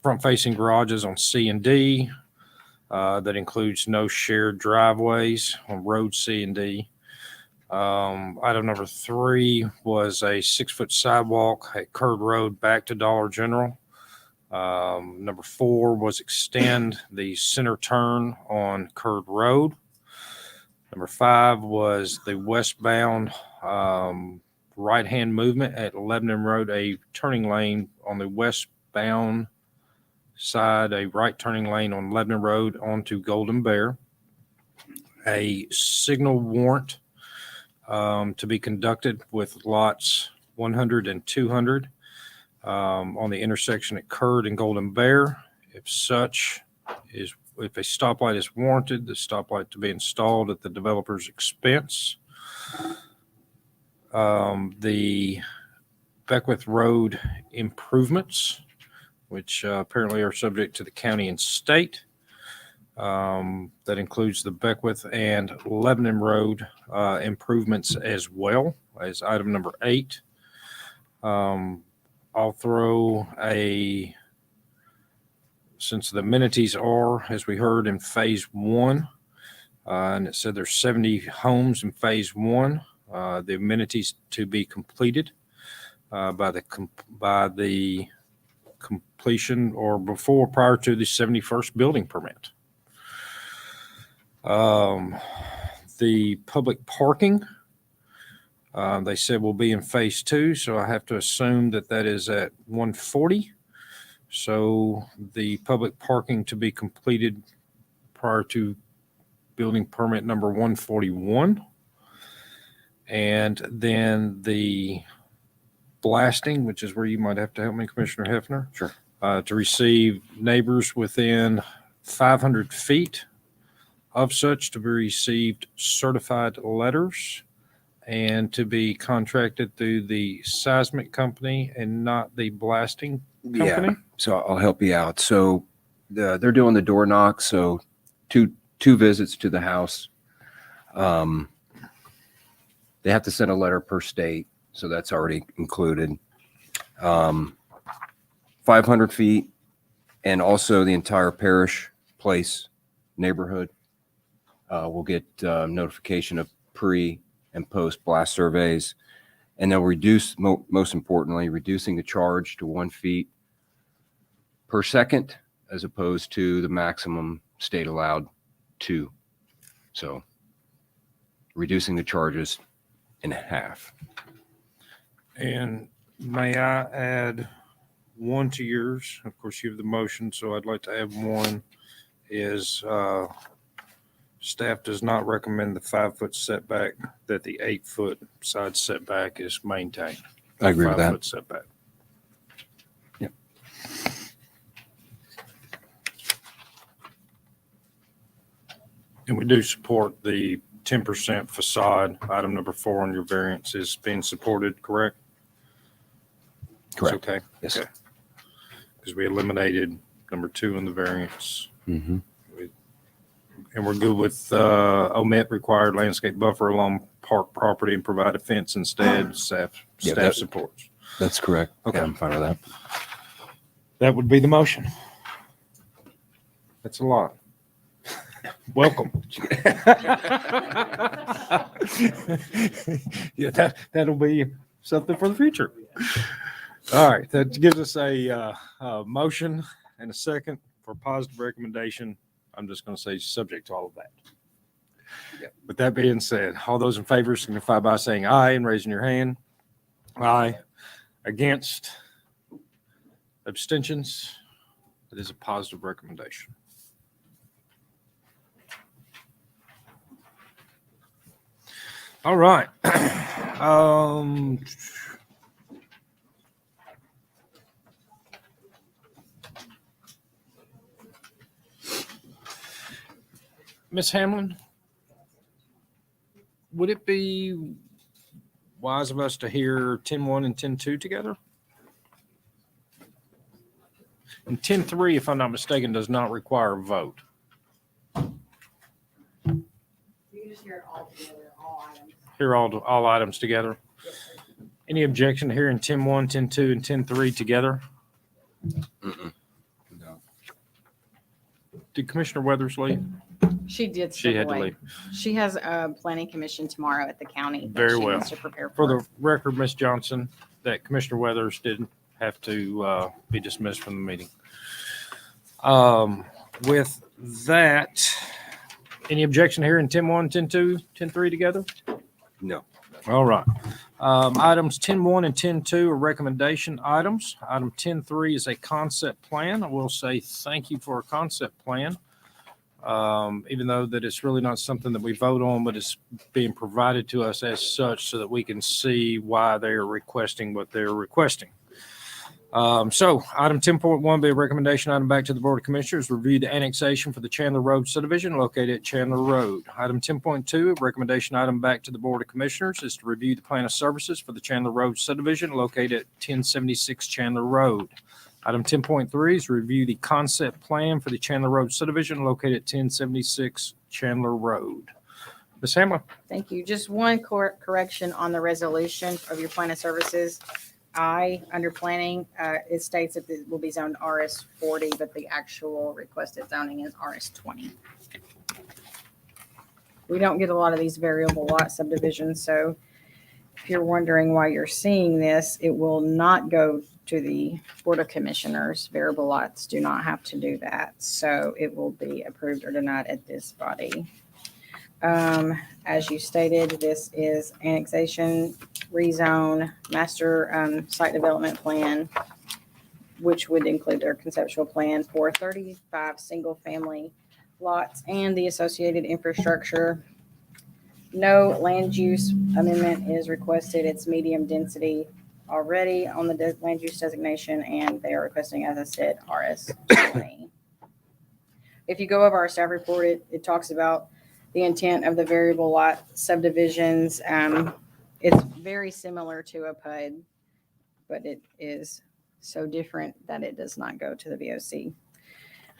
front-facing garages on C and D. That includes no shared driveways on road C and D. Item number 3 was a 6-foot sidewalk at Curd Road back to Dollar General. Number 4 was extend the center turn on Curd Road. Number 5 was the westbound right-hand movement at Lebanon Road, a turning lane on the westbound side, a right turning lane on Lebanon Road onto Golden Bear. A signal warrant to be conducted with lots 100 and 200 on the intersection at Curd and Golden Bear. If a stoplight is warranted, the stoplight to be installed at the developer's expense. The Beckwith Road improvements, which apparently are subject to the county and state. That includes the Beckwith and Lebanon Road improvements as well as item number 8. I'll throw since the amenities are, as we heard, in phase 1, and it said there's 70 homes in phase 1, the amenities to be completed by the completion or prior to the 71st building permit. The public parking, they said will be in phase 2, so I have to assume that is at 140. So the public parking to be completed prior to building permit number 141. And then the blasting, which is where you might have to help me, Commissioner Hefner. Sure. To receive neighbors within 500 feet of such to be received certified letters and to be contracted through the seismic company and not the blasting company. Yeah, so I'll help you out. So they're doing the door knock. So two visits to the house. They have to send a letter per state. So that's already included. 500 feet and also the entire parish, place, neighborhood will get notification of pre and post blast surveys. And they'll reduce, most importantly, reducing the charge to 1 feet per second, as opposed to the maximum state allowed 2. So reducing the charges in half. And may I add one to yours? Of course, you have the motion, so I'd like to add one is staff does not recommend the 5-foot setback, that the 8-foot side setback is maintained. I agree with that. 5-foot setback. Yep. And we do support the 10% facade. Item number 4 on your variance is being supported, correct? Correct. It's okay. Yes. Okay. Because we eliminated number 2 in the variance. Mm-hmm. And we're good with omit required landscape buffer along park property and provide a fence instead. Staff supports. That's correct. Okay. Yeah, I'm fine with that. That would be the motion. That's a lot. Welcome. Yeah, that'll be something for the future. All right, that gives us a motion and a second for positive recommendation. I'm just going to say subject to all of that. Yep. With that being said, all those in favor signify by saying aye and raising your hand. Aye. Against? Abstentions? It is a positive recommendation. All right. Ms. Hamlin, would it be wise of us to hear 10-1 and 10-2 together? And 10.3, if I'm not mistaken, does not require a vote. You just hear it all together, all items. Hear all items together. Any objection to hearing 10.1, 10.2, and 10.3 together? Mm-mm. No. Did Commissioner Weathers leave? She did. She step had to away. leave. She has a planning commission tomorrow at the county. that Very she well. needs to prepare For the record, Ms. Johnson, that Commissioner Weathers didn't have to be dismissed from the meeting. With that, any objection here in 10.1, 10.2, 10.3 together? No. All right. Items 10.1 and 10.2 are recommendation items. Item 10.3 is a concept plan. I will say thank you for a concept plan. Even though that it's really not something that we vote on, but it's being provided to us as such so that we can see why they're requesting what they're requesting. So item 10.1 be a recommendation item back to the Board of Commissioners, review the annexation for the Chandler Road subdivision located at Chandler Road. Item 10.2, a recommendation item back to the Board of Commissioners is to review the plan of services for the Chandler Road subdivision located at 1076 Chandler Road. Item 10.3 is review the concept plan for the Chandler Road subdivision located at 1076 Chandler Road. Ms. Hamler? Thank you. Just one correction on the resolution of your plan of services. Under planning, it states that it will be zoned RS 40, but the actual requested zoning is RS 20. We don't get a lot of these variable lot subdivisions, so if you're wondering why you're seeing this, it will not go to the Board of Commissioners. Variable lots do not have to do that, so it will be approved or denied at this body. As you stated, this is annexation, rezone, master site development plan, which would include their conceptual plan for 35 single-family lots and the associated infrastructure. No land use amendment is requested. It's medium density already on the land use designation, and they are requesting, as I said, RS 20. If you go over our staff report, it talks about the intent of the variable lot subdivisions. It's very similar to a PUD, but it is so different that it does not go to the VOC.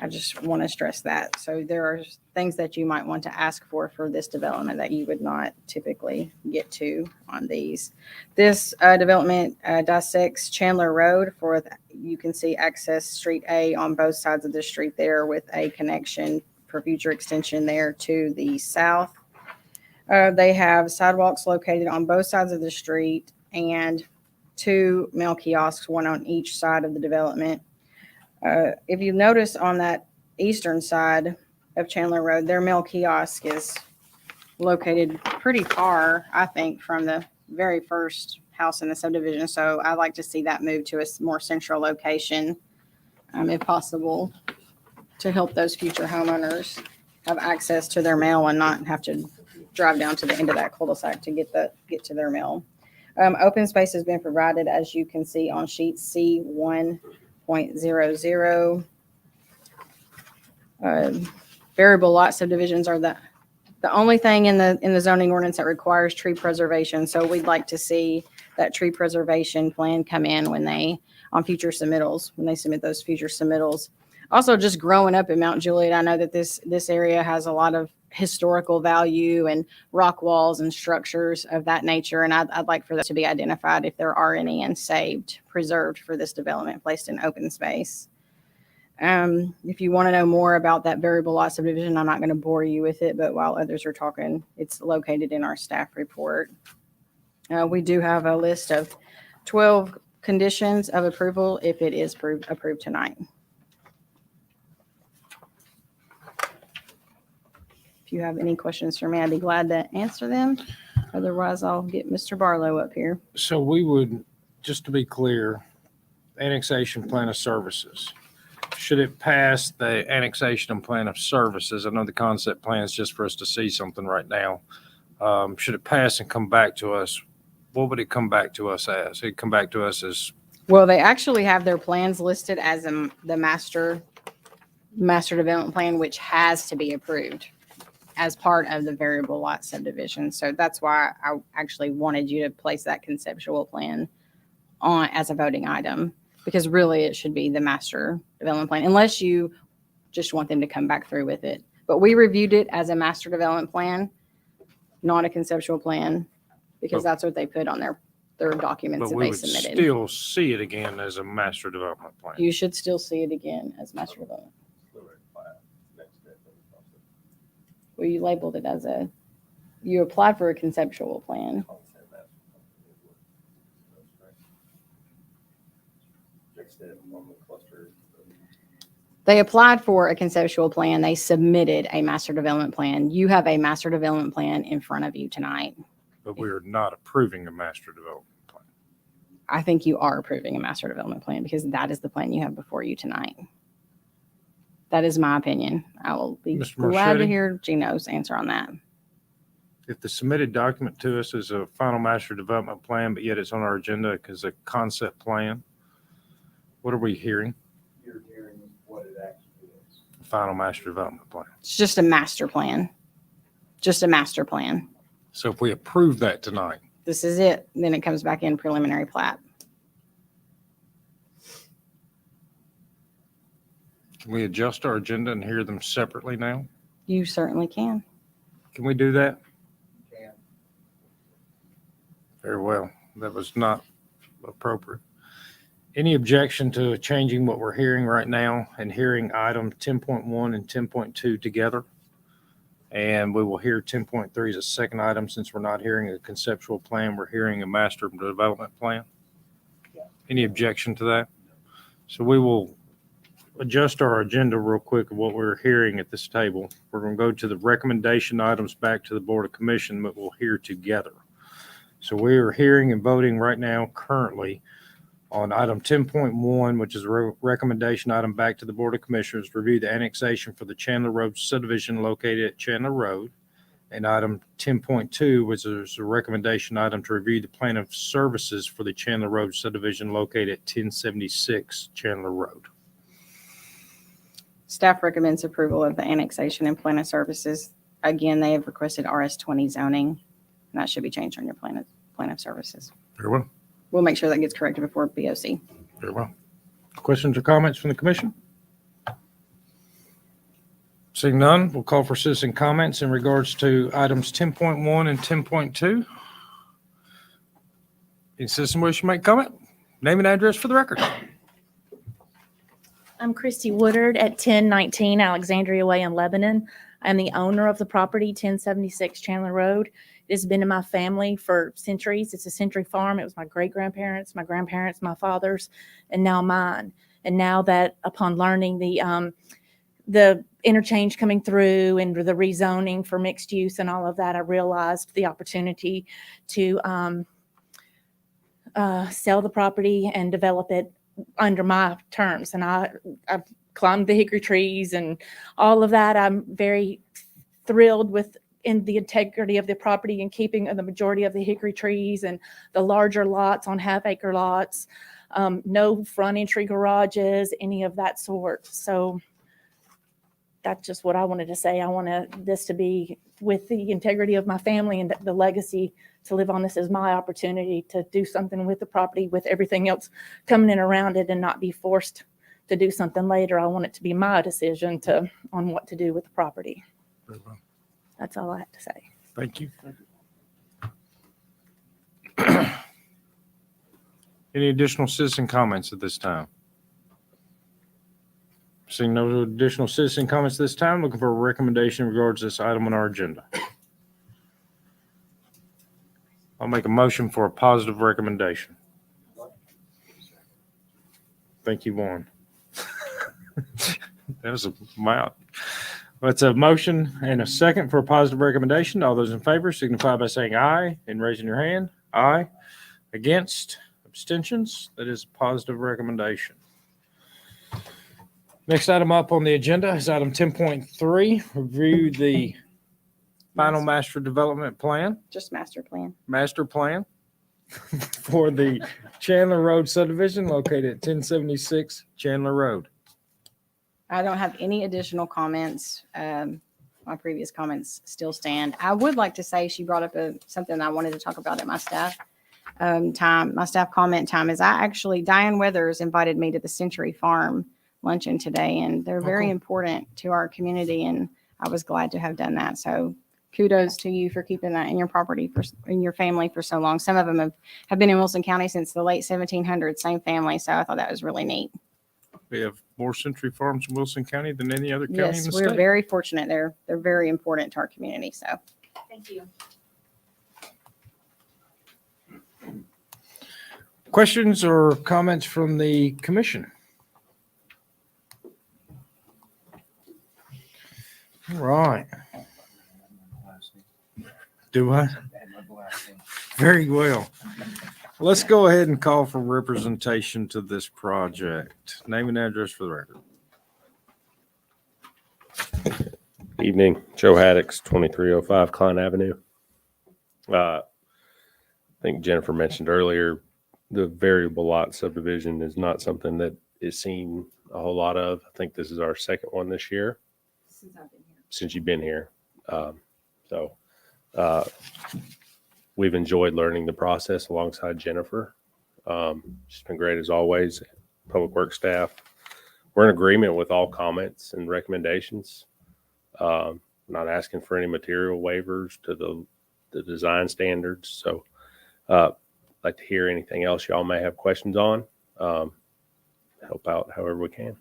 I just want to stress that. So there are things that you might want to ask for this development that you would not typically get to on these. This development dissects Chandler Road you can see access Street A on both sides of the street there with a connection for future extension there to the south. They have sidewalks located on both sides of the street and 2 mail kiosks, one on each side of the development. If you notice on that eastern side of Chandler Road, their mail kiosk is located pretty far, I think, from the very first house in the subdivision. So I'd like to see that move to a more central location, if possible, to help those future homeowners have access to their mail and not have to drive down to the end of that cul-de-sac to get to their mail. Open space has been provided, as you can see on sheet C1.00. Variable lot subdivisions are the only thing in the zoning ordinance that requires tree preservation. So we'd like to see that tree preservation plan come in on future submittals, when they submit those future submittals. Also, just growing up in Mount Juliet, I know that this area has a lot of historical value and rock walls and structures of that nature. And I'd like for that to be identified if there are any, and saved, preserved for this development, placed in open space. If you want to know more about that variable lot subdivision, I'm not going to bore you with it, but while others are talking, it's located in our staff report. We do have a list of 12 conditions of approval if it is approved tonight. If you have any questions for me, I'd be glad to answer them. Otherwise, I'll get Mr. Barlow up here. So we would, just to be clear, annexation plan of services. Should it pass the annexation and plan of services? I know the concept plan is just for us to see something right now. Should it pass and come back to us? What would it come back to us as? It'd come back to us as. Well, they actually have their plans listed as the master development plan, which has to be approved as part of the variable lot subdivision. So that's why I actually wanted you to place that conceptual plan on as a voting item. because really it should be the master development plan, unless you just want them to come back through with it. But we reviewed it as a master development plan, not a conceptual plan, because that's what they put on their documents But that we they would submitted. still see it again as a master development plan. You should still see it again as master development. Well, you labeled it as you applied for a conceptual plan. They applied for a conceptual plan. They submitted a master development plan. You have a master development plan in front of you tonight. But we are not approving a master development plan. I think you are approving a master development plan because that is the plan you have before you tonight. That is my opinion. I will be Mr. glad to Marchetti? hear Gino's answer on that. If the submitted document to us is a final master development plan, but yet it's on our agenda because a concept plan, what are we hearing? You're hearing what it actually is. Final master development plan. It's just a master plan. Just a master plan. So if we approve that tonight, This is it. Then it comes back in preliminary plat. can we adjust our agenda and hear them separately now? You certainly can. Can we do that? Can. Very well. That was not appropriate. Any objection to changing what we're hearing right now and hearing item 10.1 and 10.2 together? And we will hear 10.3 as a second item since we're not hearing a conceptual plan, we're hearing a master development plan. Any objection to that? So we will adjust our agenda real quick of what we're hearing at this table. We're going to go to the recommendation items back to the Board of Commission, but we'll hear together. So we are hearing and voting right now currently on item 10.1, which is a recommendation item back to the Board of Commissioners, review the annexation for the Chandler Road subdivision located at Chandler Road. And item 10.2, which is a recommendation item to review the plan of services for the Chandler Road subdivision located at 1076 Chandler Road. Staff recommends approval of the annexation and plan of services. Again, they have requested RS20 zoning. And that should be changed on your plan of services. Very well. We'll make sure that gets corrected before BOC. Very well. Questions or comments from the commission? Seeing none, we'll call for citizen comments in regards to items 10.1 and 10.2. Any citizen wish to make comment? Name and address for the record. I'm Christy Woodard at 1019 Alexandria Way in Lebanon. I'm the owner of the property, 1076 Chandler Road. It has been in my family for centuries. It's a century farm. It was my great-grandparents, my grandparents, my father's, and now mine. And now that upon learning the interchange coming through and the rezoning for mixed use and all of that, I realized the opportunity to sell the property and develop it under my terms. And I've climbed the hickory trees and all of that. I'm very thrilled with in the integrity of the property and keeping the majority of the hickory trees and the larger lots on half-acre lots. No front entry garages, any of that sort. So that's just what I wanted to say. I wanted this to be with the integrity of my family and the legacy to live on. This is my opportunity to do something with the property, with everything else coming in around it, and not be forced to do something later. I want it to be my decision on what to do with the property. Very well. That's all I have to say. Thank you. Any additional citizen comments at this time? Seeing no additional citizen comments this time, looking for a recommendation in regards to this item on our agenda. I'll make a motion for a positive recommendation. Thank you, Warren. That was a mouth. It's a motion and a second for a positive recommendation. All those in favor signify by saying aye and raising your hand. Aye. Against? Abstentions? That is a positive recommendation. Next item up on the agenda is item 10.3, review the final master development plan. Just master plan. Master plan for the Chandler Road subdivision located at 1076 Chandler Road. I don't have any additional comments. My previous comments still stand. I would like to say she brought up something I wanted to talk about at my staff time, my staff comment time is Diane Weathers invited me to the Century Farm luncheon today, and they're very cool. important to our community. And I was glad to have done that. So kudos to you for keeping that in your property in your family for so long. Some of them have been in Wilson County since the late 1700s, same family. So I thought that was really neat. We have more Century Farms in Wilson County than any other county in Yes, the we're state. very fortunate. They're very important to our community. So Thank you. Questions or comments from the commission? All right. Do I? Very well. Let's go ahead and call for representation to this project. Name and address for the record. Evening, Joe Haddix, 2305 Klein Avenue. I think Jennifer mentioned earlier, the variable lot subdivision is not something that is seen a whole lot of. I think this is our second one this year. Since you've been here. We've enjoyed learning the process alongside Jennifer. She's been great as always. Public Works staff. We're in agreement with all comments and recommendations. Not asking for any material waivers to the design standards. So I'd like to hear anything else y'all may have questions on. Help out however we can.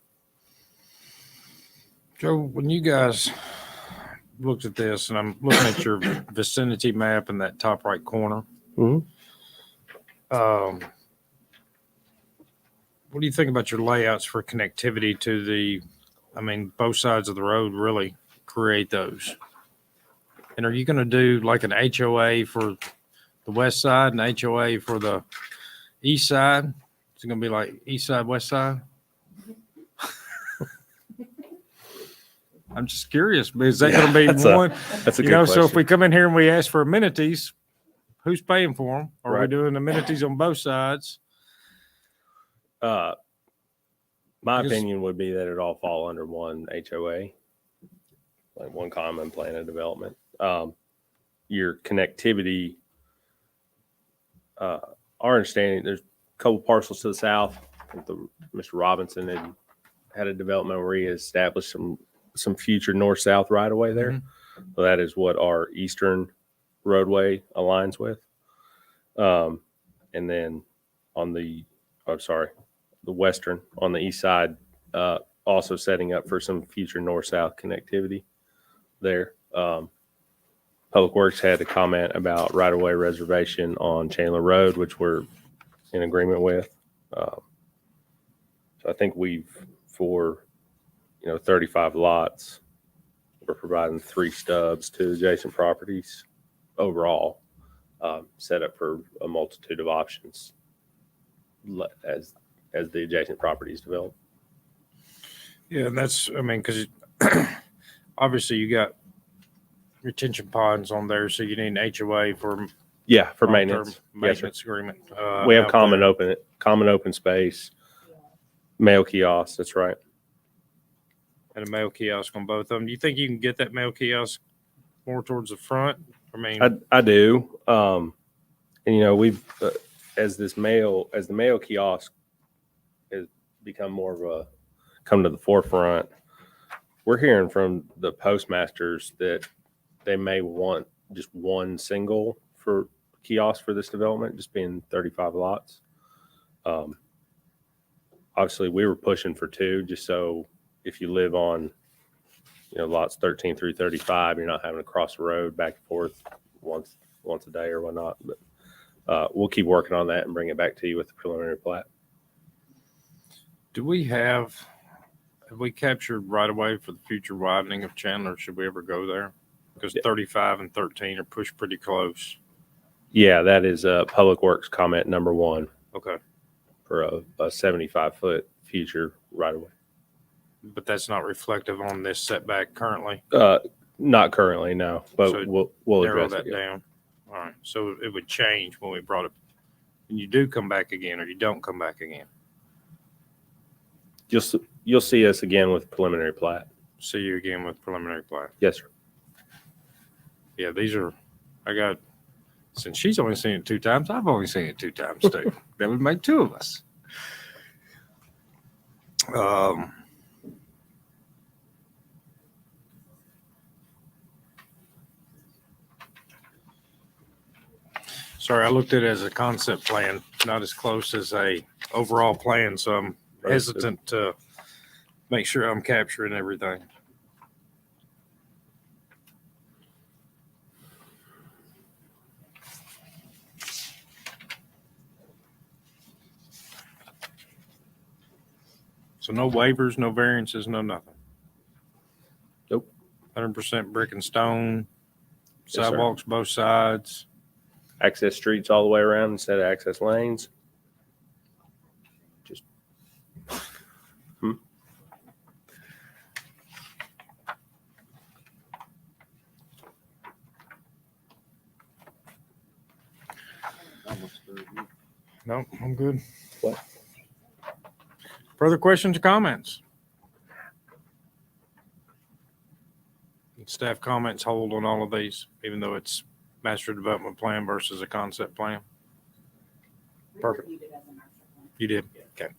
Joe, when you guys looked at this, and I'm looking at your vicinity map in that top right corner, Mm-hmm. What do you think about your layouts for connectivity to both sides of the road really create those? And are you going to do like an HOA for the west side and HOA for the east side? Is it going to be like east side, west side? I'm just curious, is that going to be one? That's a good So if question. we come in here and we ask for amenities, who's paying for them? Are we Right. doing amenities on both sides? My Because- opinion would be that it all fall under one HOA, like one common plan of development. Your connectivity, our understanding, there's a couple parcels to the south. I think Mr. Robinson had a development where he established some future north-south right-of-way there. Mm-hmm. So that is what our eastern roadway aligns with. And then on the western, on the east side, also setting up for some future north-south connectivity there. Public Works had a comment about right-of-way reservation on Chandler Road, which we're in agreement with. So I think for 35 lots, we're providing 3 stubs to adjacent properties overall, set up for a multitude of options as the adjacent properties develop. Yeah, and that's, because obviously you got retention ponds on there, so you need an HOA for Yeah, for long-term maintenance. Yes, sir. maintenance agreement. We have out common there. open space, mail kiosks. That's right. And a mail kiosk on both of them. Do you think you can get that mail kiosk more towards the front? I do. And we've as the mail kiosk has become more of a come to the forefront. We're hearing from the postmasters that they may want just one single for kiosk for this development, just being 35 lots. Obviously, we were pushing for 2, just so if you live on, lots 13 through 35, you're not having to cross the road back and forth once a day or whatnot. But we'll keep working on that and bring it back to you with the preliminary plat. Do we have we captured right away for the future widening of Chandler? Should we ever go there? Because 35 and 13 are pushed pretty close. Yeah, that is Public Works comment number 1. Okay. For a 75-foot future right away. But that's not reflective on this setback currently. Not currently, no. But So we'll narrow address that it. down. All right. So it would change when we brought it. And you do come back again, or you don't come back again. You'll see us again with preliminary plat. See you again with preliminary plat. Yes, sir. Yeah, these are. I got Since she's only seen it 2 times, I've only seen it 2 times too. That would make 2 of us. Sorry, I looked at it as a concept plan, not as close as a overall plan, so I'm hesitant to make sure I'm capturing everything. So no waivers, no variances, no nothing. Nope. 100% brick and stone, Yes, sir. sidewalks both sides. Access streets all the way around instead of access lanes. Just No, I'm good. What? Further questions or comments? Staff comments hold on all of these, even though it's master development plan versus a concept plan. Perfect. You did? Okay.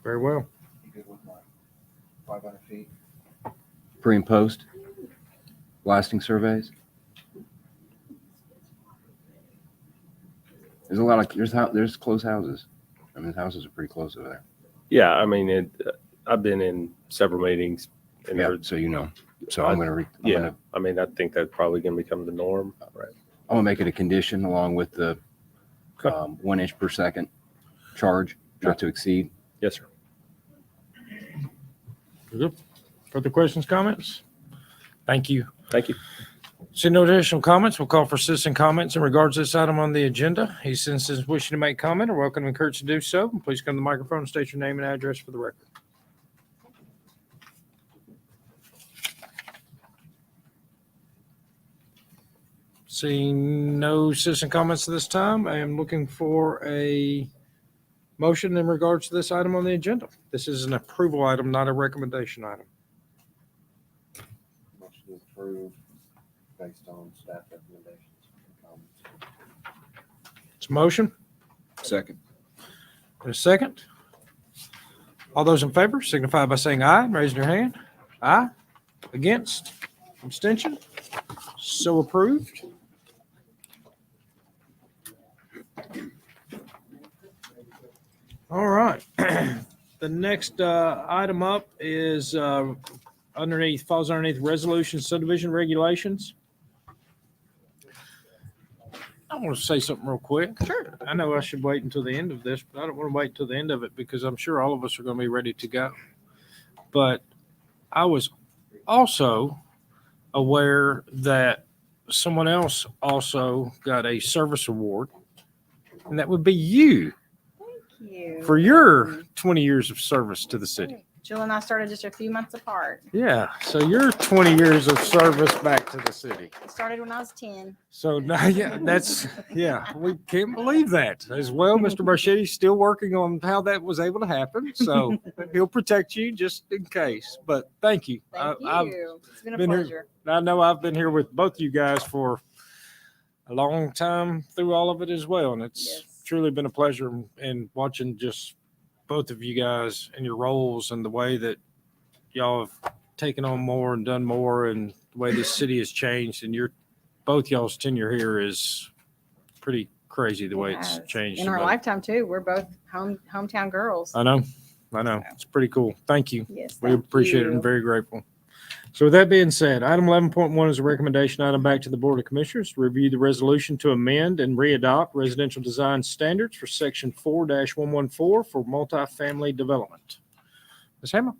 Very well. 500 feet. Pre and post blasting surveys. There's a lot of, there's close houses. I mean, the houses are pretty close over there. yeah, I mean, I've been in several meetings. And Yeah, so you know. So I'm going to, I mean, I think that's probably going to become the norm. Right. I'm going to make it a condition along with the 1 inch per second charge, not to exceed. Yes, sir. Good. Further questions, comments? Thank you. Thank you. See no additional comments. We'll call for citizen comments in regards to this item on the agenda. Any citizens wishing to make comment are welcome and encouraged to do so. Please come to the microphone and state your name and address for the record. Seeing no citizen comments at this time, I am looking for a motion in regards to this item on the agenda. This is an approval item, not a recommendation item. Motion to approve based on staff recommendations. It's a motion. Second. And a second. All those in favor signify by saying aye and raising your hand. Aye. Against? Abstention? So approved. All right. The next item up is falls underneath resolution subdivision regulations. I want to say something real quick. Sure. I know I should wait until the end of this, but I don't want to wait until the end of it because I'm sure all of us are going to be ready to go. But I was also aware that someone else also got a service award, and that would be you You. for your 20 years of service to the city. Jill and I started just a few months apart. Yeah, so your 20 years of service back to the city. It started when I was 10. So now, we can't believe that. As well, Mr. Marchetti's still working on how that was able to happen. So he'll protect you just in case. But thank you. Thank you. I've It's been a been here- pleasure. I know I've been here with both you guys for a long time through all of it as well. And it's truly been a pleasure and watching just both of you guys and your roles and the way that y'all have taken on more and done more and the way this city has changed. And both y'all's tenure here is pretty crazy the way it's changed. In our lifetime too. We're both hometown girls. I know. It's pretty cool. Thank you. Yes, We thank appreciate it you. and very grateful. So with that being said, item 11.1 is a recommendation item back to the Board of Commissioners to review the resolution to amend and readopt residential design standards for section 4-114 for multifamily development. Ms. Hammer?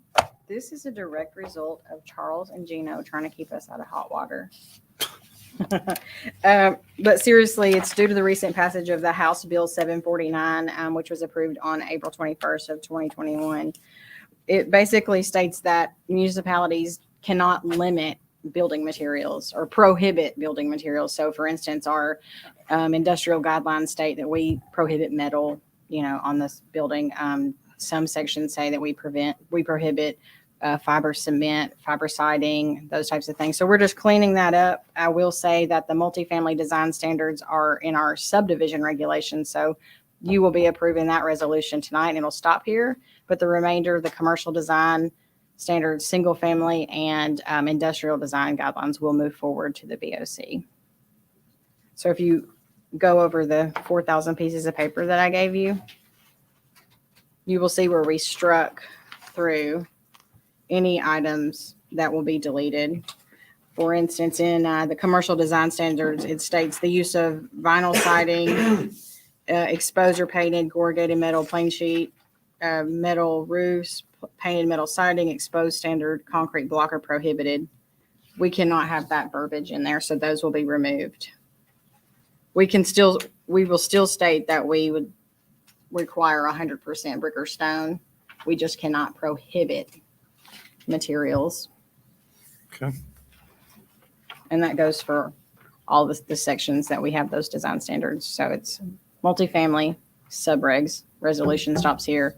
This is a direct result of Charles and Gino trying to keep us out of hot water. But seriously, it's due to the recent passage of the House Bill 749, which was approved on April 21st of 2021. It basically states that municipalities cannot limit building materials or prohibit building materials. So for instance, our industrial guidelines state that we prohibit metal, on this building. Some sections say that we prohibit fiber cement, fiber siding, those types of things. So we're just cleaning that up. I will say that the multifamily design standards are in our subdivision regulations. So you will be approving that resolution tonight and it'll stop here. But the remainder, the commercial design standards, single family and industrial design guidelines will move forward to the BOC. So if you go over the 4,000 pieces of paper that I gave you, you will see where we struck through any items that will be deleted. For instance, in the commercial design standards, it states the use of vinyl siding, exposure painted, corrugated metal, plain sheet, metal roofs, painted metal siding, exposed standard concrete block are prohibited. We cannot have that verbiage in there, so those will be removed. We will still state that we would require 100% brick or stone. We just cannot prohibit materials. Okay. And that goes for all the sections that we have those design standards. So it's multifamily, subregs, resolution stops here,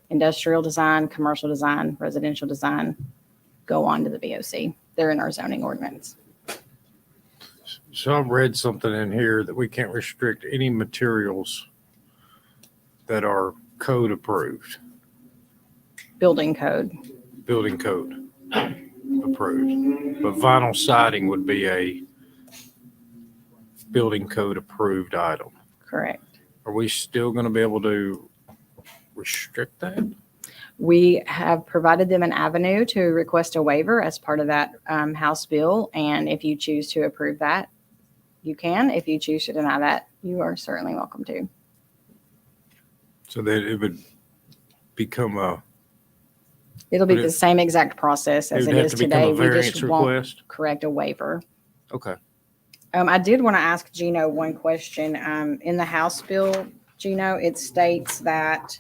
industrial design, commercial design, residential design, go on to the BOC. They're in our zoning ordinance. So I've read something in here that we can't restrict any materials that are code approved, Building code. building code approved. But vinyl siding would be a building code approved item. Correct. Are we still going to be able to restrict that? We have provided them an avenue to request a waiver as part of that House bill. And if you choose to approve that, you can. If you choose to deny that, you are certainly welcome to. So that it would become a, It'll be Would the it- same exact process as it it would have is to become today. a We variance just won't request? correct a waiver. Okay. I did want to ask Gino one question. In the House bill, Gino, it states that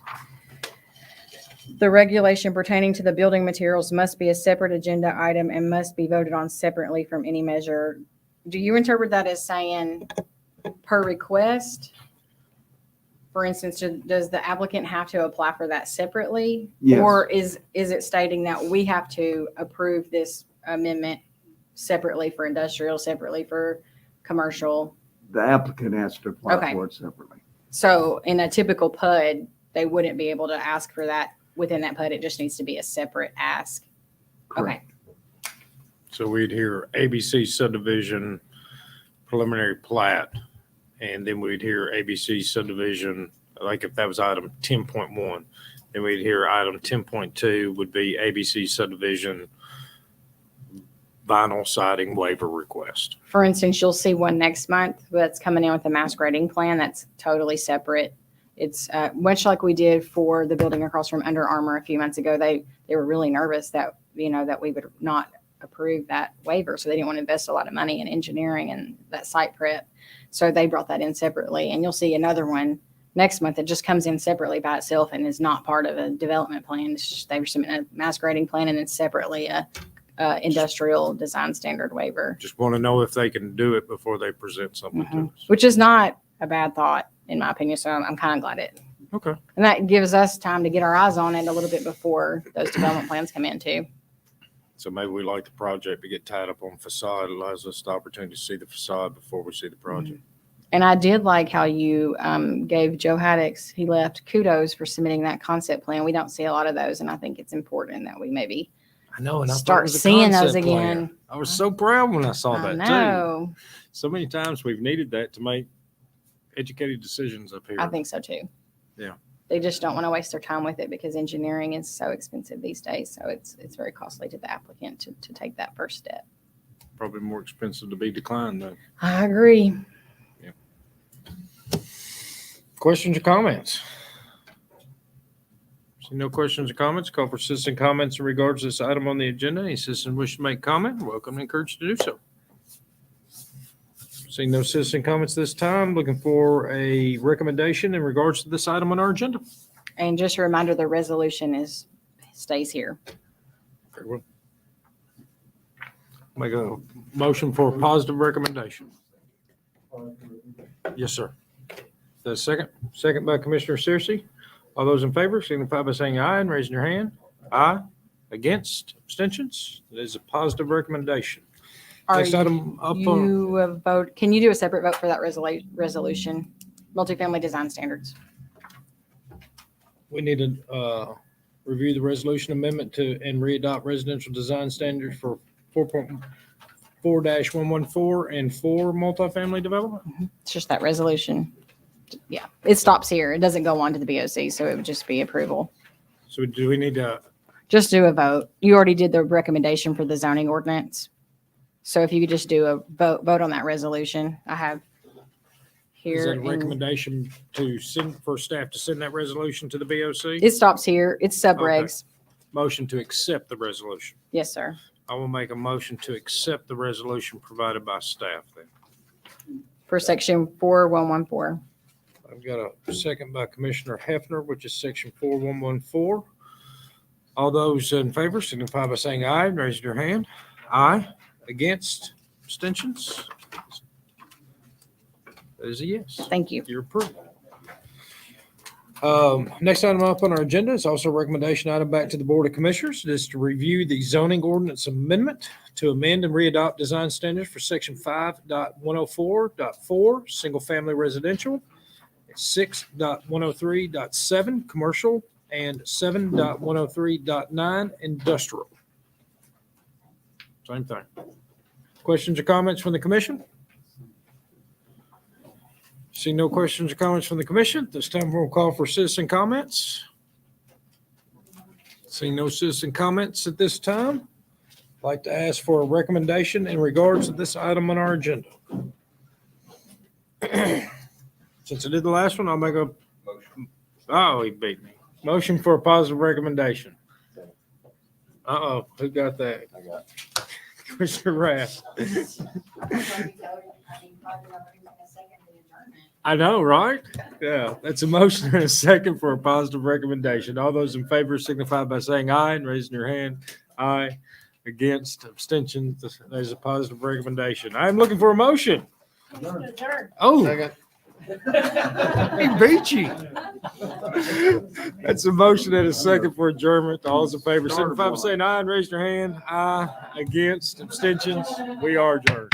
the regulation pertaining to the building materials must be a separate agenda item and must be voted on separately from any measure. Do you interpret that as saying per request? For instance, does the applicant have to apply for that separately? Yes. Or is it stating that we have to approve this amendment separately for industrial, separately for commercial? The applicant has to apply Okay. for it separately. So in a typical PUD, they wouldn't be able to ask for that within that PUD. It just needs to be a separate ask. Okay. So we'd hear ABC subdivision preliminary plat, and then we'd hear ABC subdivision, like if that was item 10.1, then we'd hear item 10.2 would be ABC subdivision vinyl siding waiver request. For instance, you'll see one next month that's coming in with a mass grading plan that's totally separate. It's much like we did for the building across from Under Armour a few months ago. They were really nervous that, that we would not approve that waiver. So they didn't want to invest a lot of money in engineering and that site prep. So they brought that in separately. And you'll see another one next month that just comes in separately by itself and is not part of a development plan. It's just, they were submitting a mass grading plan and then separately a industrial design standard waiver. Just want to know if they can do it before they present something to us. Which is not a bad thought, in my opinion. So I'm kind of glad it. Okay. And that gives us time to get our eyes on it a little bit before those development plans come in too. So maybe we like the project to get tied up on facade. It allows us the opportunity to see the facade before we see the project. And I did like how you gave Joe Haddix, he left, kudos for submitting that concept plan. We don't see a lot of those. And I think it's important that we maybe I know, and I thought it start was a seeing those concept plan. again. I was so proud when I saw I that know. too. So many times we've needed that to make educated decisions up here. I think so too. Yeah. They just don't want to waste their time with it because engineering is so expensive these days. So it's very costly to the applicant to take that first step. Probably more expensive to be declined though. I agree. Questions or comments? See no questions or comments. Call for citizen comments in regards to this item on the agenda. Any citizen wish to make comment, welcome and encouraged to do so. Seeing no citizen comments this time, looking for a recommendation in regards to this item on our agenda. And just a reminder, the resolution stays here. Very well. Make a motion for a positive recommendation. Yes, sir. The second by Commissioner Searcy. All those in favor signify by saying aye and raising your hand. Aye. Against, abstentions? It is a positive recommendation. Are Next item up on, you a vote? Can you do a separate vote for that resolution? Multifamily design standards. we need to review the resolution amendment to and readopt residential design standards for 4.4-114 and 4 multifamily development. It's just that resolution. Yeah, it stops here. It doesn't go on to the BOC, so it would just be approval. So do we need to, Just do a vote. You already did the recommendation for the zoning ordinance. So if you could just do a vote on that resolution, I have is here. that a in- recommendation to send, for staff to send that resolution to the BOC? It stops here. It's subregs. Motion to accept the resolution. Yes, sir. I will make a motion to accept the resolution provided by staff then. For section 4114. I've got a second by Commissioner Hefner, which is section 4114. All those in favor signify by saying aye and raise your hand. Aye. Against, abstentions? That is a yes. Thank you. You're approved. Next item up on our agenda is also a recommendation item back to the Board of Commissioners. It is to review the zoning ordinance amendment to amend and readopt design standards for section 5.104.4, single-family residential, 6.103.7, commercial, and 7.103.9, industrial. Same thing. Questions or comments from the commission? See no questions or comments from the commission. This time we'll call for citizen comments. Seeing no citizen comments at this time, I'd like to ask for a recommendation in regards to this item on our agenda. Since I did the last one, I'll make a motion. Oh, he beat me. Motion for a positive recommendation. Uh-oh, who got that? I got it. Commissioner Rath. I know, right? Yeah, that's a motion and a second for a positive recommendation. All those in favor signify by saying aye and raising your hand. Aye. Against, abstention, there's a positive recommendation. I'm looking for a motion. Oh. Second. He beat you. That's a motion and a second for adjournment. All those in favor signify by saying aye and raise your hand. Aye. Against, abstentions. We are adjourned.